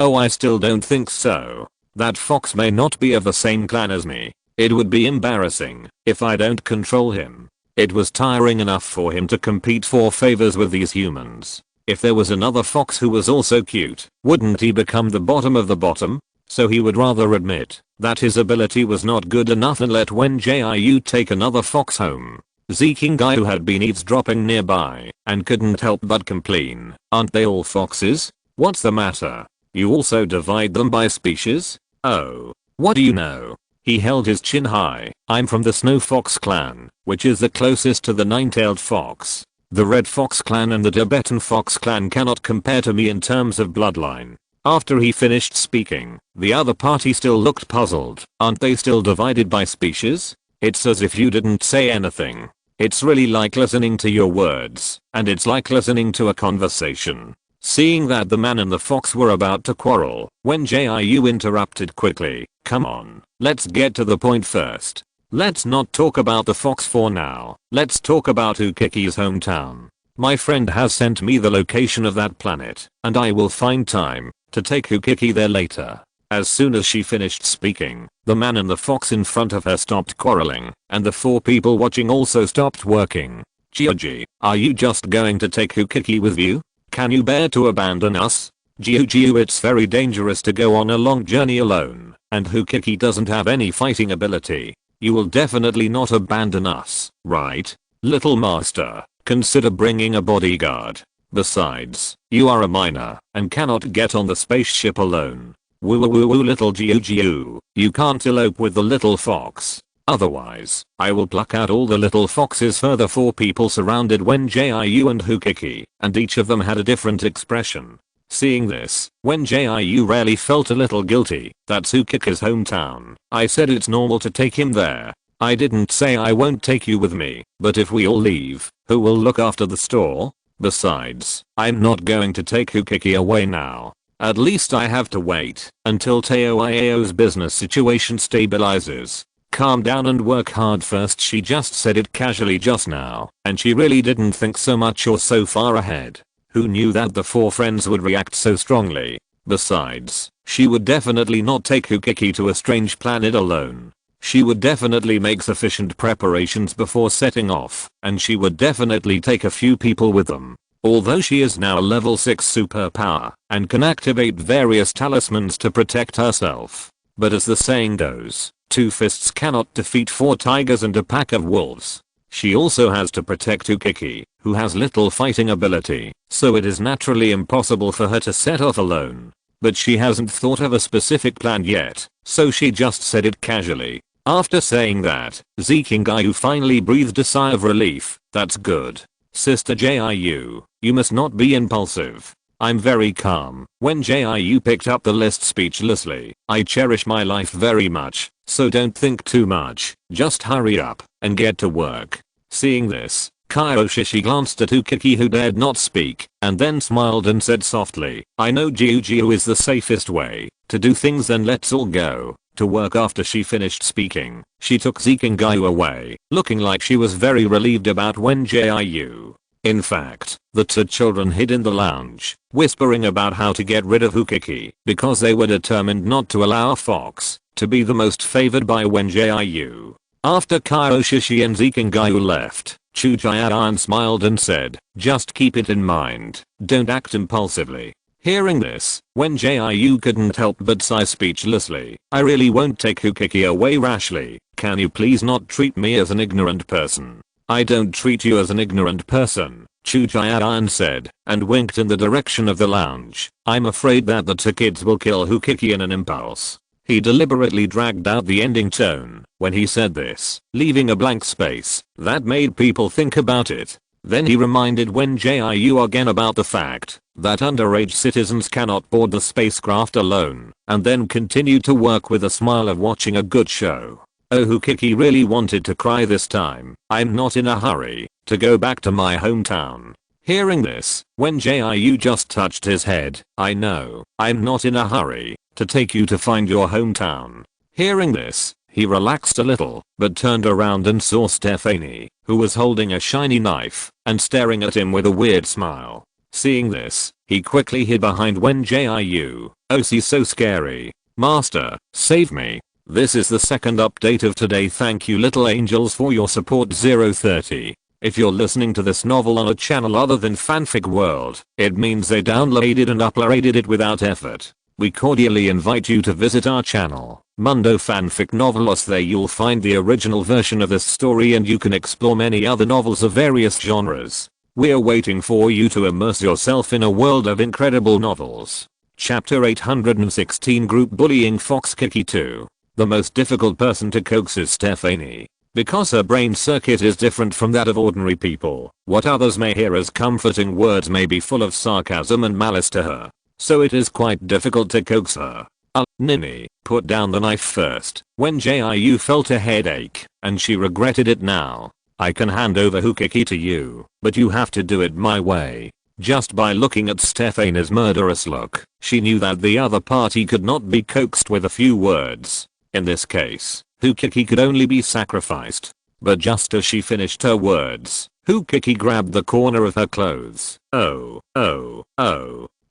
S1: I still don't think so. That fox may not be of the same clan as me. It would be embarrassing if I don't control him. It was tiring enough for him to compete for favors with these humans. If there was another fox who was also cute, wouldn't he become the bottom of the bottom? So he would rather admit that his ability was not good enough and let Wen Jiu take another fox home. Zikingayu had been eavesdropping nearby and couldn't help but complain. Aren't they all foxes? What's the matter? You also divide them by species? Oh, What do you know? He held his chin high. I'm from the Snow Fox clan, which is the closest to the nine-tailed fox. The Red Fox clan and the Tibetan Fox clan cannot compare to me in terms of bloodline. After he finished speaking, the other party still looked puzzled. Aren't they still divided by species? It's as if you didn't say anything. It's really like listening to your words, and it's like listening to a conversation. Seeing that the man and the fox were about to quarrel, Wen Jiu interrupted quickly. Come on, let's get to the point first. Let's not talk about the fox for now. Let's talk about Ukiki's hometown. My friend has sent me the location of that planet, and I will find time to take Ukiki there later. As soon as she finished speaking, the man and the fox in front of her stopped quarreling, and the 4 people watching also stopped working. Jiu, are you just going to take Ukiki with you? Can you bear to abandon us? Jiu, it's very dangerous to go on a long journey alone, and Ukiki doesn't have any fighting ability. You will definitely not abandon us, right? Little master, consider bringing a bodyguard. Besides, you are a minor, and cannot get on the spaceship alone. Woo woo woo little Jiu, you can't elope with the little fox. Otherwise, I will pluck out all the little foxes. Further 4 people surrounded Wen Jiu and Ukiki, and each of them had a different expression. Seeing this, Wen Jiu really felt a little guilty. That's Ukiki's hometown. I said it's normal to take him there. I didn't say I won't take you with me, but if we all leave, who will look after the store? Besides, I'm not going to take Ukiki away now. At least I have to wait until Taoiao's business situation stabilizes. Calm down and work hard first. She just said it casually just now, and she really didn't think so much or so far ahead. Who knew that the 4 friends would react so strongly? Besides, she would definitely not take Ukiki to a strange planet alone. She would definitely make sufficient preparations before setting off, and she would definitely take a few people with them. Although she is now a level 6 superpower and can activate various talismans to protect herself. But as the saying goes, 2 fists cannot defeat 4 tigers and a pack of wolves. She also has to protect Ukiki, who has little fighting ability, so it is naturally impossible for her to set off alone. But she hasn't thought of a specific plan yet, so she just said it casually. After saying that, Zikingayu finally breathed a sigh of relief. That's good. Sister Jiu, you must not be impulsive. I'm very calm. When Jiu picked up the list speechlessly, I cherish my life very much, so don't think too much. Just hurry up and get to work. Seeing this, Kaioshishi glanced at Ukiki, who dared not speak, and then smiled and said softly, I know Jiu is the safest way to do things, then let's all go to work. After she finished speaking, she took Zikingayu away, looking like she was very relieved about Wen Jiu. In fact, the 2 children hid in the lounge, whispering about how to get rid of Ukiki, because they were determined not to allow a fox to be the most favored by Wen Jiu. After Kaioshishi and Zikingayu left, Chujian smiled and said, just keep it in mind, don't act impulsively. Hearing this, Wen Jiu couldn't help but sigh speechlessly. I really won't take Ukiki away rashly. Can you please not treat me as an ignorant person? I don't treat you as an ignorant person, Chujian said, and winked in the direction of the lounge. I'm afraid that the 2 kids will kill Ukiki in an impulse. He deliberately dragged out the ending tone when he said this, leaving a blank space that made people think about it. Then he reminded Wen Jiu again about the fact that underage citizens cannot board the spacecraft alone, and then continued to work with a smile of watching a good show. Oh, Ukiki really wanted to cry this time. I'm not in a hurry to go back to my hometown. Hearing this, Wen Jiu just touched his head. I know, I'm not in a hurry to take you to find your hometown. Hearing this, he relaxed a little, but turned around and saw Stephanie, who was holding a shiny knife and staring at him with a weird smile. Seeing this, he quickly hid behind Wen Jiu. Oh, she's so scary. Master, save me. This is the 2nd update of today. Thank you little angels for your support. 030. If you're listening to this novel on a channel other than Fanfic World, it means they downloaded and uploaded it without effort. We cordially invite you to visit our channel, Mundo Fanfic Novelos. There you'll find the original version of this story, and you can explore many other novels of various genres. We're waiting for you to immerse yourself in a world of incredible novels. Chapter 816, Group Bullying Fox Kiki 2. The most difficult person to coax is Stephanie. Because her brain circuit is different from that of ordinary people, what others may hear as comforting words may be full of sarcasm and malice to her. So it is quite difficult to coax her. Nini, put down the knife first. Wen Jiu felt a headache, and she regretted it now. I can hand over Hukiki to you, but you have to do it my way. Just by looking at Stephanie's murderous look, she knew that the other party could not be coaxed with a few words. In this case, Hukiki could only be sacrificed. But just as she finished her words, Hukiki grabbed the corner of her clothes. Oh,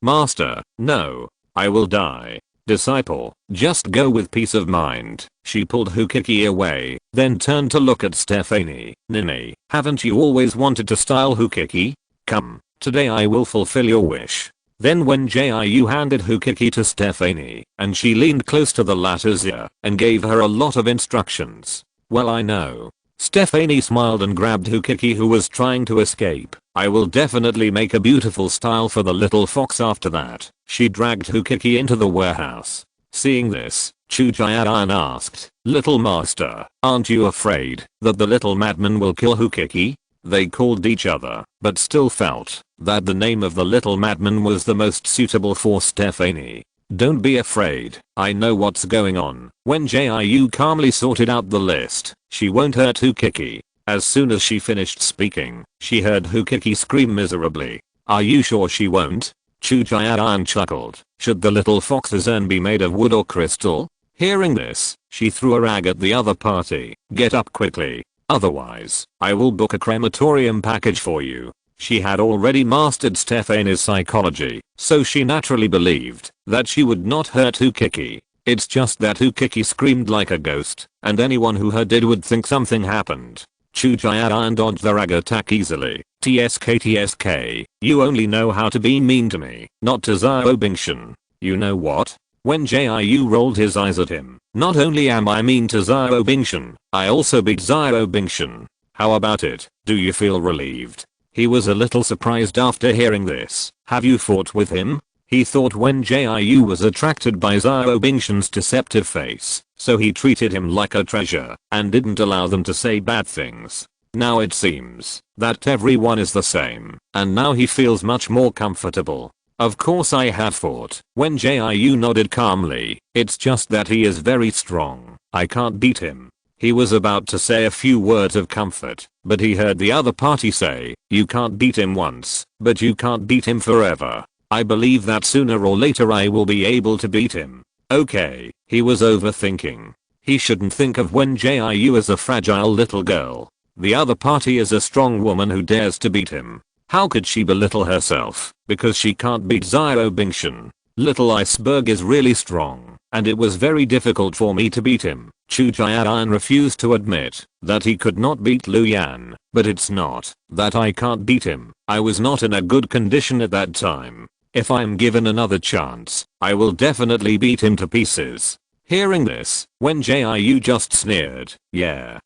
S1: master, no. I will die. Disciple, just go with peace of mind. She pulled Hukiki away, then turned to look at Stephanie. Nini, haven't you always wanted to style Hukiki? Come, today I will fulfill your wish. Then Wen Jiu handed Hukiki to Stephanie, and she leaned close to the latter's ear and gave her a lot of instructions. Well, I know. Stephanie smiled and grabbed Hukiki, who was trying to escape. I will definitely make a beautiful style for the little fox after that. She dragged Hukiki into the warehouse. Seeing this, Chujian asked, Little master, aren't you afraid that the little madman will kill Hukiki? They called each other, but still felt that the name of the little madman was the most suitable for Stephanie. Don't be afraid, I know what's going on. Wen Jiu calmly sorted out the list. She won't hurt Hukiki. As soon as she finished speaking, she heard Hukiki scream miserably. Are you sure she won't? Chujian chuckled. Should the little fox's urn be made of wood or crystal? Hearing this, she threw a rag at the other party. Get up quickly. Otherwise, I will book a crematorium package for you. She had already mastered Stephanie's psychology, so she naturally believed that she would not hurt Hukiki. It's just that Hukiki screamed like a ghost, and anyone who heard it would think something happened. Chujian dodged the rag attack easily. TSK, you only know how to be mean to me, not to Xiao Bingshan. You know what? Wen Jiu rolled his eyes at him. Not only am I mean to Xiao Bingshan, I also beat Xiao Bingshan. How about it? Do you feel relieved? He was a little surprised after hearing this. Have you fought with him? He thought Wen Jiu was attracted by Xiao Bingshan's deceptive face, so he treated him like a treasure and didn't allow them to say bad things. Now it seems that everyone is the same, and now he feels much more comfortable. Of course I have fought. Wen Jiu nodded calmly. It's just that he is very strong. I can't beat him. He was about to say a few words of comfort, but he heard the other party say, you can't beat him once, but you can't beat him forever. I believe that sooner or later I will be able to beat him. Okay, he was overthinking. He shouldn't think of Wen Jiu as a fragile little girl. The other party is a strong woman who dares to beat him. How could she belittle herself because she can't beat Xiao Bingshan? Little iceberg is really strong, and it was very difficult for me to beat him. Chujian refused to admit that he could not beat Lu Yan, but it's not that I can't beat him. I was not in a good condition at that time. If I'm given another chance, I will definitely beat him to pieces. Hearing this, Wen Jiu just sneered. Yeah,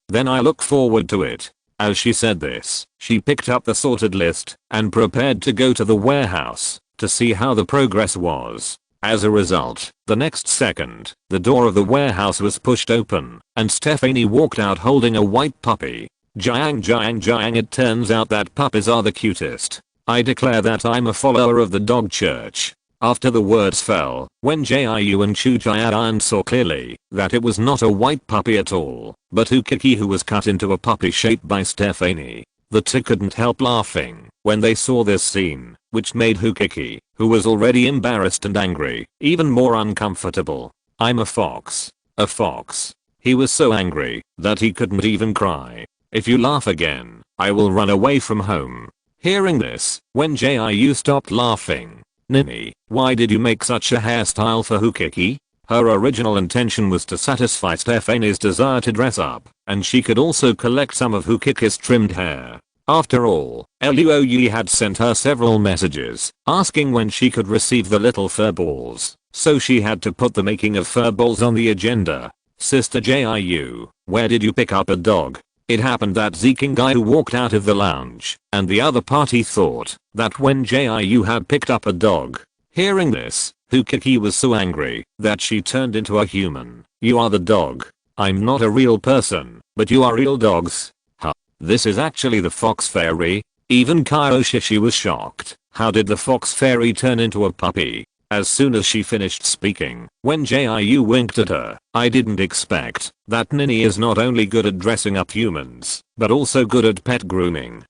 S1: then I look forward to it. As she said this, she picked up the sorted list and prepared to go to the warehouse to see how the progress was. As a result, the next second, the door of the warehouse was pushed open, and Stephanie walked out holding a white puppy. Jiang, it turns out that puppies are the cutest. I declare that I'm a follower of the dog church. After the words fell, Wen Jiu and Chujian saw clearly that it was not a white puppy at all, but Hukiki, who was cut into a puppy shape by Stephanie. The two couldn't help laughing when they saw this scene, which made Hukiki, who was already embarrassed and angry, even more uncomfortable. I'm a fox. A fox. He was so angry that he couldn't even cry. If you laugh again, I will run away from home. Hearing this, Wen Jiu stopped laughing. Nini, why did you make such a hairstyle for Hukiki? Her original intention was to satisfy Stephanie's desire to dress up, and she could also collect some of Hukiki's trimmed hair. After all, Luoyi had sent her several messages asking when she could receive the little fur balls, so she had to put the making of fur balls on the agenda. Sister Jiu, where did you pick up a dog? It happened that Zikingai walked out of the lounge, and the other party thought that Wen Jiu had picked up a dog. Hearing this, Hukiki was so angry that she turned into a human. You are the dog. I'm not a real person, but you are real dogs. Huh. This is actually the fox fairy? Even Kaioshishi was shocked. How did the fox fairy turn into a puppy? As soon as she finished speaking, Wen Jiu winked at her. I didn't expect that Nini is not only good at dressing up humans, but also good at pet grooming.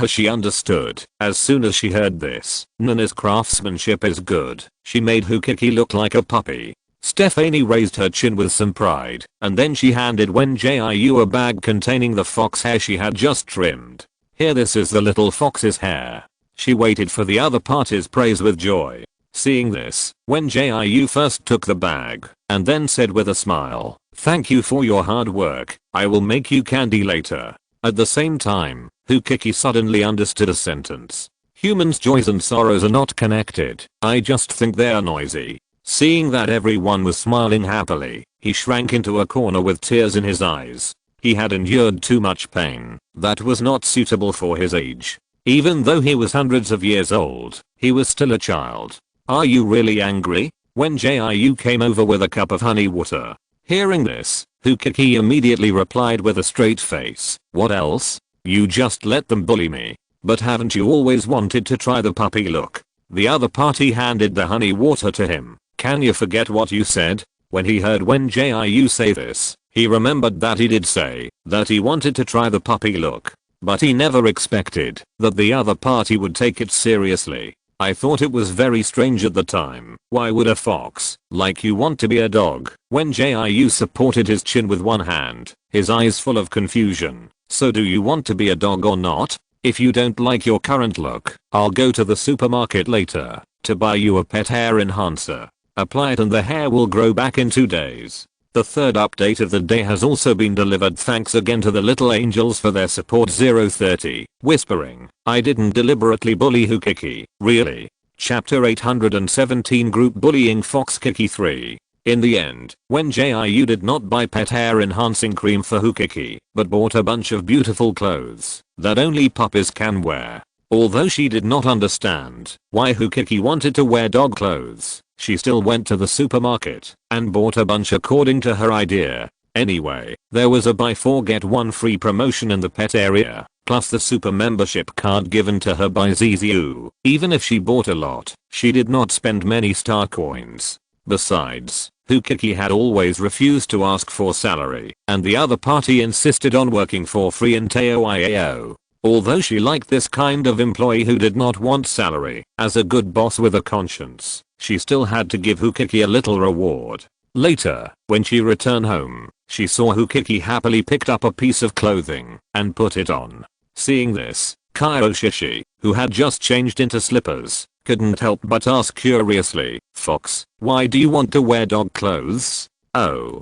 S1: She understood. As soon as she heard this, Nana's craftsmanship is good. She made Hukiki look like a puppy. Stephanie raised her chin with some pride, and then she handed Wen Jiu a bag containing the fox hair she had just trimmed. Here, this is the little fox's hair. She waited for the other party's praise with joy. Seeing this, Wen Jiu first took the bag, and then said with a smile, "Thank you for your hard work. I will make you candy later." At the same time, Hukiki suddenly understood a sentence. Humans' joys and sorrows are not connected. I just think they are noisy. Seeing that everyone was smiling happily, he shrank into a corner with tears in his eyes. He had endured too much pain that was not suitable for his age. Even though he was hundreds of years old, he was still a child. Are you really angry? Wen Jiu came over with a cup of honey water. Hearing this, Hukiki immediately replied with a straight face, "What else? You just let them bully me. But haven't you always wanted to try the puppy look?" The other party handed the honey water to him. "Can you forget what you said?" When he heard Wen Jiu say this, he remembered that he did say that he wanted to try the puppy look. But he never expected that the other party would take it seriously. I thought it was very strange at the time. Why would a fox like you want to be a dog? Wen Jiu supported his chin with one hand, his eyes full of confusion. So do you want to be a dog or not? If you don't like your current look, I'll go to the supermarket later to buy you a pet hair enhancer. Apply it and the hair will grow back in 2 days. The third update of the day has also been delivered. Thanks again to the little angels for their support. 030, whispering, I didn't deliberately bully Hukiki, really. Chapter 817 Group Bullying Fox Kiki 3. In the end, Wen Jiu did not buy pet hair enhancing cream for Hukiki, but bought a bunch of beautiful clothes that only puppies can wear. Although she did not understand why Hukiki wanted to wear dog clothes, she still went to the supermarket and bought a bunch according to her idea. Anyway, there was a buy 4 get 1 free promotion in the pet area, plus the super membership card given to her by Zizu. Even if she bought a lot, she did not spend many star coins. Besides, Hukiki had always refused to ask for salary, and the other party insisted on working for free in Teoiao. Although she liked this kind of employee who did not want salary, as a good boss with a conscience, she still had to give Hukiki a little reward. Later, when she returned home, she saw Hukiki happily picked up a piece of clothing and put it on. Seeing this, Kaioshishi, who had just changed into slippers, couldn't help but ask curiously, Fox, why do you want to wear dog clothes? Oh,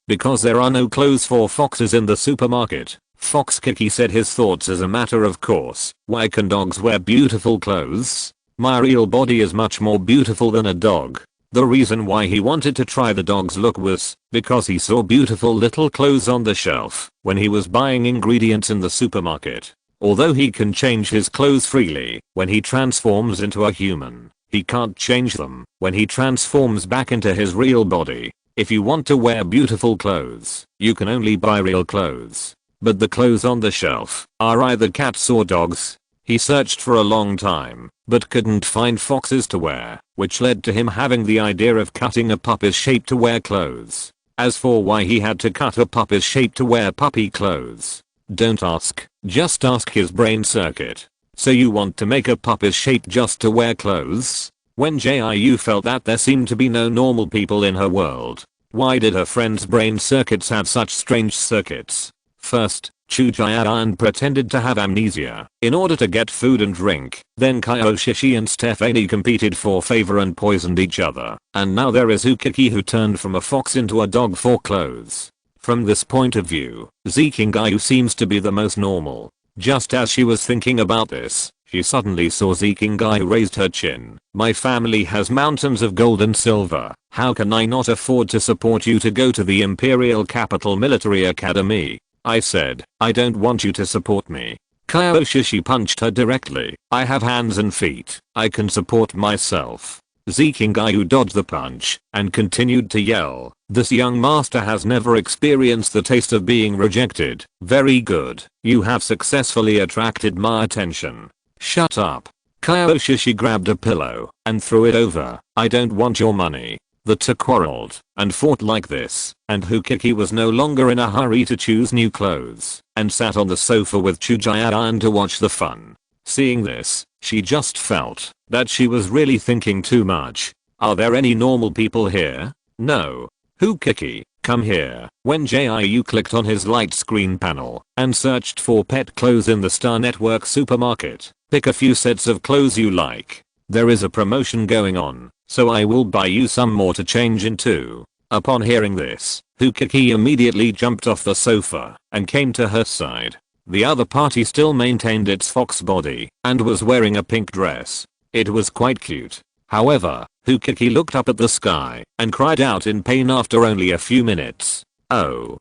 S1: because there are no clothes for foxes in the supermarket. Fox Kiki said his thoughts as a matter of course. Why can dogs wear beautiful clothes? My real body is much more beautiful than a dog. The reason why he wanted to try the dog's look was because he saw beautiful little clothes on the shelf when he was buying ingredients in the supermarket. Although he can change his clothes freely when he transforms into a human, he can't change them when he transforms back into his real body. If you want to wear beautiful clothes, you can only buy real clothes. But the clothes on the shelf are either cats or dogs. He searched for a long time, but couldn't find foxes to wear, which led to him having the idea of cutting a puppy's shape to wear clothes. As for why he had to cut a puppy's shape to wear puppy clothes, don't ask, just ask his brain circuit. So you want to make a puppy's shape just to wear clothes? When Jiu felt that there seemed to be no normal people in her world. Why did her friend's brain circuits have such strange circuits? First, Chujian pretended to have amnesia in order to get food and drink. Then Kaioshishi and Stephanie competed for favor and poisoned each other. And now there is Hukiki who turned from a fox into a dog for clothes. From this point of view, Zikingayu seems to be the most normal. Just as she was thinking about this, she suddenly saw Zikingayu raised her chin. My family has mountains of gold and silver. How can I not afford to support you to go to the Imperial Capital Military Academy? I said, I don't want you to support me. Kyoshi punched her directly. I have hands and feet. I can support myself. Zikingayu dodged the punch and continued to yell. This young master has never experienced the taste of being rejected. Very good. You have successfully attracted my attention. Shut up. Kyoshi grabbed a pillow and threw it over. I don't want your money. The two quarreled and fought like this, and Hukiki was no longer in a hurry to choose new clothes and sat on the sofa with Chujayan to watch the fun. Seeing this, she just felt that she was really thinking too much. Are there any normal people here? No. Hukiki, come here. Wen Jiu clicked on his light screen panel and searched for pet clothes in the Star Network supermarket. Pick a few sets of clothes you like. There is a promotion going on, so I will buy you some more to change into. Upon hearing this, Hukiki immediately jumped off the sofa and came to her side. The other party still maintained its fox body and was wearing a pink dress. It was quite cute. However, Hukiki looked up at the sky and cried out in pain after only a few minutes. Oh.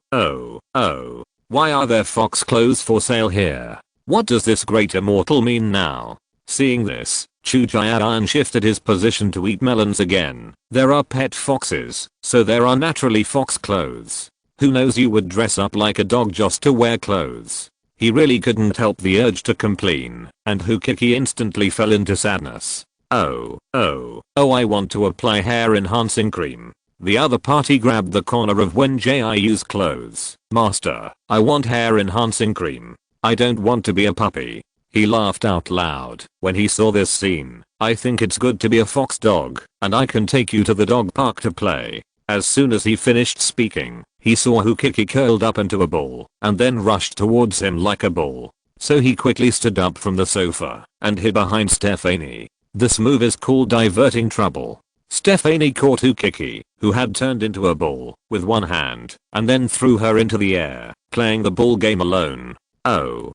S1: Why are there fox clothes for sale here? What does this great immortal mean now? Seeing this, Chujayan shifted his position to eat melons again. There are pet foxes, so there are naturally fox clothes. Who knows, you would dress up like a dog just to wear clothes. He really couldn't help the urge to complain, and Hukiki instantly fell into sadness. Oh, I want to apply hair enhancing cream. The other party grabbed the corner of Wen Jiu's clothes. Master, I want hair enhancing cream. I don't want to be a puppy. He laughed out loud when he saw this scene. I think it's good to be a fox dog, and I can take you to the dog park to play. As soon as he finished speaking, he saw Hukiki curled up into a ball and then rushed towards him like a bull. So he quickly stood up from the sofa and hid behind Stephanie. This move is called diverting trouble. Stephanie caught Hukiki, who had turned into a ball, with one hand and then threw her into the air, playing the ball game alone. Oh,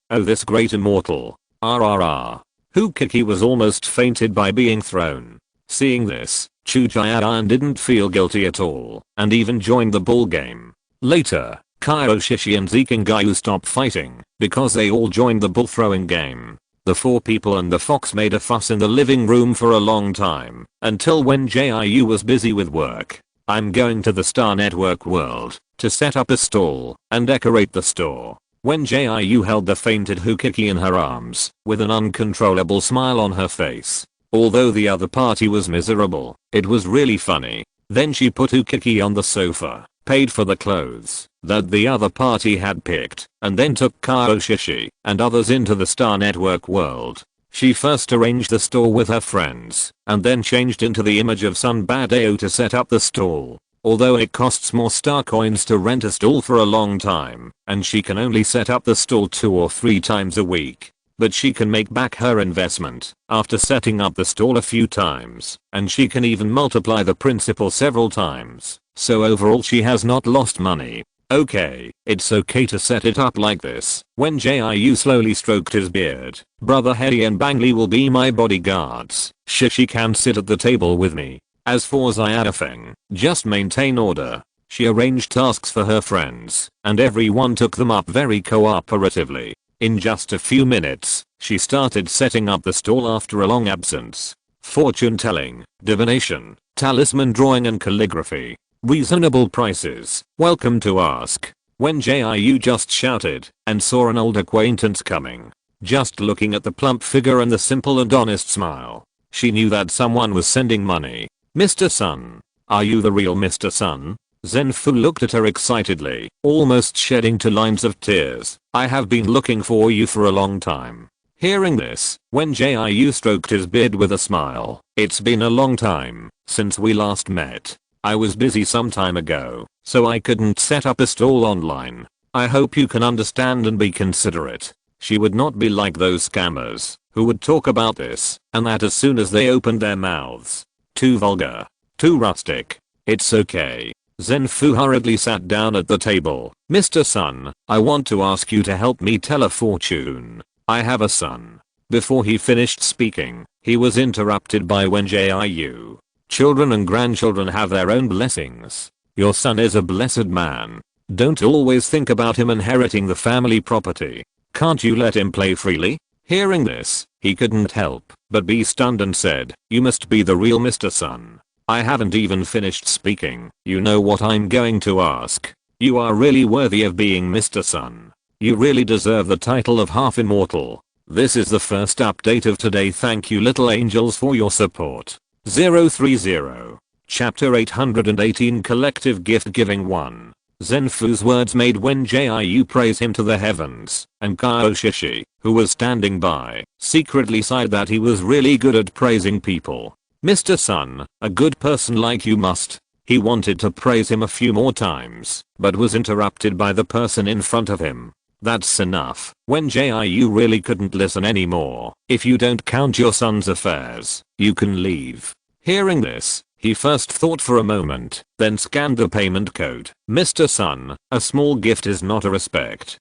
S1: this great immortal. RRR. Hukiki was almost fainted by being thrown. Seeing this, Chujayan didn't feel guilty at all and even joined the ball game. Later, Kyoshi and Zikingayu stopped fighting because they all joined the ball throwing game. The four people and the fox made a fuss in the living room for a long time until Wen Jiu was busy with work. I'm going to the Star Network world to set up a stall and decorate the store. Wen Jiu held the fainted Hukiki in her arms with an uncontrollable smile on her face. Although the other party was miserable, it was really funny. Then she put Hukiki on the sofa, paid for the clothes that the other party had picked, and then took Kyoshi and others into the Star Network world. She first arranged the store with her friends, and then changed into the image of Sun Badeo to set up the stall. Although it costs more star coins to rent a stall for a long time, and she can only set up the stall 2 or 3 times a week. But she can make back her investment after setting up the stall a few times, and she can even multiply the principal several times. So overall she has not lost money. Okay, it's okay to set it up like this. Wen Jiu slowly stroked his beard. Brother Hei and Bangli will be my bodyguards. She can sit at the table with me. As for Xiaofeng, just maintain order. She arranged tasks for her friends, and everyone took them up very cooperatively. In just a few minutes, she started setting up the stall after a long absence. Fortune telling, divination, talisman drawing and calligraphy. Reasonable prices. Welcome to ask. Wen Jiu just shouted and saw an old acquaintance coming. Just looking at the plump figure and the simple and honest smile, she knew that someone was sending money. Mr. Sun. Are you the real Mr. Sun? Zenfu looked at her excitedly, almost shedding 2 lines of tears. I have been looking for you for a long time. Hearing this, Wen Jiu stroked his beard with a smile. It's been a long time since we last met. I was busy some time ago, so I couldn't set up a stall online. I hope you can understand and be considerate. She would not be like those scammers who would talk about this and that as soon as they opened their mouths. Too vulgar. Too rustic. It's okay. Zenfu hurriedly sat down at the table. Mr. Sun, I want to ask you to help me tell a fortune. I have a son. Before he finished speaking, he was interrupted by Wen Jiu. Children and grandchildren have their own blessings. Your son is a blessed man. Don't always think about him inheriting the family property. Can't you let him play freely? Hearing this, he couldn't help but be stunned and said, "You must be the real Mr. Sun." I haven't even finished speaking. You know what I'm going to ask. You are really worthy of being Mr. Sun. You really deserve the title of half immortal. This is the first update of today. Thank you little angels for your support. 030. Chapter 818 Collective Gift Giving 1. Zenfu's words made Wen Jiu praise him to the heavens, and Kaioshishi, who was standing by, secretly sighed that he was really good at praising people. Mr. Sun, a good person like you must. He wanted to praise him a few more times, but was interrupted by the person in front of him. That's enough. Wen Jiu really couldn't listen anymore. If you don't count your son's affairs, you can leave. Hearing this, he first thought for a moment, then scanned the payment code. Mr. Sun, a small gift is not a respect.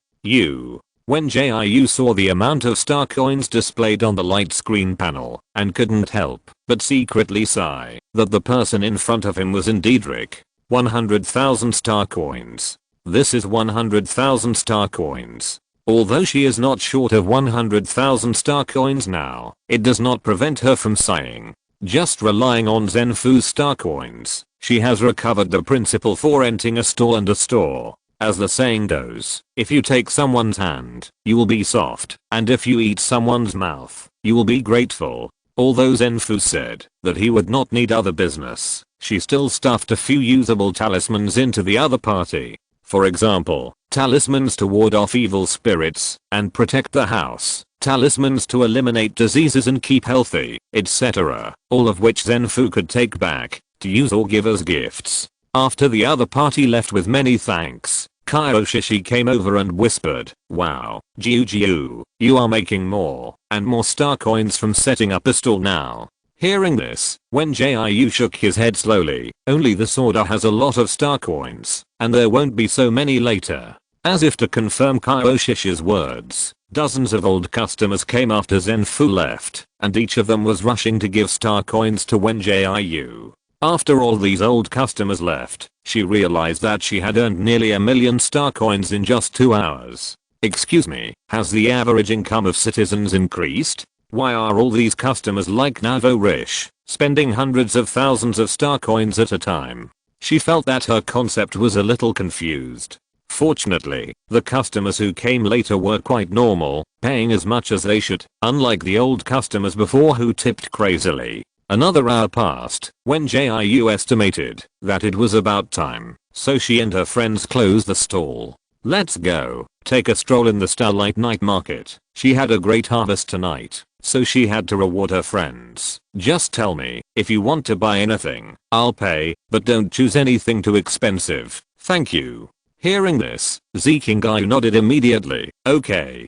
S1: Wen Jiu saw the amount of star coins displayed on the light screen panel, and couldn't help but secretly sigh that the person in front of him was indeed Rick. 100,000 star coins. This is 100,000 star coins. Although she is not short of 100,000 star coins now, it does not prevent her from sighing. Just relying on Zenfu's star coins, she has recovered the principle for renting a stall and a store. As the saying goes, if you take someone's hand, you will be soft, and if you eat someone's mouth, you will be grateful. Although Zenfu said that he would not need other business, she still stuffed a few usable talismans into the other party. For example, talismans to ward off evil spirits and protect the house, talismans to eliminate diseases and keep healthy, etc. All of which Zenfu could take back to use or give as gifts. After the other party left with many thanks, Kaioshishi came over and whispered, "Wow, Jiu, you are making more and more star coins from setting up a stall now." Hearing this, Wen Jiu shook his head slowly. Only the sorter has a lot of star coins, and there won't be so many later. As if to confirm Kaioshishi's words, dozens of old customers came after Zenfu left, and each of them was rushing to give star coins to Wen Jiu. After all these old customers left, she realized that she had earned nearly 1,000,000 star coins in just 2 hours. Excuse me, has the average income of citizens increased? Why are all these customers like Navo rich, spending hundreds of thousands of star coins at a time? She felt that her concept was a little confused. Fortunately, the customers who came later were quite normal, paying as much as they should, unlike the old customers before who tipped crazily. Another hour passed, when Jiu estimated that it was about time, so she and her friends closed the stall. Let's go, take a stroll in the starlight night market. She had a great harvest tonight, so she had to reward her friends. Just tell me, if you want to buy anything, I'll pay, but don't choose anything too expensive, thank you. Hearing this, Zikingai nodded immediately. Okay.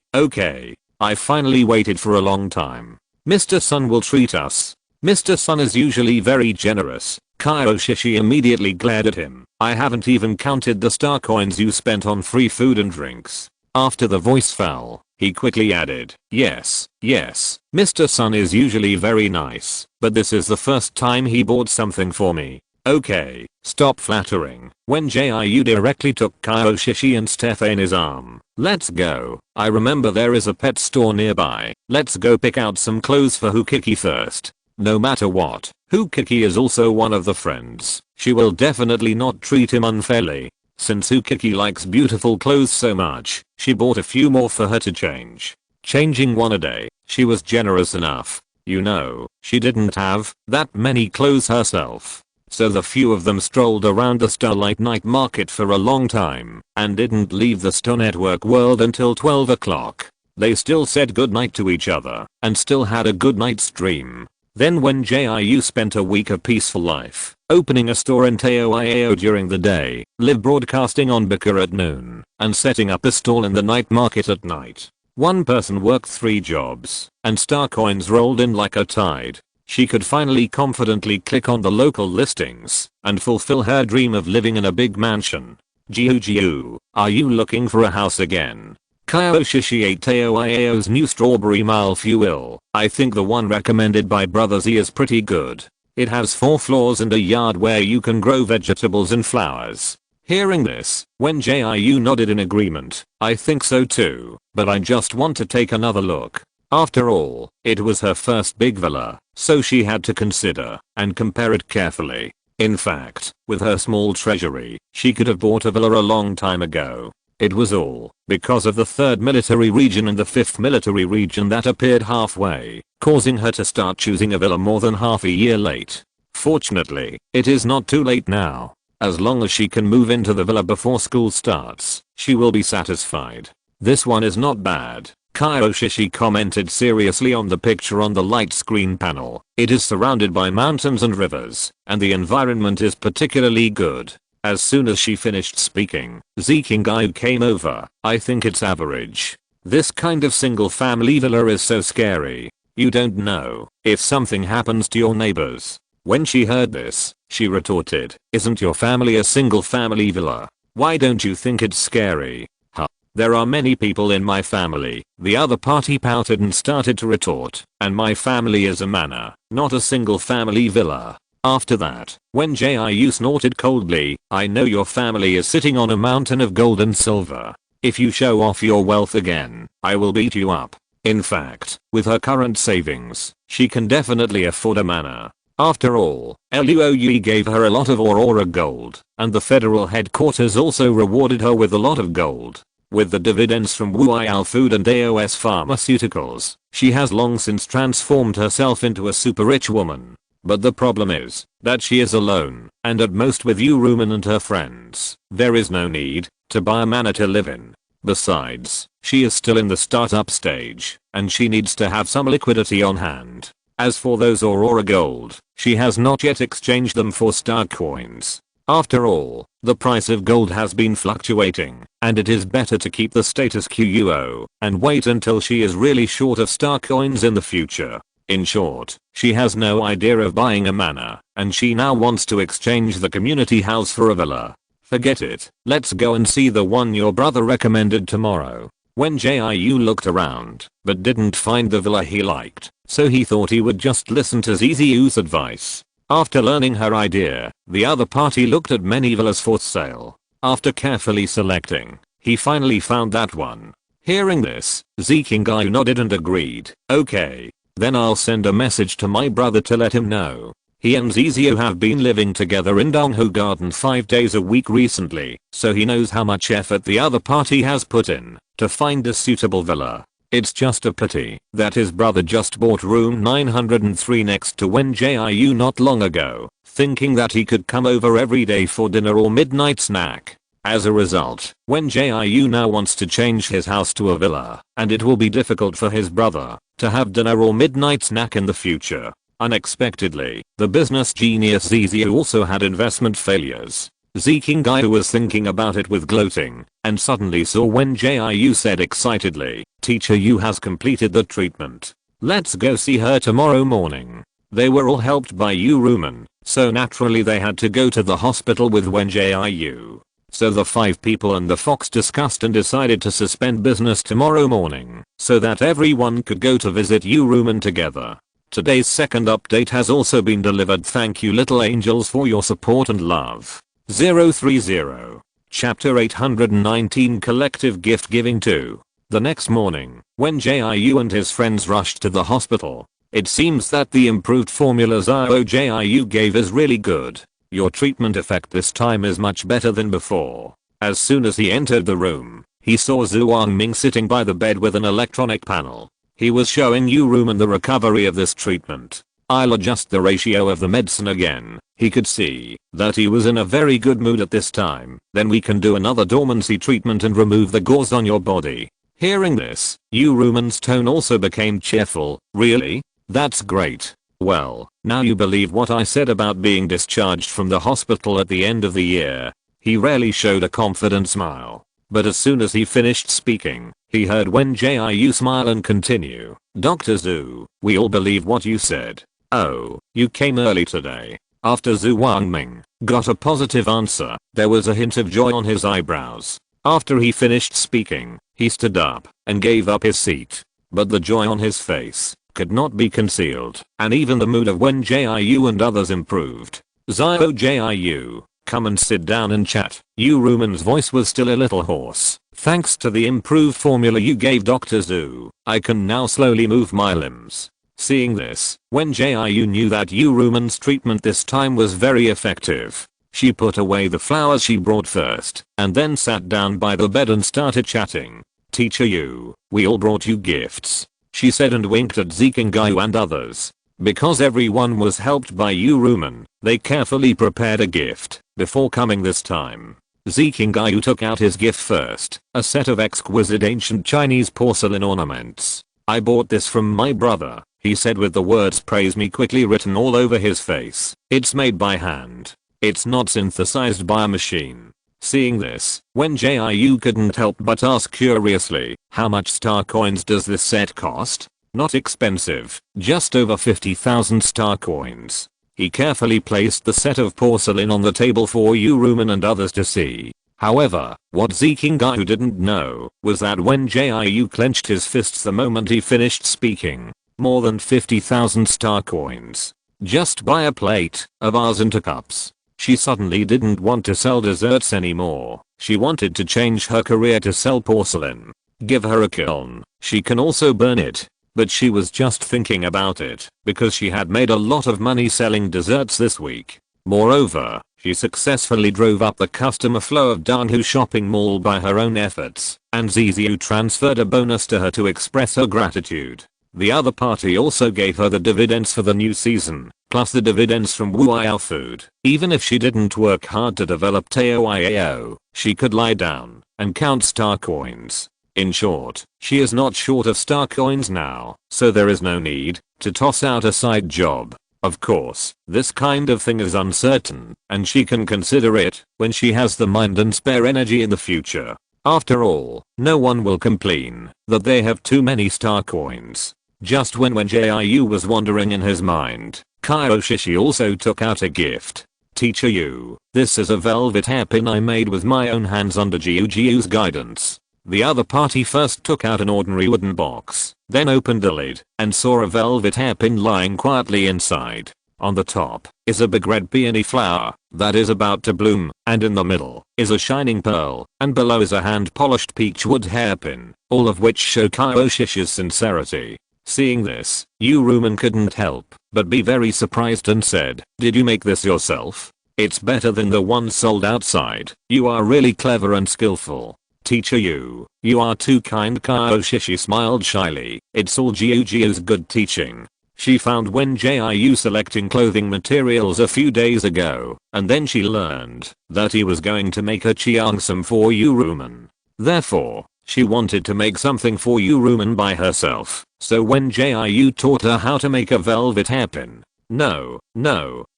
S1: I finally waited for a long time. Mr. Sun will treat us. Mr. Sun is usually very generous. Kaioshishi immediately glared at him. I haven't even counted the star coins you spent on free food and drinks. After the voice fell, he quickly added, yes, Mr. Sun is usually very nice, but this is the first time he bought something for me. Okay, stop flattering. Wen Jiu directly took Kaioshishi and Stephane's arm. Let's go. I remember there is a pet store nearby. Let's go pick out some clothes for Hukiki first. No matter what, Hukiki is also one of the friends. She will definitely not treat him unfairly. Since Hukiki likes beautiful clothes so much, she bought a few more for her to change. Changing one a day, she was generous enough. You know, she didn't have that many clothes herself. So the few of them strolled around the Starlight Night Market for a long time, and didn't leave the Star Network world until 12 o'clock. They still said goodnight to each other, and still had a good night's dream. Then Wen Jiu spent a week of peaceful life, opening a store in Taoiao during the day, live broadcasting on Bika at noon, and setting up a stall in the night market at night. One person worked 3 jobs, and star coins rolled in like a tide. She could finally confidently click on the local listings, and fulfill her dream of living in a big mansion. Jiu, are you looking for a house again? Kaioshishi ate Taoiao's new strawberry malfuel. I think the one recommended by Brother Z is pretty good. It has 4 floors and a yard where you can grow vegetables and flowers. Hearing this, Wen Jiu nodded in agreement. I think so too, but I just want to take another look. After all, it was her first big villa, so she had to consider and compare it carefully. In fact, with her small treasury, she could have bought a villa a long time ago. It was all because of the 3rd military region and the 5th military region that appeared halfway, causing her to start choosing a villa more than half a year late. Fortunately, it is not too late now. As long as she can move into the villa before school starts, she will be satisfied. This one is not bad. Kyoshi commented seriously on the picture on the light screen panel. It is surrounded by mountains and rivers, and the environment is particularly good. As soon as she finished speaking, Zikingai came over. I think it's average. This kind of single family villa is so scary. You don't know if something happens to your neighbors. When she heard this, she retorted, isn't your family a single family villa? Why don't you think it's scary? Huh. There are many people in my family. The other party pouted and started to retort, and my family is a manor, not a single family villa. After that, Wen Jiu snorted coldly, I know your family is sitting on a mountain of gold and silver. If you show off your wealth again, I will beat you up. In fact, with her current savings, she can definitely afford a manor. After all, Luoyue gave her a lot of Aurora gold, and the federal headquarters also rewarded her with a lot of gold. With the dividends from Wuiao Food and AOS Pharmaceuticals, she has long since transformed herself into a super rich woman. But the problem is that she is alone, and at most with Uruman and her friends. There is no need to buy a manor to live in. Besides, she is still in the startup stage, and she needs to have some liquidity on hand. As for those Aurora gold, she has not yet exchanged them for star coins. After all, the price of gold has been fluctuating, and it is better to keep the status quo and wait until she is really short of star coins in the future. In short, she has no idea of buying a manor, and she now wants to exchange the community house for a villa. Forget it, let's go and see the one your brother recommended tomorrow. Wen Jiu looked around, but didn't find the villa he liked, so he thought he would just listen to Ziziu's advice. After learning her idea, the other party looked at many villas for sale. After carefully selecting, he finally found that one. Hearing this, Zikingai nodded and agreed. Okay. Then I'll send a message to my brother to let him know. He and Ziziu have been living together in Donghu Garden 5 days a week recently, so he knows how much effort the other party has put in to find a suitable villa. It's just a pity that his brother just bought room 903 next to Wen Jiu not long ago, thinking that he could come over every day for dinner or midnight snack. As a result, Wen Jiu now wants to change his house to a villa, and it will be difficult for his brother to have dinner or midnight snack in the future. Unexpectedly, the business genius Ziziu also had investment failures. Zikingai was thinking about it with gloating, and suddenly saw Wen Jiu said excitedly, Teacher Yu has completed the treatment. Let's go see her tomorrow morning. They were all helped by Uruman, so naturally they had to go to the hospital with Wen Jiu. So the 5 people and the fox discussed and decided to suspend business tomorrow morning, so that everyone could go to visit Uruman together. Today's second update has also been delivered. Thank you little angels for your support and love. 030. Chapter 819 Collective Gift Giving 2. The next morning, when Jiu and his friends rushed to the hospital, it seems that the improved formula Jiu gave is really good. Your treatment effect this time is much better than before. As soon as he entered the room, he saw Zhuang Ming sitting by the bed with an electronic panel. He was showing Uruman the recovery of this treatment. I'll adjust the ratio of the medicine again. He could see that he was in a very good mood at this time. Then we can do another dormancy treatment and remove the gauze on your body. Hearing this, Uruman's tone also became cheerful. Really? That's great. Well, now you believe what I said about being discharged from the hospital at the end of the year. He rarely showed a confident smile. But as soon as he finished speaking, he heard Wen Jiu smile and continue. Dr. Zhu, we all believe what you said. Oh, you came early today. After Zhu Wangming got a positive answer, there was a hint of joy on his eyebrows. After he finished speaking, he stood up and gave up his seat. But the joy on his face could not be concealed, and even the mood of Wen Jiu and others improved. Jiu, Come and sit down and chat. Yuruman's voice was still a little hoarse. Thanks to the improved formula you gave Dr. Zhu, I can now slowly move my limbs. Seeing this, Wen Jiu knew that Yuruman's treatment this time was very effective. She put away the flowers she brought first, and then sat down by the bed and started chatting. Teacher Yu, we all brought you gifts, she said and winked at Zikingayu and others. Because everyone was helped by Yuruman, they carefully prepared a gift before coming this time. Zikingayu took out his gift first, a set of exquisite ancient Chinese porcelain ornaments. I bought this from my brother, he said with the words praise me quickly written all over his face. It's made by hand. It's not synthesized by a machine. Seeing this, Wen Jiu couldn't help but ask curiously, how much star coins does this set cost? Not expensive, just over 50,000 star coins. He carefully placed the set of porcelain on the table for Yuruman and others to see. However, what Zikingayu didn't know was that Wen Jiu clenched his fists the moment he finished speaking. More than 50,000 star coins. Just buy a plate, a vase and 2 cups. She suddenly didn't want to sell desserts anymore. She wanted to change her career to sell porcelain. Give her a kiln, she can also burn it. But she was just thinking about it because she had made a lot of money selling desserts this week. Moreover, she successfully drove up the customer flow of Danhu shopping mall by her own efforts, and Ziziu transferred a bonus to her to express her gratitude. The other party also gave her the dividends for the new season, plus the dividends from Wuiao food. Even if she didn't work hard to develop Taoiao, she could lie down and count star coins. In short, she is not short of star coins now, so there is no need to toss out a side job. Of course, this kind of thing is uncertain, and she can consider it when she has the mind and spare energy in the future. After all, no one will complain that they have too many star coins. Just when Wen Jiu was wandering in his mind, Kaioshishi also took out a gift. Teacher Yu, this is a velvet hairpin I made with my own hands under Jiu's guidance. The other party first took out an ordinary wooden box, then opened the lid, and saw a velvet hairpin lying quietly inside. On the top is a big red peony flower that is about to bloom, and in the middle is a shining pearl, and below is a hand-polished peachwood hairpin, all of which show Kaioshishi's sincerity. Seeing this, Yuruman couldn't help but be very surprised and said, did you make this yourself? It's better than the one sold outside. You are really clever and skillful. Teacher Yu, you are too kind. Kaioshishi smiled shyly. It's all Jiu's good teaching. She found Wen Jiu selecting clothing materials a few days ago, and then she learned that he was going to make a cheongsam for Yuruman. Therefore, she wanted to make something for Yuruman by herself, so Wen Jiu taught her how to make a velvet hairpin. No,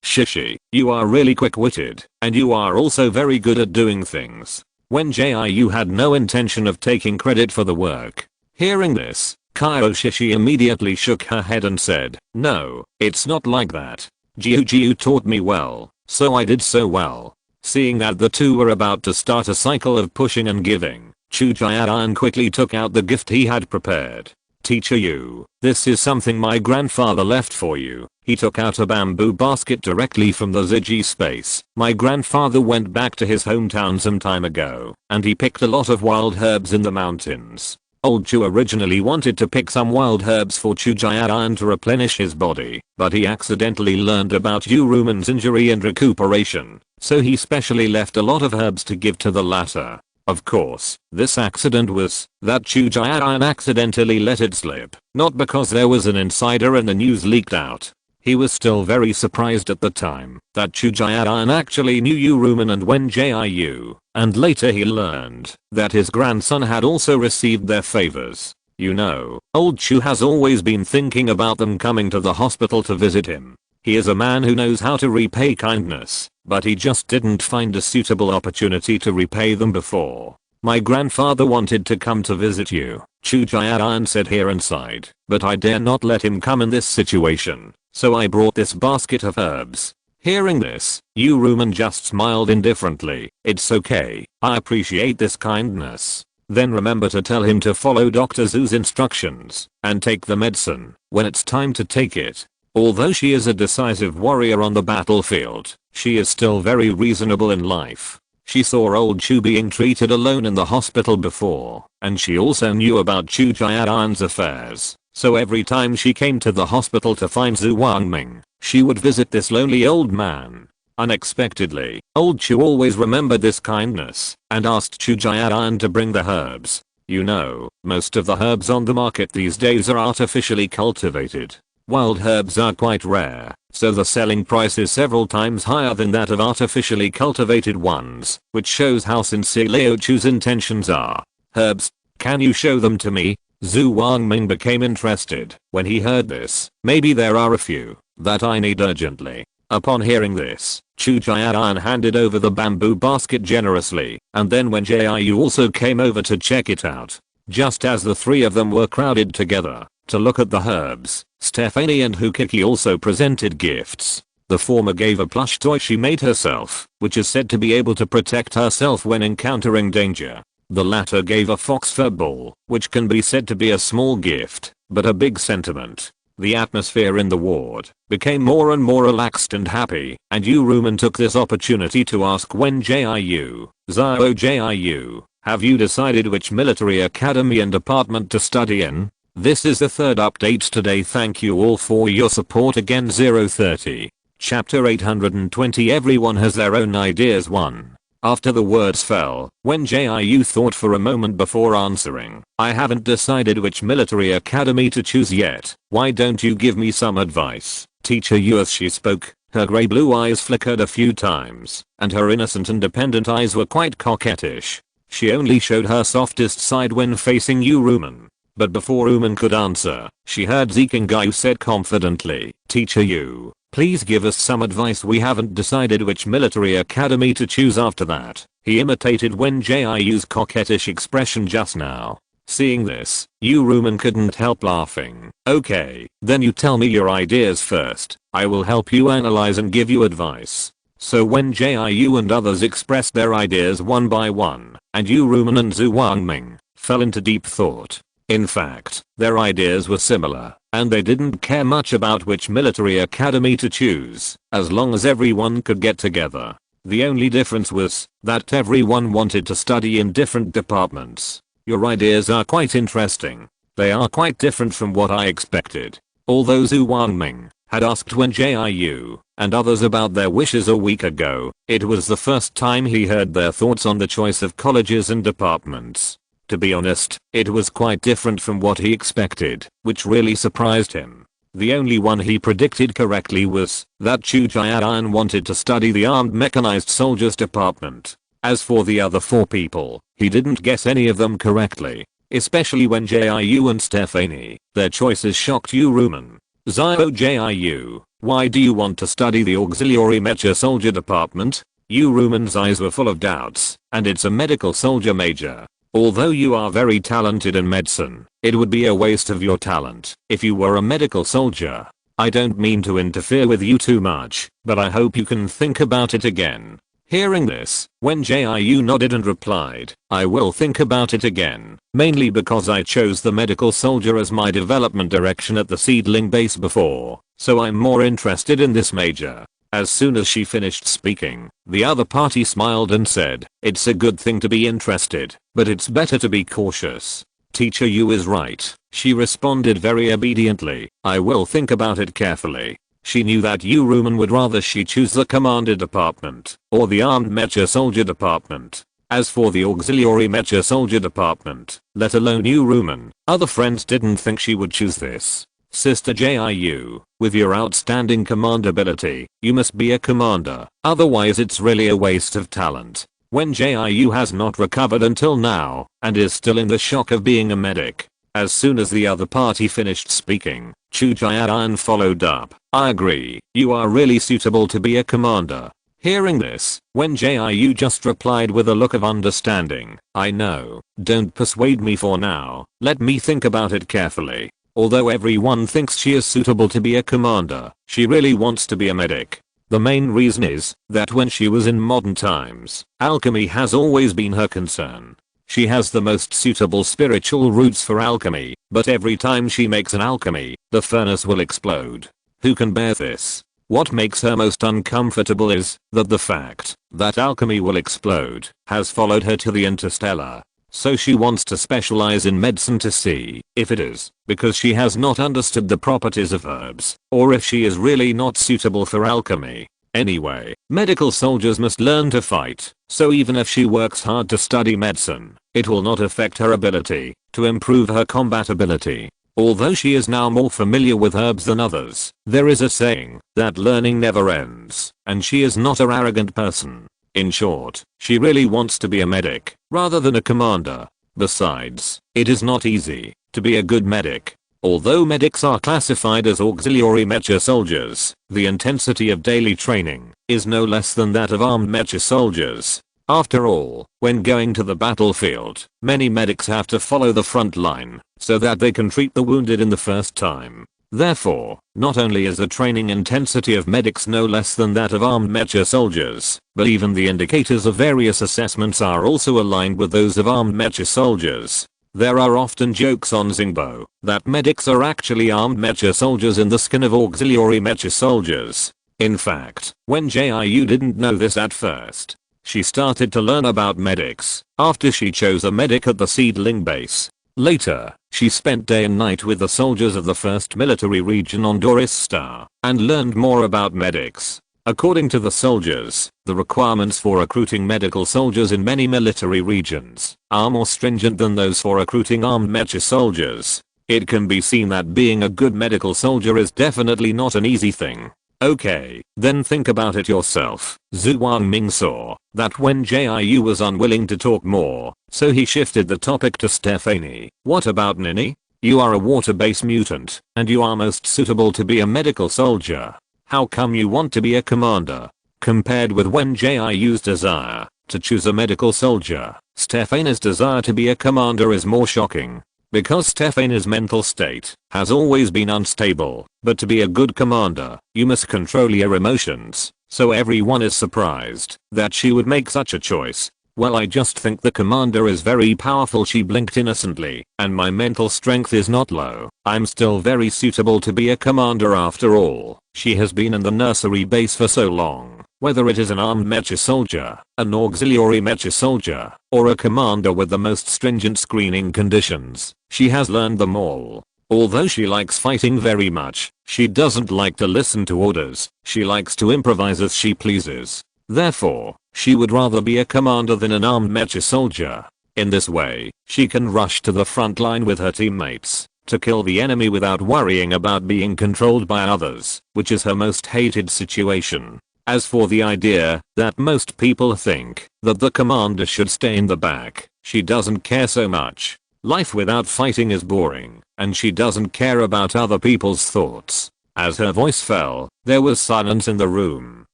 S1: Shishi, you are really quick-witted, and you are also very good at doing things. Wen Jiu had no intention of taking credit for the work. Hearing this, Kaioshishi immediately shook her head and said, no, it's not like that. Jiu taught me well, so I did so well. Seeing that the two were about to start a cycle of pushing and giving, Chujian quickly took out the gift he had prepared. Teacher Yu, this is something my grandfather left for you. He took out a bamboo basket directly from the Ziji space. My grandfather went back to his hometown some time ago, and he picked a lot of wild herbs in the mountains. Old Chu originally wanted to pick some wild herbs for Chujian to replenish his body, but he accidentally learned about Yuruman's injury and recuperation, so he specially left a lot of herbs to give to the latter. Of course, this accident was that Chujian accidentally let it slip, not because there was an insider and the news leaked out. He was still very surprised at the time that Chujian actually knew Yuruman and Wen Jiu, and later he learned that his grandson had also received their favors. You know, old Chu has always been thinking about them coming to the hospital to visit him. He is a man who knows how to repay kindness, but he just didn't find a suitable opportunity to repay them before. My grandfather wanted to come to visit you, Chujian said here inside, but I dare not let him come in this situation, so I brought this basket of herbs. Hearing this, Yuruman just smiled indifferently. It's okay, I appreciate this kindness. Then remember to tell him to follow Dr. Zhu's instructions and take the medicine when it's time to take it. Although she is a decisive warrior on the battlefield, she is still very reasonable in life. She saw old Chu being treated alone in the hospital before, and she also knew about Chu Jiayan's affairs. So every time she came to the hospital to find Zhu Wangming, she would visit this lonely old man. Unexpectedly, old Chu always remembered this kindness and asked Chu Jiayan to bring the herbs. You know, most of the herbs on the market these days are artificially cultivated. Wild herbs are quite rare, so the selling price is several times higher than that of artificially cultivated ones, which shows how sincere Liu Chu's intentions are. Herbs? Can you show them to me? Zhu Wangming became interested when he heard this. Maybe there are a few that I need urgently. Upon hearing this, Chu Jiayan handed over the bamboo basket generously, and then Wen Jiu also came over to check it out. Just as the three of them were crowded together to look at the herbs, Stephanie and Hukiki also presented gifts. The former gave a plush toy she made herself, which is said to be able to protect herself when encountering danger. The latter gave a fox fur ball, which can be said to be a small gift, but a big sentiment. The atmosphere in the ward became more and more relaxed and happy, and Yu Ruman took this opportunity to ask Wen Jiu, Zhao Jiu, have you decided which military academy and department to study in? This is the third update today. Thank you all for your support again. 030. Chapter 820. Everyone has their own ideas. 1. After the words fell, Wen Jiu thought for a moment before answering. I haven't decided which military academy to choose yet. Why don't you give me some advice? Teacher Yu. As she spoke, her grey blue eyes flickered a few times, and her innocent independent eyes were quite coquettish. She only showed her softest side when facing Yu Ruman. But before Uman could answer, she heard Zikingayu said confidently, Teacher Yu, please give us some advice. We haven't decided which military academy to choose. After that, he imitated Wen Jiu's coquettish expression just now. Seeing this, Yu Ruman couldn't help laughing. Okay, then you tell me your ideas first. I will help you analyze and give you advice. So Wen Jiu and others expressed their ideas one by one, and Yu Ruman and Zhu Wangming fell into deep thought. In fact, their ideas were similar, and they didn't care much about which military academy to choose, as long as everyone could get together. The only difference was that everyone wanted to study in different departments. Your ideas are quite interesting. They are quite different from what I expected. Although Zhu Wangming had asked Wen Jiu and others about their wishes a week ago, it was the first time he heard their thoughts on the choice of colleges and departments. To be honest, it was quite different from what he expected, which really surprised him. The only one he predicted correctly was that Chu Jiayan wanted to study the armed mechanized soldiers department. As for the other 4 people, he didn't guess any of them correctly, especially when Jiu and Stephanie. Their choices shocked Yu Ruman. Zhao Jiu, why do you want to study the auxiliary mecha soldier department? Yu Ruman's eyes were full of doubts, and it's a medical soldier major. Although you are very talented in medicine, it would be a waste of your talent if you were a medical soldier. I don't mean to interfere with you too much, but I hope you can think about it again. Hearing this, Wen Jiu nodded and replied, I will think about it again, mainly because I chose the medical soldier as my development direction at the seedling base before, so I'm more interested in this major. As soon as she finished speaking, the other party smiled and said, it's a good thing to be interested, but it's better to be cautious. Teacher Yu is right, she responded very obediently. I will think about it carefully. She knew that Yu Ruman would rather she choose the commander department or the armed mecha soldier department. As for the auxiliary mecha soldier department, let alone Yu Ruman, other friends didn't think she would choose this. Sister Jiu, with your outstanding command ability, you must be a commander, otherwise it's really a waste of talent. Wen Jiu has not recovered until now, and is still in the shock of being a medic. As soon as the other party finished speaking, Chu Jiayan followed up, I agree, you are really suitable to be a commander. Hearing this, Wen Jiu just replied with a look of understanding, I know, don't persuade me for now, let me think about it carefully. Although everyone thinks she is suitable to be a commander, she really wants to be a medic. The main reason is that when she was in modern times, alchemy has always been her concern. She has the most suitable spiritual roots for alchemy, but every time she makes an alchemy, the furnace will explode. who can bear this. What makes her most uncomfortable is that the fact that alchemy will explode has followed her to the Interstellar. So she wants to specialize in medicine to see if it is because she has not understood the properties of herbs, or if she is really not suitable for alchemy. Anyway, medical soldiers must learn to fight, so even if she works hard to study medicine, it will not affect her ability to improve her combat ability. Although she is now more familiar with herbs than others, there is a saying that learning never ends, and she is not an arrogant person. In short, she really wants to be a medic, rather than a commander. Besides, it is not easy to be a good medic. Although medics are classified as auxiliary mecha soldiers, the intensity of daily training is no less than that of armed mecha soldiers. After all, when going to the battlefield, many medics have to follow the front line so that they can treat the wounded in the first time. Therefore, not only is the training intensity of medics no less than that of armed mecha soldiers, but even the indicators of various assessments are also aligned with those of armed mecha soldiers. There are often jokes on Zingbo that medics are actually armed mecha soldiers in the skin of auxiliary mecha soldiers. In fact, Wen Jiu didn't know this at first. She started to learn about medics after she chose a medic at the seedling base. Later, she spent day and night with the soldiers of the 1st Military Region on Doris Star and learned more about medics. According to the soldiers, the requirements for recruiting medical soldiers in many military regions are more stringent than those for recruiting armed mecha soldiers. It can be seen that being a good medical soldier is definitely not an easy thing. Okay, then think about it yourself. Zhu Wangming saw that Wen Jiu was unwilling to talk more, so he shifted the topic to Stephanie. What about Nini? You are a water-based mutant, and you are most suitable to be a medical soldier. How come you want to be a commander? Compared with Wen Jiu's desire to choose a medical soldier, Stephanie's desire to be a commander is more shocking. Because Stephanie's mental state has always been unstable, but to be a good commander, you must control your emotions, so everyone is surprised that she would make such a choice. Well, I just think the commander is very powerful, she blinked innocently, and my mental strength is not low. I'm still very suitable to be a commander after all. She has been in the nursery base for so long. Whether it is an armed mecha soldier, an auxiliary mecha soldier, or a commander with the most stringent screening conditions, she has learned them all. Although she likes fighting very much, she doesn't like to listen to orders. She likes to improvise as she pleases. Therefore, she would rather be a commander than an armed mecha soldier. In this way, she can rush to the front line with her teammates to kill the enemy without worrying about being controlled by others, which is her most hated situation. As for the idea that most people think that the commander should stay in the back, she doesn't care so much. Life without fighting is boring, and she doesn't care about other people's thoughts. As her voice fell, there was silence in the room.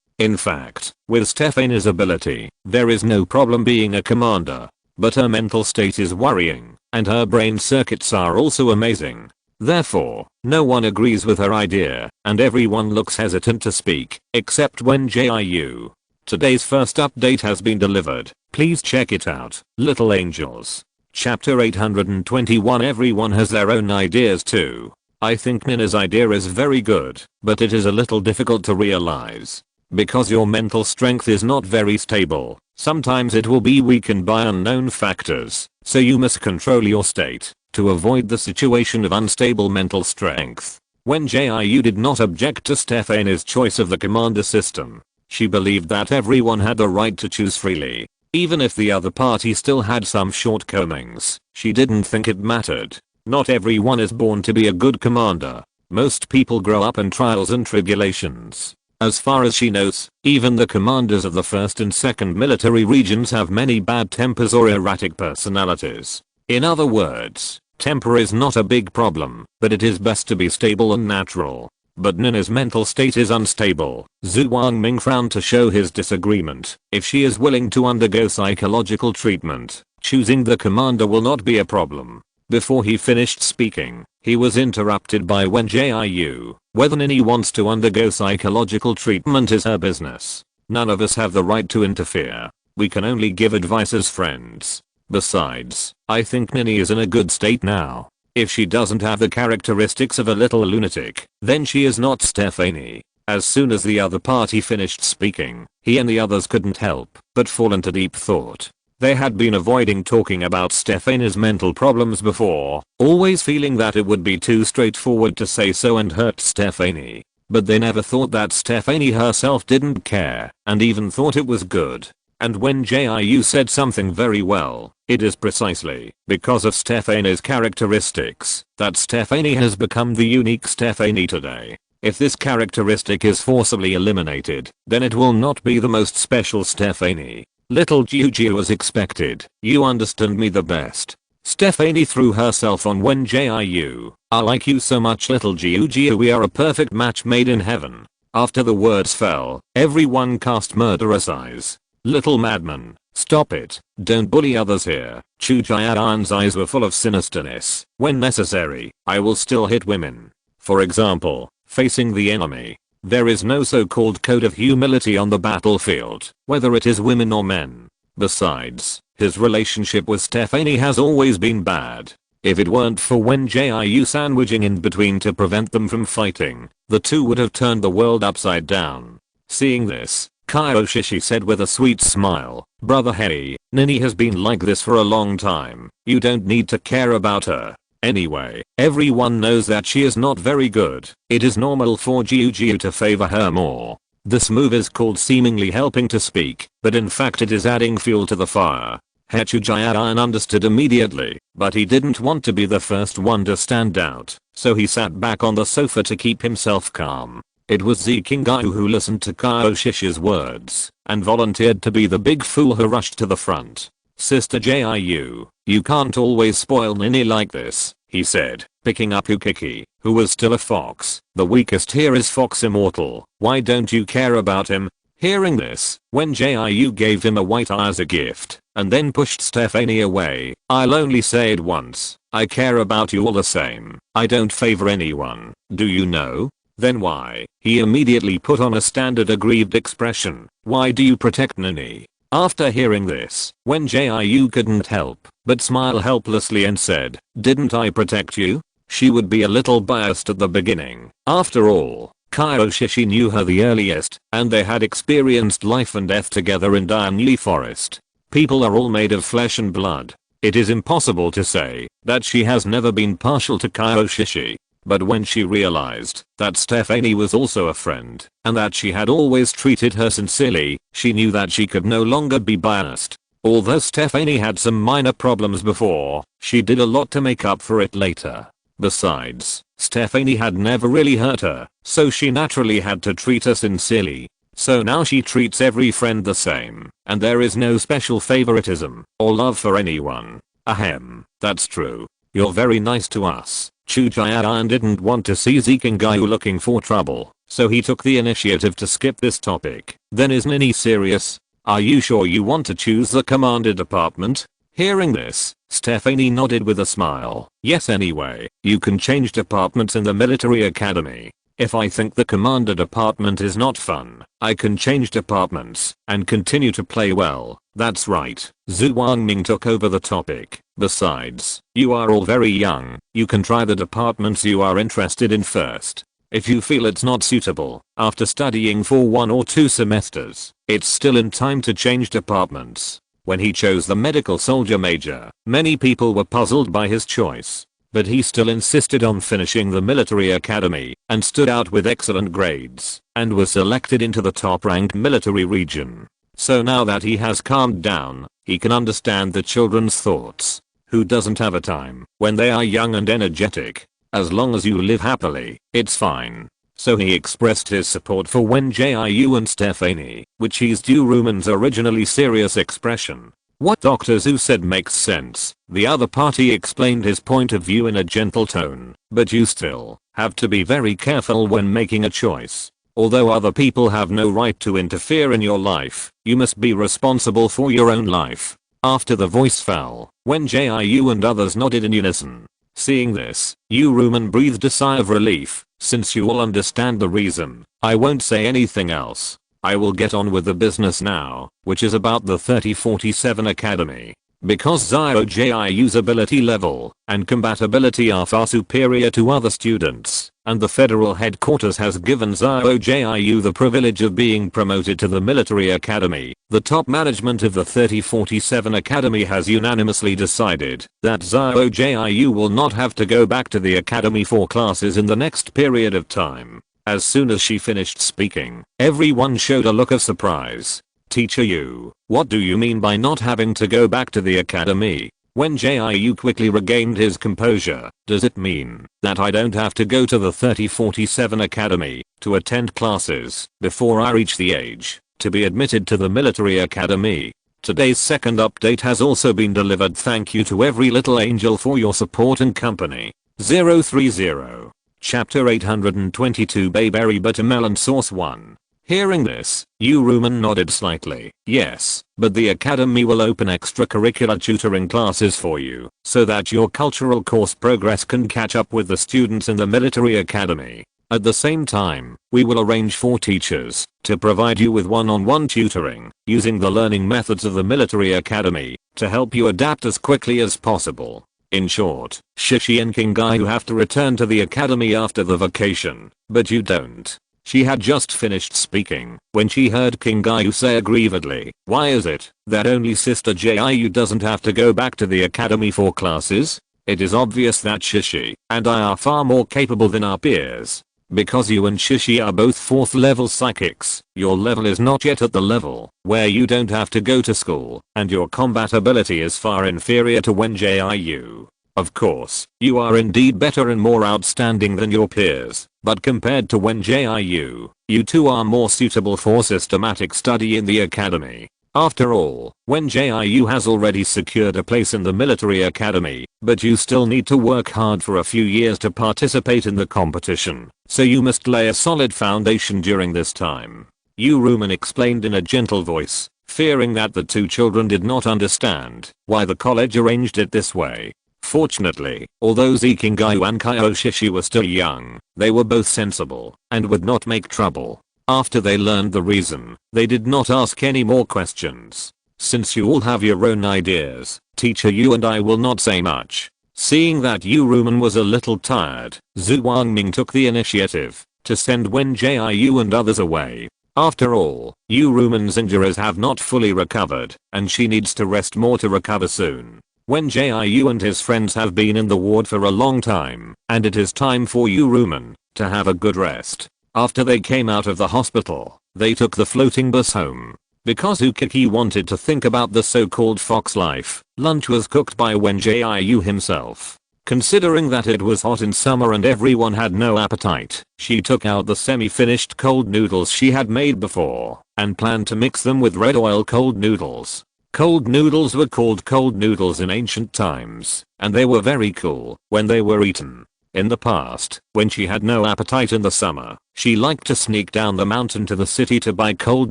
S1: In fact, with Stephanie's ability, there is no problem being a commander. But her mental state is worrying, and her brain circuits are also amazing. Therefore, no one agrees with her idea, and everyone looks hesitant to speak, except Wen Jiu. Today's first update has been delivered. Please check it out. Little Angels. Chapter 821. Everyone has their own ideas too. I think Nina's idea is very good, but it is a little difficult to realize. Because your mental strength is not very stable, sometimes it will be weakened by unknown factors, so you must control your state to avoid the situation of unstable mental strength. Wen Jiu did not object to Stephanie's choice of the commander system. She believed that everyone had the right to choose freely. Even if the other party still had some shortcomings, she didn't think it mattered. Not everyone is born to be a good commander. Most people grow up in trials and tribulations. As far as she knows, even the commanders of the 1st and 2nd military regions have many bad tempers or erratic personalities. In other words, temper is not a big problem, but it is best to be stable and natural. But Nina's mental state is unstable. Zhu Wangming frowned to show his disagreement. If she is willing to undergo psychological treatment, choosing the commander will not be a problem. Before he finished speaking, he was interrupted by Wen Jiu. Whether Nini wants to undergo psychological treatment is her business. None of us have the right to interfere. We can only give advice as friends. Besides, I think Nini is in a good state now. If she doesn't have the characteristics of a little lunatic, then she is not Stephanie. As soon as the other party finished speaking, he and the others couldn't help but fall into deep thought. They had been avoiding talking about Stephanie's mental problems before, always feeling that it would be too straightforward to say so and hurt Stephanie. But they never thought that Stephanie herself didn't care, and even thought it was good. And when Jiu said something very well, it is precisely because of Stephanie's characteristics that Stephanie has become the unique Stephanie today. If this characteristic is forcibly eliminated, then it will not be the most special Stephanie. Little Jiu as expected, you understand me the best. Stephanie threw herself on Wen Jiu. I like you so much, little Jiu, we are a perfect match made in heaven. After the words fell, everyone cast murderous eyes. Little madman, stop it, don't bully others here. Jiu's eyes were full of sinisterness. When necessary, I will still hit women. For example, facing the enemy. There is no so-called code of humility on the battlefield, whether it is women or men. Besides, his relationship with Stephanie has always been bad. If it weren't for Wen Jiu sandwiching in between to prevent them from fighting, the two would have turned the world upside down. Seeing this, Kaioshishi said with a sweet smile, "Brother Hey, Nini has been like this for a long time. You don't need to care about her. Anyway, everyone knows that she is not very good. It is normal for Jiu to favor her more. This move is called seemingly helping to speak, but in fact it is adding fuel to the fire." Jian understood immediately, but he didn't want to be the first one to stand out, so he sat back on the sofa to keep himself calm. It was Zikingayu who listened to Kaioshishi's words and volunteered to be the big fool who rushed to the front. "Sister Jiu, you can't always spoil Nini like this," he said, picking up Ukiki, who was still a fox. "The weakest here is Fox Immortal. Why don't you care about him?" Hearing this, when Jiu gave him a white eye as a gift, and then pushed Stephanie away, "I'll only say it once, I care about you all the same. I don't favor anyone, do you know?" "Then why?" He immediately put on a standard aggrieved expression. "Why do you protect Nini?" After hearing this, Wen Jiu couldn't help but smile helplessly and said, "Didn't I protect you?" She would be a little biased at the beginning. After all, Kaioshishi knew her the earliest, and they had experienced life and death together in Dainyi Forest. People are all made of flesh and blood. It is impossible to say that she has never been partial to Kaioshishi. But when she realized that Stephanie was also a friend, and that she had always treated her sincerely, she knew that she could no longer be biased. Although Stephanie had some minor problems before, she did a lot to make up for it later. Besides, Stephanie had never really hurt her, so she naturally had to treat her sincerely. So now she treats every friend the same, and there is no special favoritism or love for anyone. Ahem, that's true. You're very nice to us. Jian didn't want to see Zikingayu looking for trouble, so he took the initiative to skip this topic. "Then is Nini serious? Are you sure you want to choose the commander department?" Hearing this, Stephanie nodded with a smile. "Yes, anyway, you can change departments in the military academy. If I think the commander department is not fun, I can change departments and continue to play well." "That's right." Zhu Wangming took over the topic. "Besides, you are all very young. You can try the departments you are interested in first. If you feel it's not suitable, after studying for 1 or 2 semesters, it's still in time to change departments." When he chose the medical soldier major, many people were puzzled by his choice. But he still insisted on finishing the military academy and stood out with excellent grades and was selected into the top-ranked military region. So now that he has calmed down, he can understand the children's thoughts. Who doesn't have a time when they are young and energetic? As long as you live happily, it's fine. So he expressed his support for Wen Jiu and Stephanie, which is Duruman's originally serious expression. What Dr. Zhu said makes sense. The other party explained his point of view in a gentle tone, but you still have to be very careful when making a choice. Although other people have no right to interfere in your life, you must be responsible for your own life. After the voice fell, Wen Jiu and others nodded in unison. Seeing this, Duruman breathed a sigh of relief. "Since you all understand the reason, I won't say anything else. I will get on with the business now, which is about the 3047 Academy." Because Zhao Jiu's ability level and compatibility are far superior to other students, and the federal headquarters has given Zhao Jiu the privilege of being promoted to the military academy, the top management of the 3047 Academy has unanimously decided that Zhao Jiu will not have to go back to the academy for classes in the next period of time. As soon as she finished speaking, everyone showed a look of surprise. Teacher Yu, what do you mean by not having to go back to the academy? Wen Jiu quickly regained his composure. Does it mean that I don't have to go to the 3047 Academy to attend classes before I reach the age to be admitted to the military academy? Today's second update has also been delivered. Thank you to every little angel for your support and company. 030. Chapter 822 Bayberry Buttermelon Sauce 1. Hearing this, Yu Ruman nodded slightly. Yes, but the academy will open extracurricular tutoring classes for you, so that your cultural course progress can catch up with the students in the military academy. At the same time, we will arrange for teachers to provide you with one-on-one tutoring, using the learning methods of the military academy, to help you adapt as quickly as possible. In short, Shishi and Kingai have to return to the academy after the vacation, but you don't. She had just finished speaking when she heard Kingai say aggrievedly, why is it that only Sister Jiu doesn't have to go back to the academy for classes? It is obvious that Shishi and I are far more capable than our peers. Because you and Shishi are both 4th level psychics, your level is not yet at the level where you don't have to go to school, and your combat ability is far inferior to Wen Jiu. Of course, you are indeed better and more outstanding than your peers, but compared to Wen Jiu, you two are more suitable for systematic study in the academy. After all, Wen Jiu has already secured a place in the military academy, but you still need to work hard for a few years to participate in the competition, so you must lay a solid foundation during this time. Yu Ruman explained in a gentle voice, fearing that the two children did not understand why the college arranged it this way. Fortunately, although Zikingai and Kaioshishi were still young, they were both sensible and would not make trouble. After they learned the reason, they did not ask any more questions. Since you all have your own ideas, Teacher Yu and I will not say much. Seeing that Yu Ruman was a little tired, Zhu Wangming took the initiative to send Wen Jiu and others away. After all, Yu Ruman's injuries have not fully recovered, and she needs to rest more to recover soon. Wen Jiu and his friends have been in the ward for a long time, and it is time for Yu Ruman to have a good rest. After they came out of the hospital, they took the floating bus home. Because Ukiki wanted to think about the so-called fox life, lunch was cooked by Wen Jiu himself. Considering that it was hot in summer and everyone had no appetite, she took out the semi-finished cold noodles she had made before, and planned to mix them with red oil cold noodles. Cold noodles were called cold noodles in ancient times, and they were very cool when they were eaten. In the past, when she had no appetite in the summer, she liked to sneak down the mountain to the city to buy cold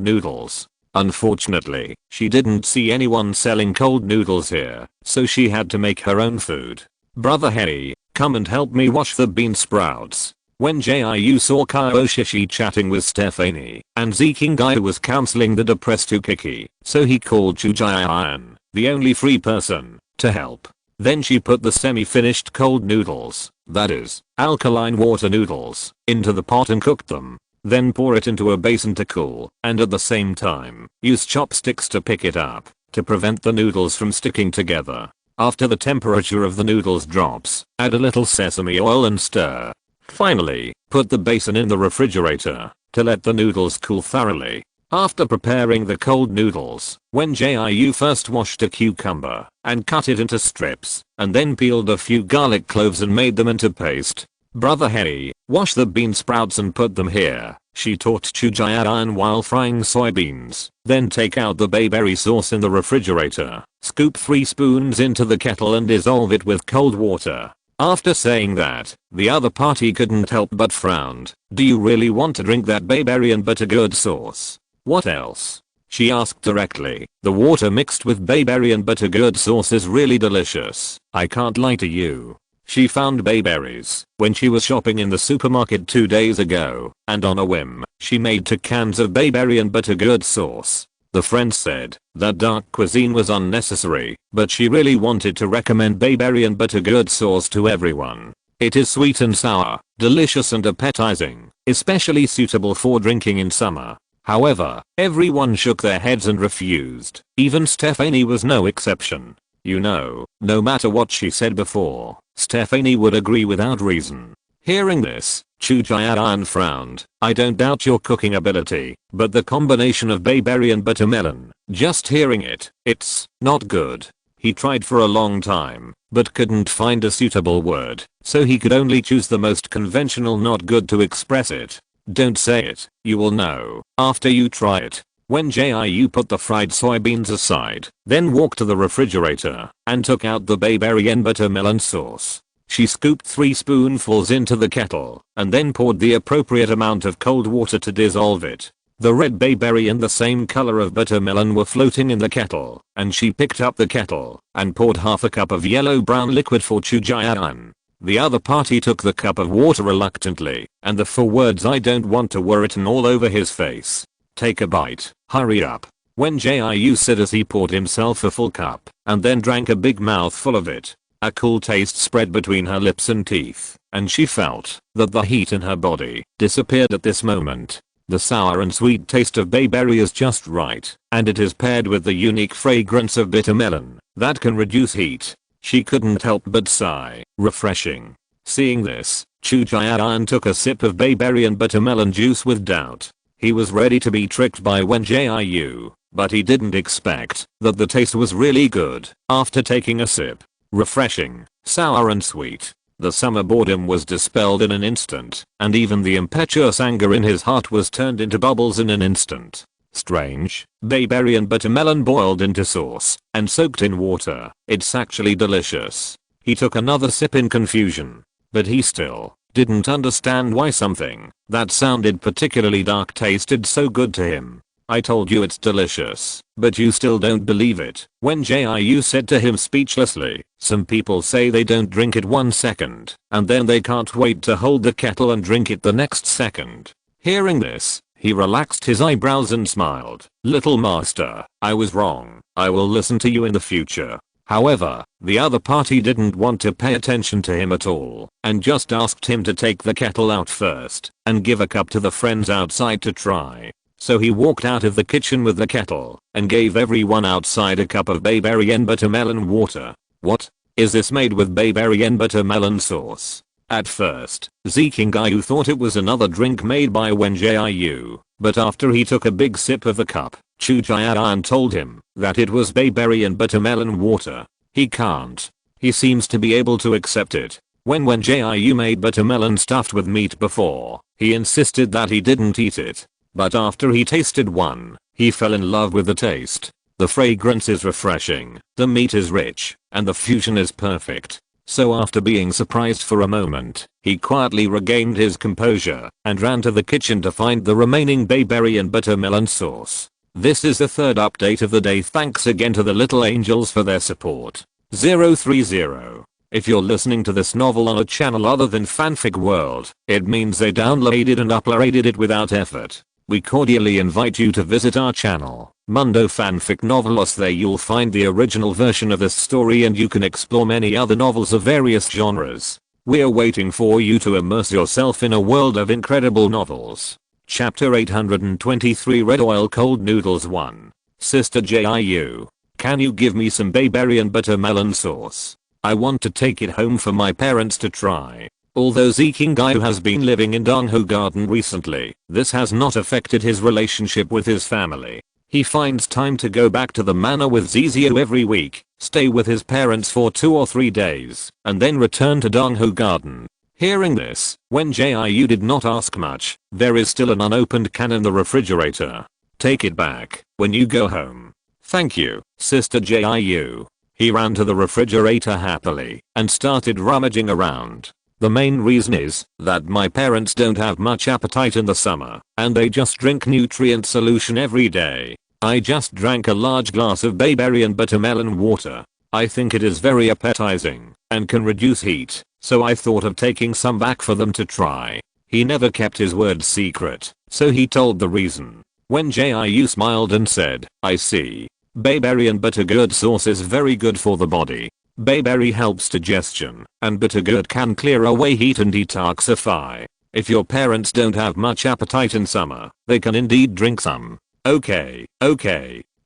S1: noodles. Unfortunately, she didn't see anyone selling cold noodles here, so she had to make her own food. Brother Harry, come and help me wash the bean sprouts. When Jiu saw Kaioshishi chatting with Stephanie, and Zikingai was counseling the depressed Ukiki, so he called Chujian, the only free person, to help. Then she put the semi-finished cold noodles, that is, alkaline water noodles, into the pot and cooked them. Then pour it into a basin to cool, and at the same time, use chopsticks to pick it up, to prevent the noodles from sticking together. After the temperature of the noodles drops, add a little sesame oil and stir. Finally, put the basin in the refrigerator to let the noodles cool thoroughly. After preparing the cold noodles, Wen Jiu first washed a cucumber and cut it into strips, and then peeled a few garlic cloves and made them into paste. Brother Harry, wash the bean sprouts and put them here, she taught Chujian while frying soybeans. Then take out the bayberry sauce in the refrigerator, scoop 3 spoons into the kettle and dissolve it with cold water. After saying that, the other party couldn't help but frowned. Do you really want to drink that bayberry and buttergourd sauce? What else? She asked directly. The water mixed with bayberry and buttergourd sauce is really delicious. I can't lie to you. She found bayberries when she was shopping in the supermarket 2 days ago, and on a whim, she made 2 cans of bayberry and buttergourd sauce. The friend said that dark cuisine was unnecessary, but she really wanted to recommend bayberry and buttergourd sauce to everyone. It is sweet and sour, delicious and appetizing, especially suitable for drinking in summer. However, everyone shook their heads and refused. Even Stephanie was no exception. You know, no matter what she said before, Stephanie would agree without reason. Hearing this, Chujayan frowned. I don't doubt your cooking ability, but the combination of bayberry and buttermelon, just hearing it, it's not good. He tried for a long time, but couldn't find a suitable word, so he could only choose the most conventional not good to express it. Don't say it, you will know after you try it. Wen Jiu put the fried soybeans aside, then walked to the refrigerator and took out the bayberry and buttermelon sauce. She scooped 3 spoonfuls into the kettle and then poured the appropriate amount of cold water to dissolve it. The red bayberry and the same color of buttermelon were floating in the kettle, and she picked up the kettle and poured half a cup of yellow-brown liquid for Chujayan. The other party took the cup of water reluctantly, and the 4 words "I don't want to" were written all over his face. Take a bite, hurry up, Wen Jiu said as he poured himself a full cup and then drank a big mouthful of it. A cool taste spread between her lips and teeth, and she felt that the heat in her body disappeared at this moment. The sour and sweet taste of bayberry is just right, and it is paired with the unique fragrance of bittermelon that can reduce heat. She couldn't help but sigh. Refreshing. Seeing this, Chujayan took a sip of bayberry and buttermelon juice with doubt. He was ready to be tricked by Wen Jiu, but he didn't expect that the taste was really good. After taking a sip, refreshing, sour and sweet, the summer boredom was dispelled in an instant, and even the impetuous anger in his heart was turned into bubbles in an instant. Strange, bayberry and buttermelon boiled into sauce and soaked in water. It's actually delicious. He took another sip in confusion, but he still didn't understand why something that sounded particularly dark tasted so good to him. I told you it's delicious, but you still don't believe it, Wen Jiu said to him speechlessly. Some people say they don't drink it 1 second, and then they can't wait to hold the kettle and drink it the next second. Hearing this, he relaxed his eyebrows and smiled. Little master, I was wrong. I will listen to you in the future. However, the other party didn't want to pay attention to him at all, and just asked him to take the kettle out first and give a cup to the friends outside to try. So he walked out of the kitchen with the kettle and gave everyone outside a cup of bayberry and buttermelon water. What? Is this made with bayberry and buttermelon sauce? At first, Zikingayu thought it was another drink made by Wen Jiu, but after he took a big sip of the cup, Chujayan told him that it was bayberry and buttermelon water. He can't. He seems to be able to accept it. When Wen Jiu made buttermelon stuffed with meat before, he insisted that he didn't eat it. But after he tasted one, he fell in love with the taste. The fragrance is refreshing, the meat is rich, and the fusion is perfect. So after being surprised for a moment, he quietly regained his composure and ran to the kitchen to find the remaining bayberry and buttermelon sauce. This is the 3rd update of the day. Thanks again to the little angels for their support. 030. If you're listening to this novel on a channel other than Fanfic World, it means they downloaded and uploaded it without effort. We cordially invite you to visit our channel, Mundo Fanfic Novelos. There you'll find the original version of this story and you can explore many other novels of various genres. We're waiting for you to immerse yourself in a world of incredible novels. Chapter 823 Red Oil Cold Noodles 1. Sister Jiu, can you give me some bayberry and buttermelon sauce? I want to take it home for my parents to try. Although Zikingayu has been living in Donghu Garden recently, this has not affected his relationship with his family. He finds time to go back to the manor with Zizio every week, stay with his parents for 2 or 3 days, and then return to Donghu Garden. Hearing this, Wen Jiu did not ask much. There is still an unopened can in the refrigerator. Take it back when you go home. Thank you, Sister Jiu. He ran to the refrigerator happily and started rummaging around. The main reason is that my parents don't have much appetite in the summer, and they just drink nutrient solution every day. I just drank a large glass of bayberry and buttermelon water. I think it is very appetizing and can reduce heat, so I thought of taking some back for them to try. He never kept his word secret, so he told the reason. Wen Jiu smiled and said, I see. Bayberry and bittergourd sauce is very good for the body. Bayberry helps digestion, and bittergourd can clear away heat and detoxify. If your parents don't have much appetite in summer, they can indeed drink some. Okay.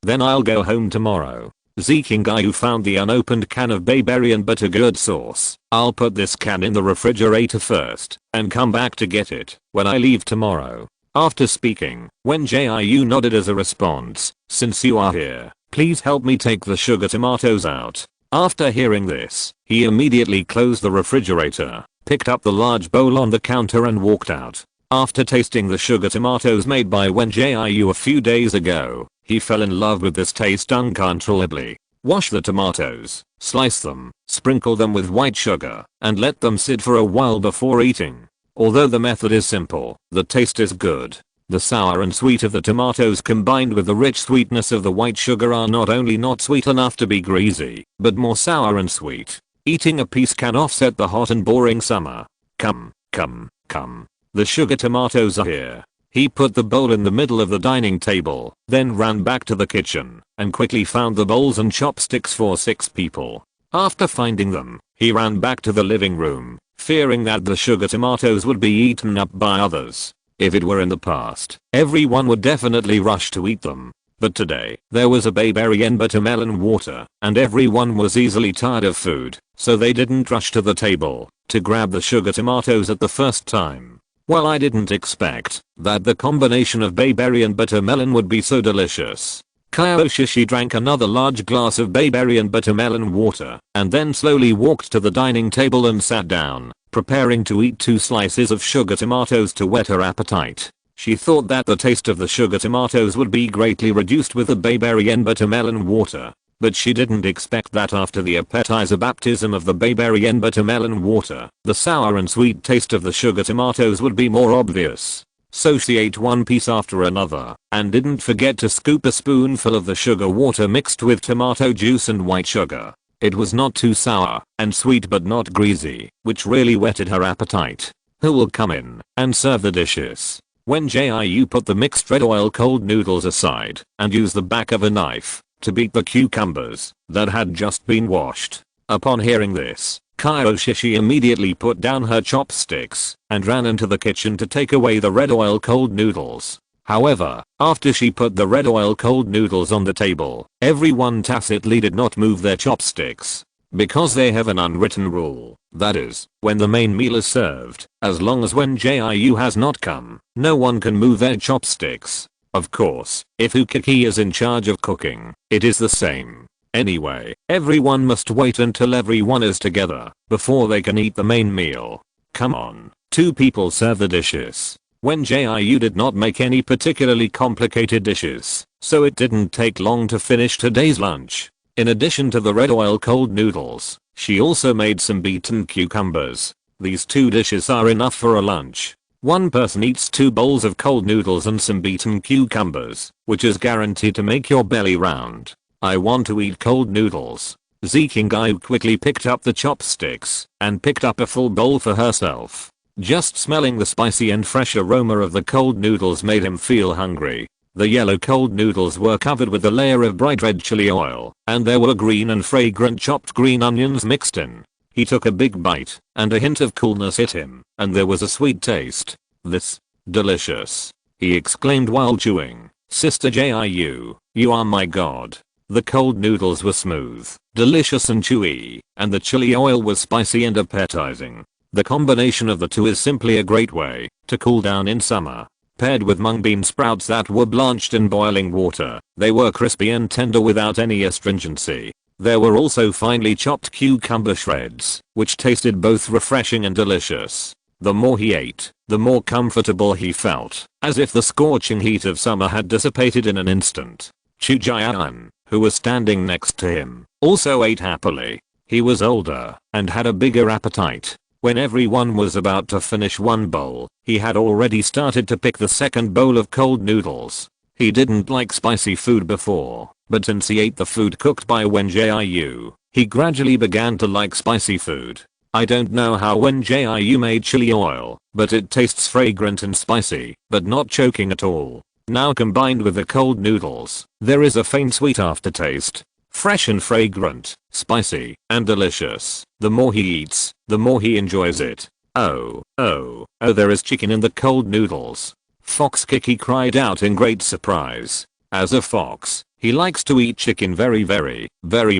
S1: Then I'll go home tomorrow. Zikingayu found the unopened can of bayberry and bittergourd sauce. I'll put this can in the refrigerator first, and come back to get it when I leave tomorrow. After speaking, Wen Jiu nodded as a response. Since you are here, please help me take the sugar tomatoes out. After hearing this, he immediately closed the refrigerator, picked up the large bowl on the counter and walked out. After tasting the sugar tomatoes made by Wen Jiu a few days ago, he fell in love with this taste uncontrollably. Wash the tomatoes, slice them, sprinkle them with white sugar, and let them sit for a while before eating. Although the method is simple, the taste is good. The sour and sweet of the tomatoes combined with the rich sweetness of the white sugar are not only not sweet enough to be greasy, but more sour and sweet. Eating a piece can offset the hot and boring summer. Come. The sugar tomatoes are here. He put the bowl in the middle of the dining table, then ran back to the kitchen, and quickly found the bowls and chopsticks for 6 people. After finding them, he ran back to the living room, fearing that the sugar tomatoes would be eaten up by others. If it were in the past, everyone would definitely rush to eat them. But today, there was a bayberry and buttermelon water, and everyone was easily tired of food, so they didn't rush to the table to grab the sugar tomatoes at the first time. Well, I didn't expect that the combination of bayberry and buttermelon would be so delicious. Kyoshi drank another large glass of bayberry and buttermelon water, and then slowly walked to the dining table and sat down, preparing to eat 2 slices of sugar tomatoes to whet her appetite. She thought that the taste of the sugar tomatoes would be greatly reduced with the bayberry and buttermelon water, but she didn't expect that after the appetizer baptism of the bayberry and buttermelon water, the sour and sweet taste of the sugar tomatoes would be more obvious. So she ate one piece after another, and didn't forget to scoop a spoonful of the sugar water mixed with tomato juice and white sugar. It was not too sour and sweet but not greasy, which really whetted her appetite. Who will come in and serve the dishes? Wen Jiu put the mixed red oil cold noodles aside and used the back of a knife to beat the cucumbers that had just been washed. Upon hearing this, Kyoshi immediately put down her chopsticks and ran into the kitchen to take away the red oil cold noodles. However, after she put the red oil cold noodles on the table, everyone tacitly did not move their chopsticks. Because they have an unwritten rule, that is, when the main meal is served, as long as Wen Jiu has not come, no one can move their chopsticks. Of course, if Ukiki is in charge of cooking, it is the same. Anyway, everyone must wait until everyone is together before they can eat the main meal. Come on, 2 people serve the dishes. Wen Jiu did not make any particularly complicated dishes, so it didn't take long to finish today's lunch. In addition to the red oil cold noodles, she also made some beaten cucumbers. These 2 dishes are enough for a lunch. One person eats 2 bowls of cold noodles and some beaten cucumbers, which is guaranteed to make your belly round. I want to eat cold noodles. Zikingayu quickly picked up the chopsticks and picked up a full bowl for herself. Just smelling the spicy and fresh aroma of the cold noodles made him feel hungry. The yellow cold noodles were covered with a layer of bright red chili oil, and there were green and fragrant chopped green onions mixed in. He took a big bite, and a hint of coolness hit him, and there was a sweet taste. This, delicious, he exclaimed while chewing. Sister Jiu, you are my god. The cold noodles were smooth, delicious and chewy, and the chili oil was spicy and appetizing. The combination of the 2 is simply a great way to cool down in summer. Paired with mung bean sprouts that were blanched in boiling water, they were crispy and tender without any astringency. There were also finely chopped cucumber shreds, which tasted both refreshing and delicious. The more he ate, the more comfortable he felt, as if the scorching heat of summer had dissipated in an instant. Chujian, who was standing next to him, also ate happily. He was older and had a bigger appetite. When everyone was about to finish one bowl, he had already started to pick the second bowl of cold noodles. He didn't like spicy food before, but since he ate the food cooked by Wen Jiu, he gradually began to like spicy food. I don't know how Wen Jiu made chili oil, but it tastes fragrant and spicy, but not choking at all. Now combined with the cold noodles, there is a faint sweet aftertaste. Fresh and fragrant, spicy, and delicious. The more he eats, the more he enjoys it. Oh, there is chicken in the cold noodles. Fox Kiki cried out in great surprise. As a fox, he likes to eat chicken very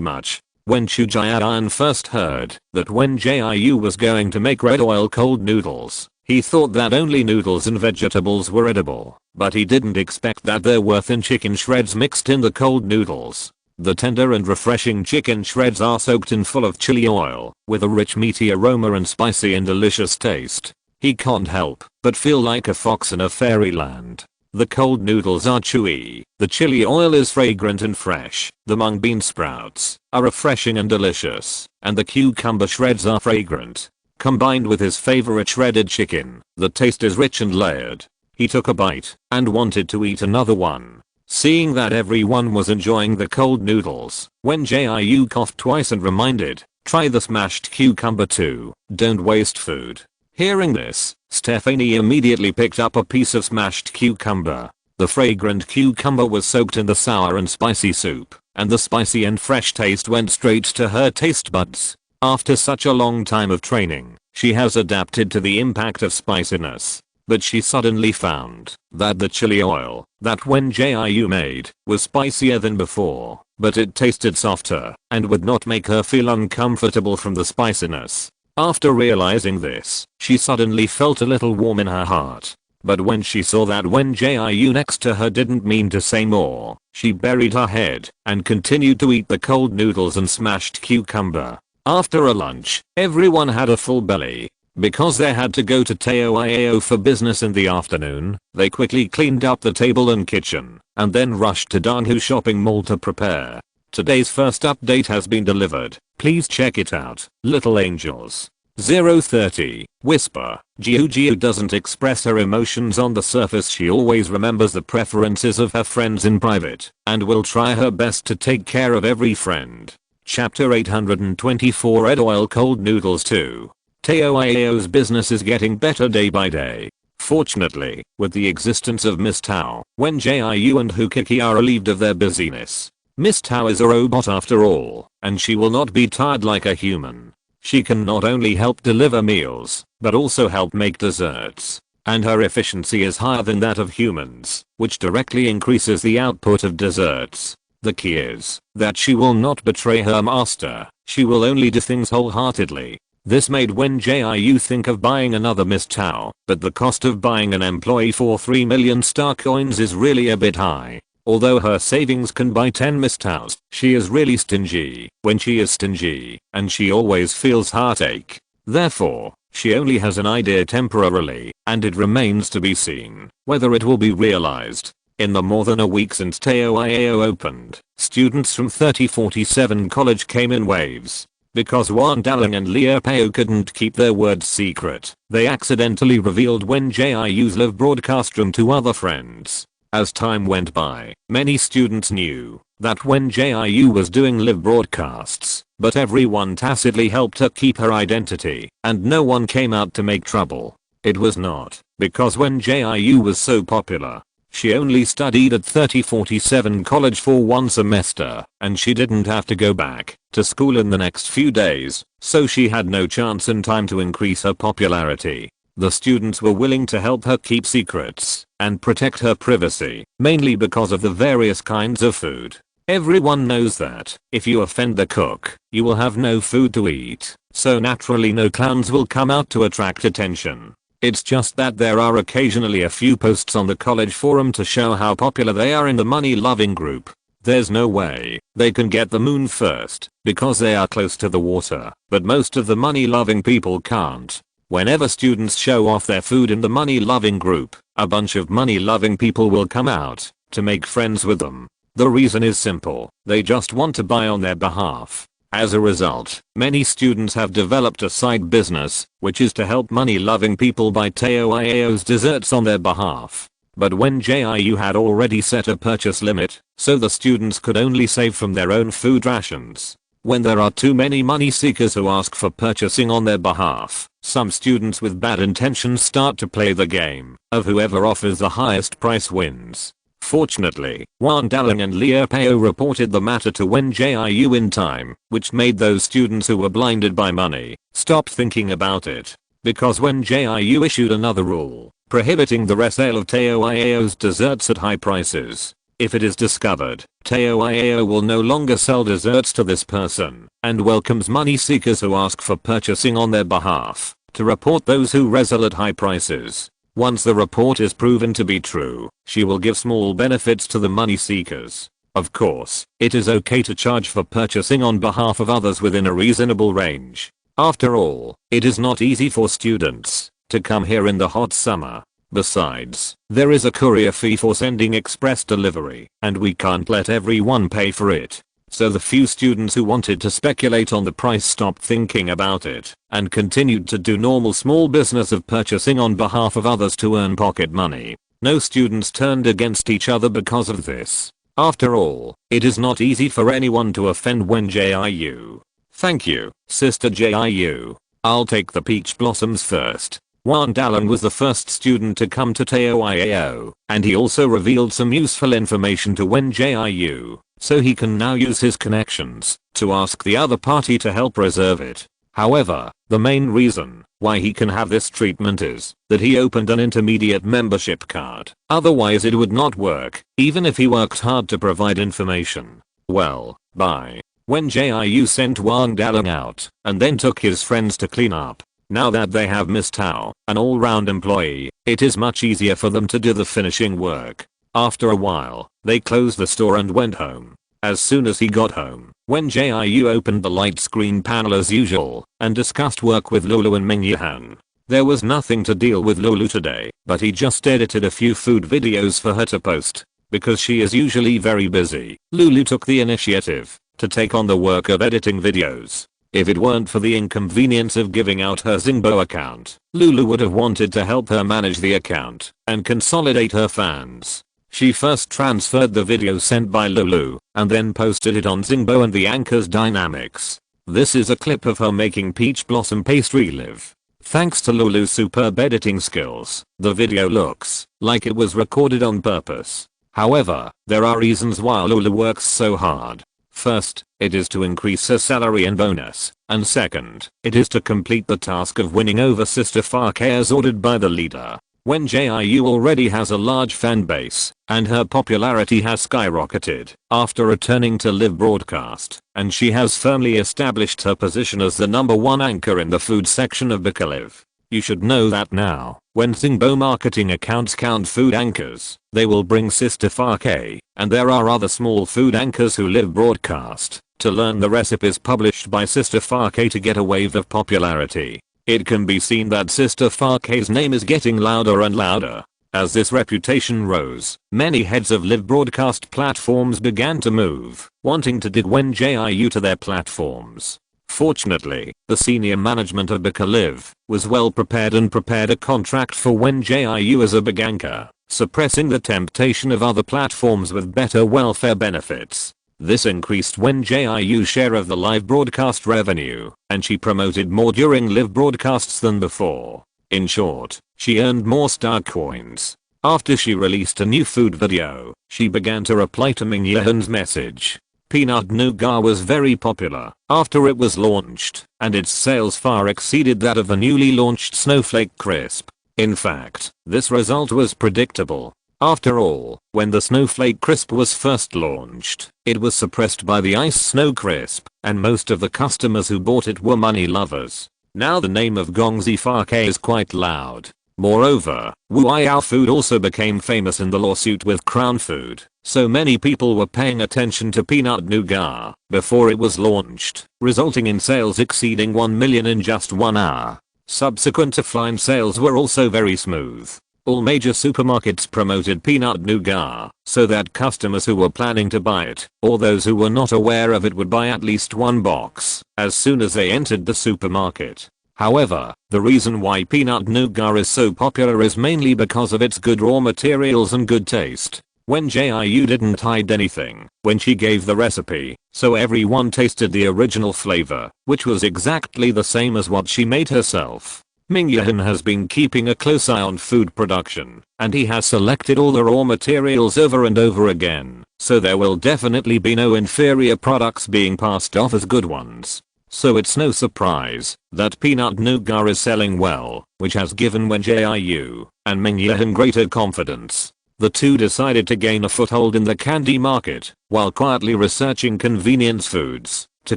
S1: much. When Chujian first heard that Wen Jiu was going to make red oil cold noodles, he thought that only noodles and vegetables were edible, but he didn't expect that there were thin chicken shreds mixed in the cold noodles. The tender and refreshing chicken shreds are soaked in full of chili oil, with a rich meaty aroma and spicy and delicious taste. He can't help but feel like a fox in a fairyland. The cold noodles are chewy, the chili oil is fragrant and fresh, the mung bean sprouts are refreshing and delicious, and the cucumber shreds are fragrant. Combined with his favorite shredded chicken, the taste is rich and layered. He took a bite and wanted to eat another one. Seeing that everyone was enjoying the cold noodles, Wen Jiu coughed twice and reminded, "Try the smashed cucumber too, don't waste food." Hearing this, Stephanie immediately picked up a piece of smashed cucumber. The fragrant cucumber was soaked in the sour and spicy soup, and the spicy and fresh taste went straight to her taste buds. After such a long time of training, she has adapted to the impact of spiciness. But she suddenly found that the chili oil that Wen Jiu made was spicier than before, but it tasted softer and would not make her feel uncomfortable from the spiciness. After realizing this, she suddenly felt a little warm in her heart. But when she saw that Wen Jiu next to her didn't mean to say more, she buried her head and continued to eat the cold noodles and smashed cucumber. After a lunch, everyone had a full belly. Because they had to go to Taoiao for business in the afternoon, they quickly cleaned up the table and kitchen, and then rushed to Danghu shopping mall to prepare. Today's first update has been delivered. Please check it out. Little Angels. 030. Whisper. Jiu doesn't express her emotions on the surface. She always remembers the preferences of her friends in private, and will try her best to take care of every friend. Chapter 824 Red Oil Cold Noodles 2. Taoiao's business is getting better day by day. Fortunately, with the existence of Miss Tao, Wen Jiu and Hukiki are relieved of their busyness. Miss Tao is a robot after all, and she will not be tired like a human. She can not only help deliver meals, but also help make desserts. And her efficiency is higher than that of humans, which directly increases the output of desserts. The key is that she will not betray her master. She will only do things wholeheartedly. This made Wen Jiu think of buying another Miss Tao, but the cost of buying an employee for 3 million star coins is really a bit high. Although her savings can buy 10 Miss Taos, she is really stingy when she is stingy, and she always feels heartache. Therefore, she only has an idea temporarily, and it remains to be seen whether it will be realized. In the more than a week since Taoiao opened, students from 3047 college came in waves. Because Wan Dalang and Leo Peo couldn't keep their words secret, they accidentally revealed Wen Jiu's live broadcast room to other friends. As time went by, many students knew that Wen Jiu was doing live broadcasts, but everyone tacitly helped her keep her identity, and no one came out to make trouble. It was not because Wen Jiu was so popular. She only studied at 3047 college for one semester, and she didn't have to go back to school in the next few days, so she had no chance and time to increase her popularity. The students were willing to help her keep secrets and protect her privacy, mainly because of the various kinds of food. Everyone knows that if you offend the cook, you will have no food to eat, so naturally no clowns will come out to attract attention. It's just that there are occasionally a few posts on the college forum to show how popular they are in the money-loving group. There's no way they can get the moon first because they are close to the water, but most of the money-loving people can't. Whenever students show off their food in the money-loving group, a bunch of money-loving people will come out to make friends with them. The reason is simple, they just want to buy on their behalf. As a result, many students have developed a side business, which is to help money-loving people buy Taoiao's desserts on their behalf. But Wen Jiu had already set a purchase limit, so the students could only save from their own food rations. When there are too many money seekers who ask for purchasing on their behalf, some students with bad intentions start to play the game of whoever offers the highest price wins. Fortunately, Wan Dalang and Leo Peo reported the matter to Wen Jiu in time, which made those students who were blinded by money stop thinking about it. Because Wen Jiu issued another rule, prohibiting the resale of Teo Iao's desserts at high prices. If it is discovered, Teo Iao will no longer sell desserts to this person, and welcomes money seekers who ask for purchasing on their behalf, to report those who resell at high prices. Once the report is proven to be true, she will give small benefits to the money seekers. Of course, it is okay to charge for purchasing on behalf of others within a reasonable range. After all, it is not easy for students to come here in the hot summer. Besides, there is a courier fee for sending express delivery, and we can't let everyone pay for it. So the few students who wanted to speculate on the price stopped thinking about it, and continued to do normal small business of purchasing on behalf of others to earn pocket money. No students turned against each other because of this. After all, it is not easy for anyone to offend Wen Jiu. Thank you, Sister Jiu. I'll take the peach blossoms first. Wan Dalang was the first student to come to Teo Iao, and he also revealed some useful information to Wen Jiu, so he can now use his connections to ask the other party to help reserve it. However, the main reason why he can have this treatment is that he opened an intermediate membership card. Otherwise it would not work, even if he worked hard to provide information. Well, bye. Wen Jiu sent Wan Dalang out, and then took his friends to clean up. Now that they have Miss Tao, an all-round employee, it is much easier for them to do the finishing work. After a while, they closed the store and went home. As soon as he got home, Wen Jiu opened the light screen panel as usual, and discussed work with Lulu and Ming Yihan. There was nothing to deal with Lulu today, but he just edited a few food videos for her to post. Because she is usually very busy, Lulu took the initiative to take on the work of editing videos. If it weren't for the inconvenience of giving out her Xingbo account, Lulu would have wanted to help her manage the account and consolidate her fans. She first transferred the video sent by Lulu and then posted it on Xingbo and the Anchor's Dynamics. This is a clip of her making peach blossom pastry live. Thanks to Lulu's superb editing skills, the video looks like it was recorded on purpose. However, there are reasons why Lulu works so hard. First, it is to increase her salary and bonus, and second, it is to complete the task of winning over Sister Farke as ordered by the leader. Wen Jiu already has a large fan base, and her popularity has skyrocketed after returning to live broadcast, and she has firmly established her position as the #1 anchor in the food section of Bicaliv. You should know that now, when Xingbo marketing accounts count food anchors, they will bring Sister Farke, and there are other small food anchors who live broadcast, to learn the recipes published by Sister Farke to get a wave of popularity. It can be seen that Sister Farke's name is getting louder and louder. As this reputation rose, many heads of live broadcast platforms began to move, wanting to dig Wen Jiu to their platforms. Fortunately, the senior management of Bicaliv was well prepared and prepared a contract for Wen Jiu as a big anchor, suppressing the temptation of other platforms with better welfare benefits. This increased Wen Jiu's share of the live broadcast revenue, and she promoted more during live broadcasts than before. In short, she earned more star coins. After she released a new food video, she began to reply to Ming Yihan's message. Peanut nougat was very popular after it was launched, and its sales far exceeded that of the newly launched Snowflake Crisp. In fact, this result was predictable. After all, when the Snowflake Crisp was first launched, it was suppressed by the Ice Snow Crisp, and most of the customers who bought it were money lovers. Now the name of Gongzi Farke is quite loud. Moreover, Wuiyao Food also became famous in the lawsuit with Crown Food, so many people were paying attention to peanut nougat before it was launched, resulting in sales exceeding 1 million in just 1 hour. Subsequent offline sales were also very smooth. All major supermarkets promoted peanut nougat, so that customers who were planning to buy it, or those who were not aware of it would buy at least 1 box as soon as they entered the supermarket. However, the reason why peanut nougat is so popular is mainly because of its good raw materials and good taste. Wen Jiu didn't hide anything when she gave the recipe, so everyone tasted the original flavor, which was exactly the same as what she made herself. Ming Yahan has been keeping a close eye on food production, and he has selected all the raw materials over and over again, so there will definitely be no inferior products being passed off as good ones. So it's no surprise that peanut nougat is selling well, which has given Wen Jiu and Ming Yahan greater confidence. The two decided to gain a foothold in the candy market while quietly researching convenience foods to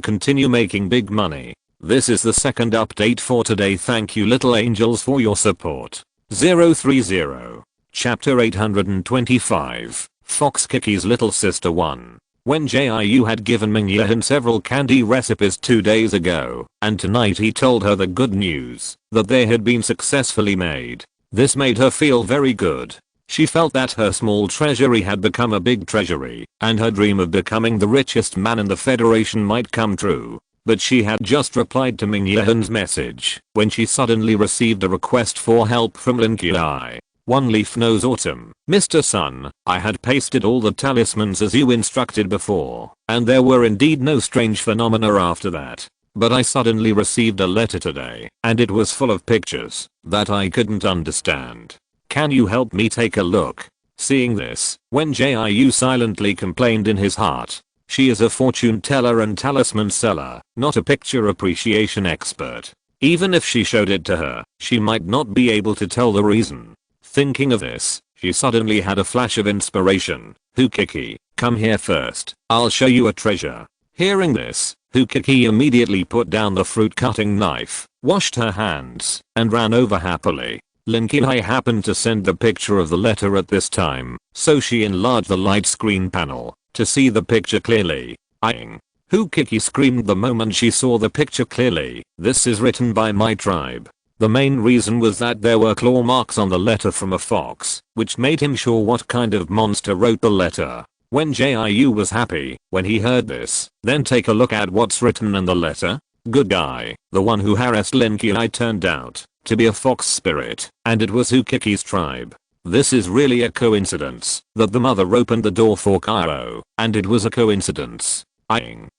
S1: continue making big money. This is the second update for today. Thank you little angels for your support. 030. Chapter 825. Fox Kiki's Little Sister 1. Wen Jiu had given Ming Yahan several candy recipes 2 days ago, and tonight he told her the good news that they had been successfully made. This made her feel very good. She felt that her small treasury had become a big treasury, and her dream of becoming the richest man in the Federation might come true. But she had just replied to Ming Yahan's message when she suddenly received a request for help from Lin Qi. One leaf knows autumn. Mr. Sun, I had pasted all the talismans as you instructed before, and there were indeed no strange phenomena after that. But I suddenly received a letter today, and it was full of pictures that I couldn't understand. Can you help me take a look? Seeing this, Wen Jiu silently complained in his heart. She is a fortune teller and talisman seller, not a picture appreciation expert. Even if she showed it to her, she might not be able to tell the reason. Thinking of this, she suddenly had a flash of inspiration. Kiki, come here first, I'll show you a treasure. Hearing this, Kiki immediately put down the fruit cutting knife, washed her hands, and ran over happily. Lin Qi happened to send the picture of the letter at this time, so she enlarged the light screen panel to see the picture clearly. Eyeing. Kiki screamed the moment she saw the picture clearly. This is written by my tribe. The main reason was that there were claw marks on the letter from a fox, which made him sure what kind of monster wrote the letter. Wen Jiu was happy when he heard this. Then take a look at what's written in the letter. Good guy, the one who harassed Lin Qi turned out to be a fox spirit, and it was Kiki's tribe. This is really a coincidence that the mother opened the door for Cairo, and it was a coincidence. Eyeing,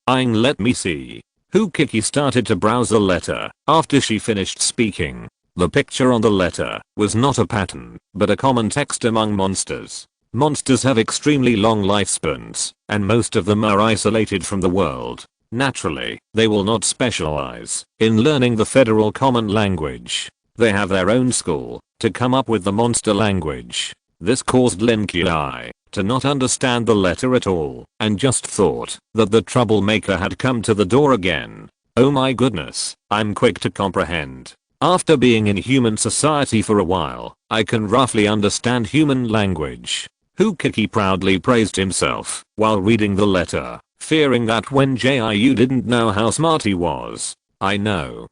S1: let me see. Kiki started to browse the letter after she finished speaking. The picture on the letter was not a pattern, but a common text among monsters. Monsters have extremely long lifespans, and most of them are isolated from the world. Naturally, they will not specialize in learning the federal common language. They have their own school to come up with the monster language. This caused Lin Qi to not understand the letter at all, and just thought that the troublemaker had come to the door again. Oh my goodness, I'm quick to comprehend. After being in human society for a while, I can roughly understand human language. Kiki proudly praised himself while reading the letter, fearing that Wen Jiu didn't know how smart he was. I know.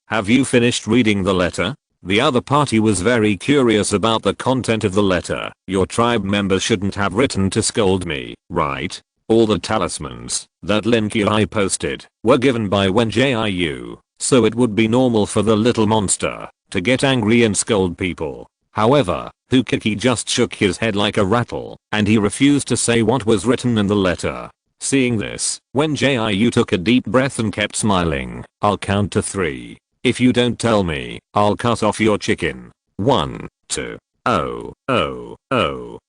S1: Have you finished reading the letter? The other party was very curious about the content of the letter. Your tribe members shouldn't have written to scold me, right? All the talismans that Lin Qi posted were given by Wen Jiu, so it would be normal for the little monster to get angry and scold people. However, Kiki just shook his head like a rattle, and he refused to say what was written in the letter. Seeing this, Wen Jiu took a deep breath and kept smiling. I'll count to 3. If you don't tell me, I'll cut off your chicken. 1, 2. Oh,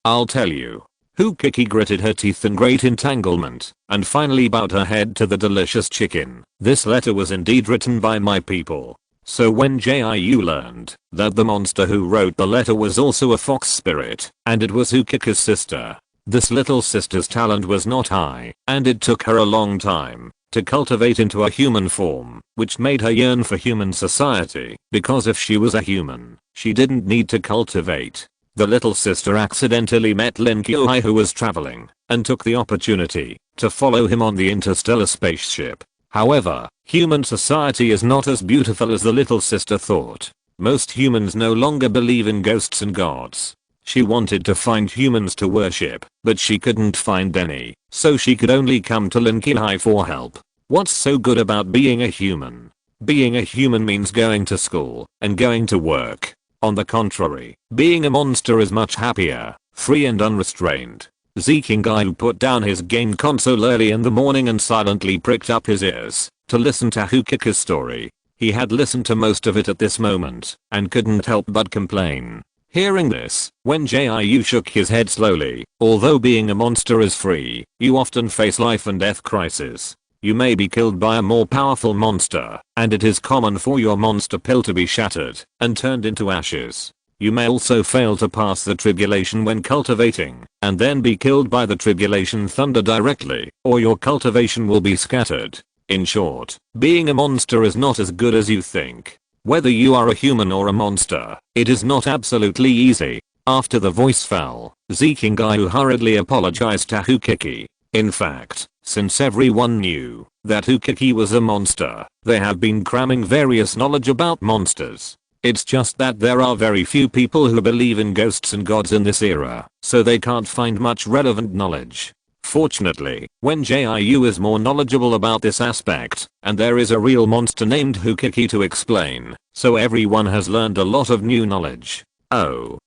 S1: I'll tell you. Kiki gritted her teeth in great entanglement, and finally bowed her head to the delicious chicken. This letter was indeed written by my people. So when Jiu learned that the monster who wrote the letter was also a fox spirit, and it was Kiki's sister. This little sister's talent was not high, and it took her a long time to cultivate into a human form, which made her yearn for human society, because if she was a human, she didn't need to cultivate. The little sister accidentally met Lin Qi who was traveling, and took the opportunity to follow him on the interstellar spaceship. However, human society is not as beautiful as the little sister thought. Most humans no longer believe in ghosts and gods. She wanted to find humans to worship, but she couldn't find any, so she could only come to Lin Qi for help. What's so good about being a human? Being a human means going to school and going to work. On the contrary, being a monster is much happier. free and unrestrained. Zikingai put down his game console early in the morning and silently pricked up his ears to listen to Hukika's story. He had listened to most of it at this moment and couldn't help but complain. Hearing this, Wen Jiu shook his head slowly. Although being a monster is free, you often face life and death crises. You may be killed by a more powerful monster, and it is common for your monster pill to be shattered and turned into ashes. You may also fail to pass the tribulation when cultivating, and then be killed by the tribulation thunder directly, or your cultivation will be scattered. In short, being a monster is not as good as you think. Whether you are a human or a monster, it is not absolutely easy. After the voice fell, Zikingai hurriedly apologized to Hukiki. In fact, since everyone knew that Hukiki was a monster, they have been cramming various knowledge about monsters. It's just that there are very few people who believe in ghosts and gods in this era, so they can't find much relevant knowledge. Fortunately, Wen Jiu is more knowledgeable about this aspect, and there is a real monster named Hukiki to explain, so everyone has learned a lot of new knowledge. Oh,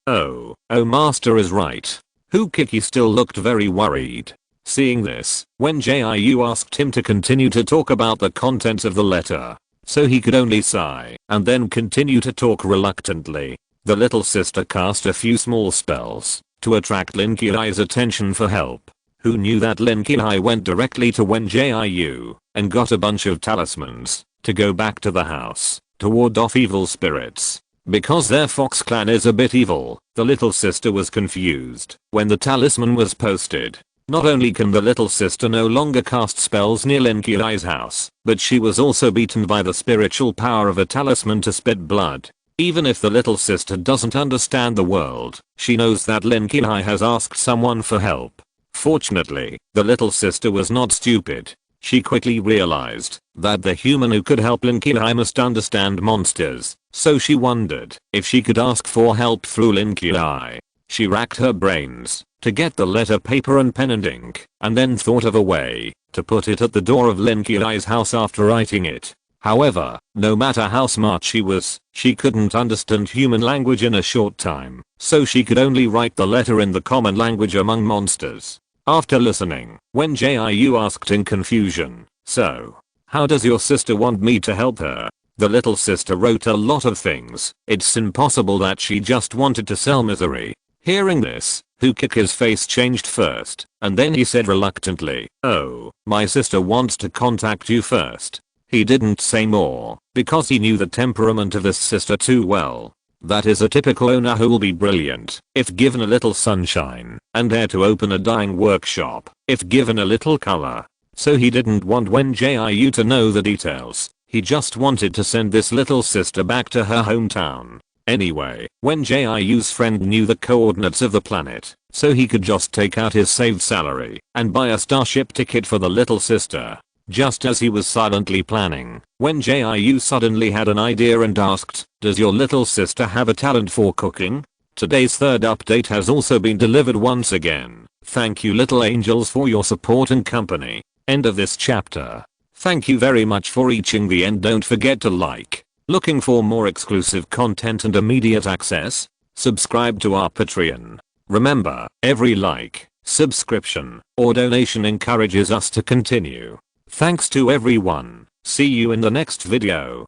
S1: master is right. Hukiki still looked very worried. Seeing this, Wen Jiu asked him to continue to talk about the contents of the letter. So he could only sigh and then continue to talk reluctantly. The little sister cast a few small spells to attract Lin Qi's attention for help. Who knew that Lin Qi went directly to Wen Jiu and got a bunch of talismans to go back to the house to ward off evil spirits. Because their fox clan is a bit evil, the little sister was confused when the talisman was posted. Not only can the little sister no longer cast spells near Lin Qi's house, but she was also beaten by the spiritual power of a talisman to spit blood. Even if the little sister doesn't understand the world, she knows that Lin Qi has asked someone for help. Fortunately, the little sister was not stupid. She quickly realized that the human who could help Lin Qi must understand monsters, so she wondered if she could ask for help through Lin Qi. She racked her brains to get the letter paper and pen and ink, and then thought of a way to put it at the door of Lin Qi's house after writing it. However, no matter how smart she was, she couldn't understand human language in a short time, so she could only write the letter in the common language among monsters. After listening, Wen Jiu asked in confusion, "So, how does your sister want me to help her?" The little sister wrote a lot of things. It's impossible that she just wanted to sell misery. Hearing this, Hukiki's face changed first, and then he said reluctantly, "Oh, my sister wants to contact you first." He didn't say more, because he knew the temperament of his sister too well. That is a typical owner who will be brilliant if given a little sunshine, and dare to open a dyeing workshop if given a little color. So he didn't want Wen Jiu to know the details. He just wanted to send this little sister back to her hometown. Anyway, Wen Jiu's friend knew the coordinates of the planet, so he could just take out his saved salary and buy a starship ticket for the little sister. Just as he was silently planning, Wen Jiu suddenly had an idea and asked, "Does your little sister have a talent for cooking?" Today's third update has also been delivered once again. Thank you little angels for your support and company. End of this chapter. Thank you very much for reaching the end. Don't forget to like. Looking for more exclusive content and immediate access? Subscribe to our Patreon. Remember, every like, subscription, or donation encourages us to continue. Thanks to everyone. See you in the next video.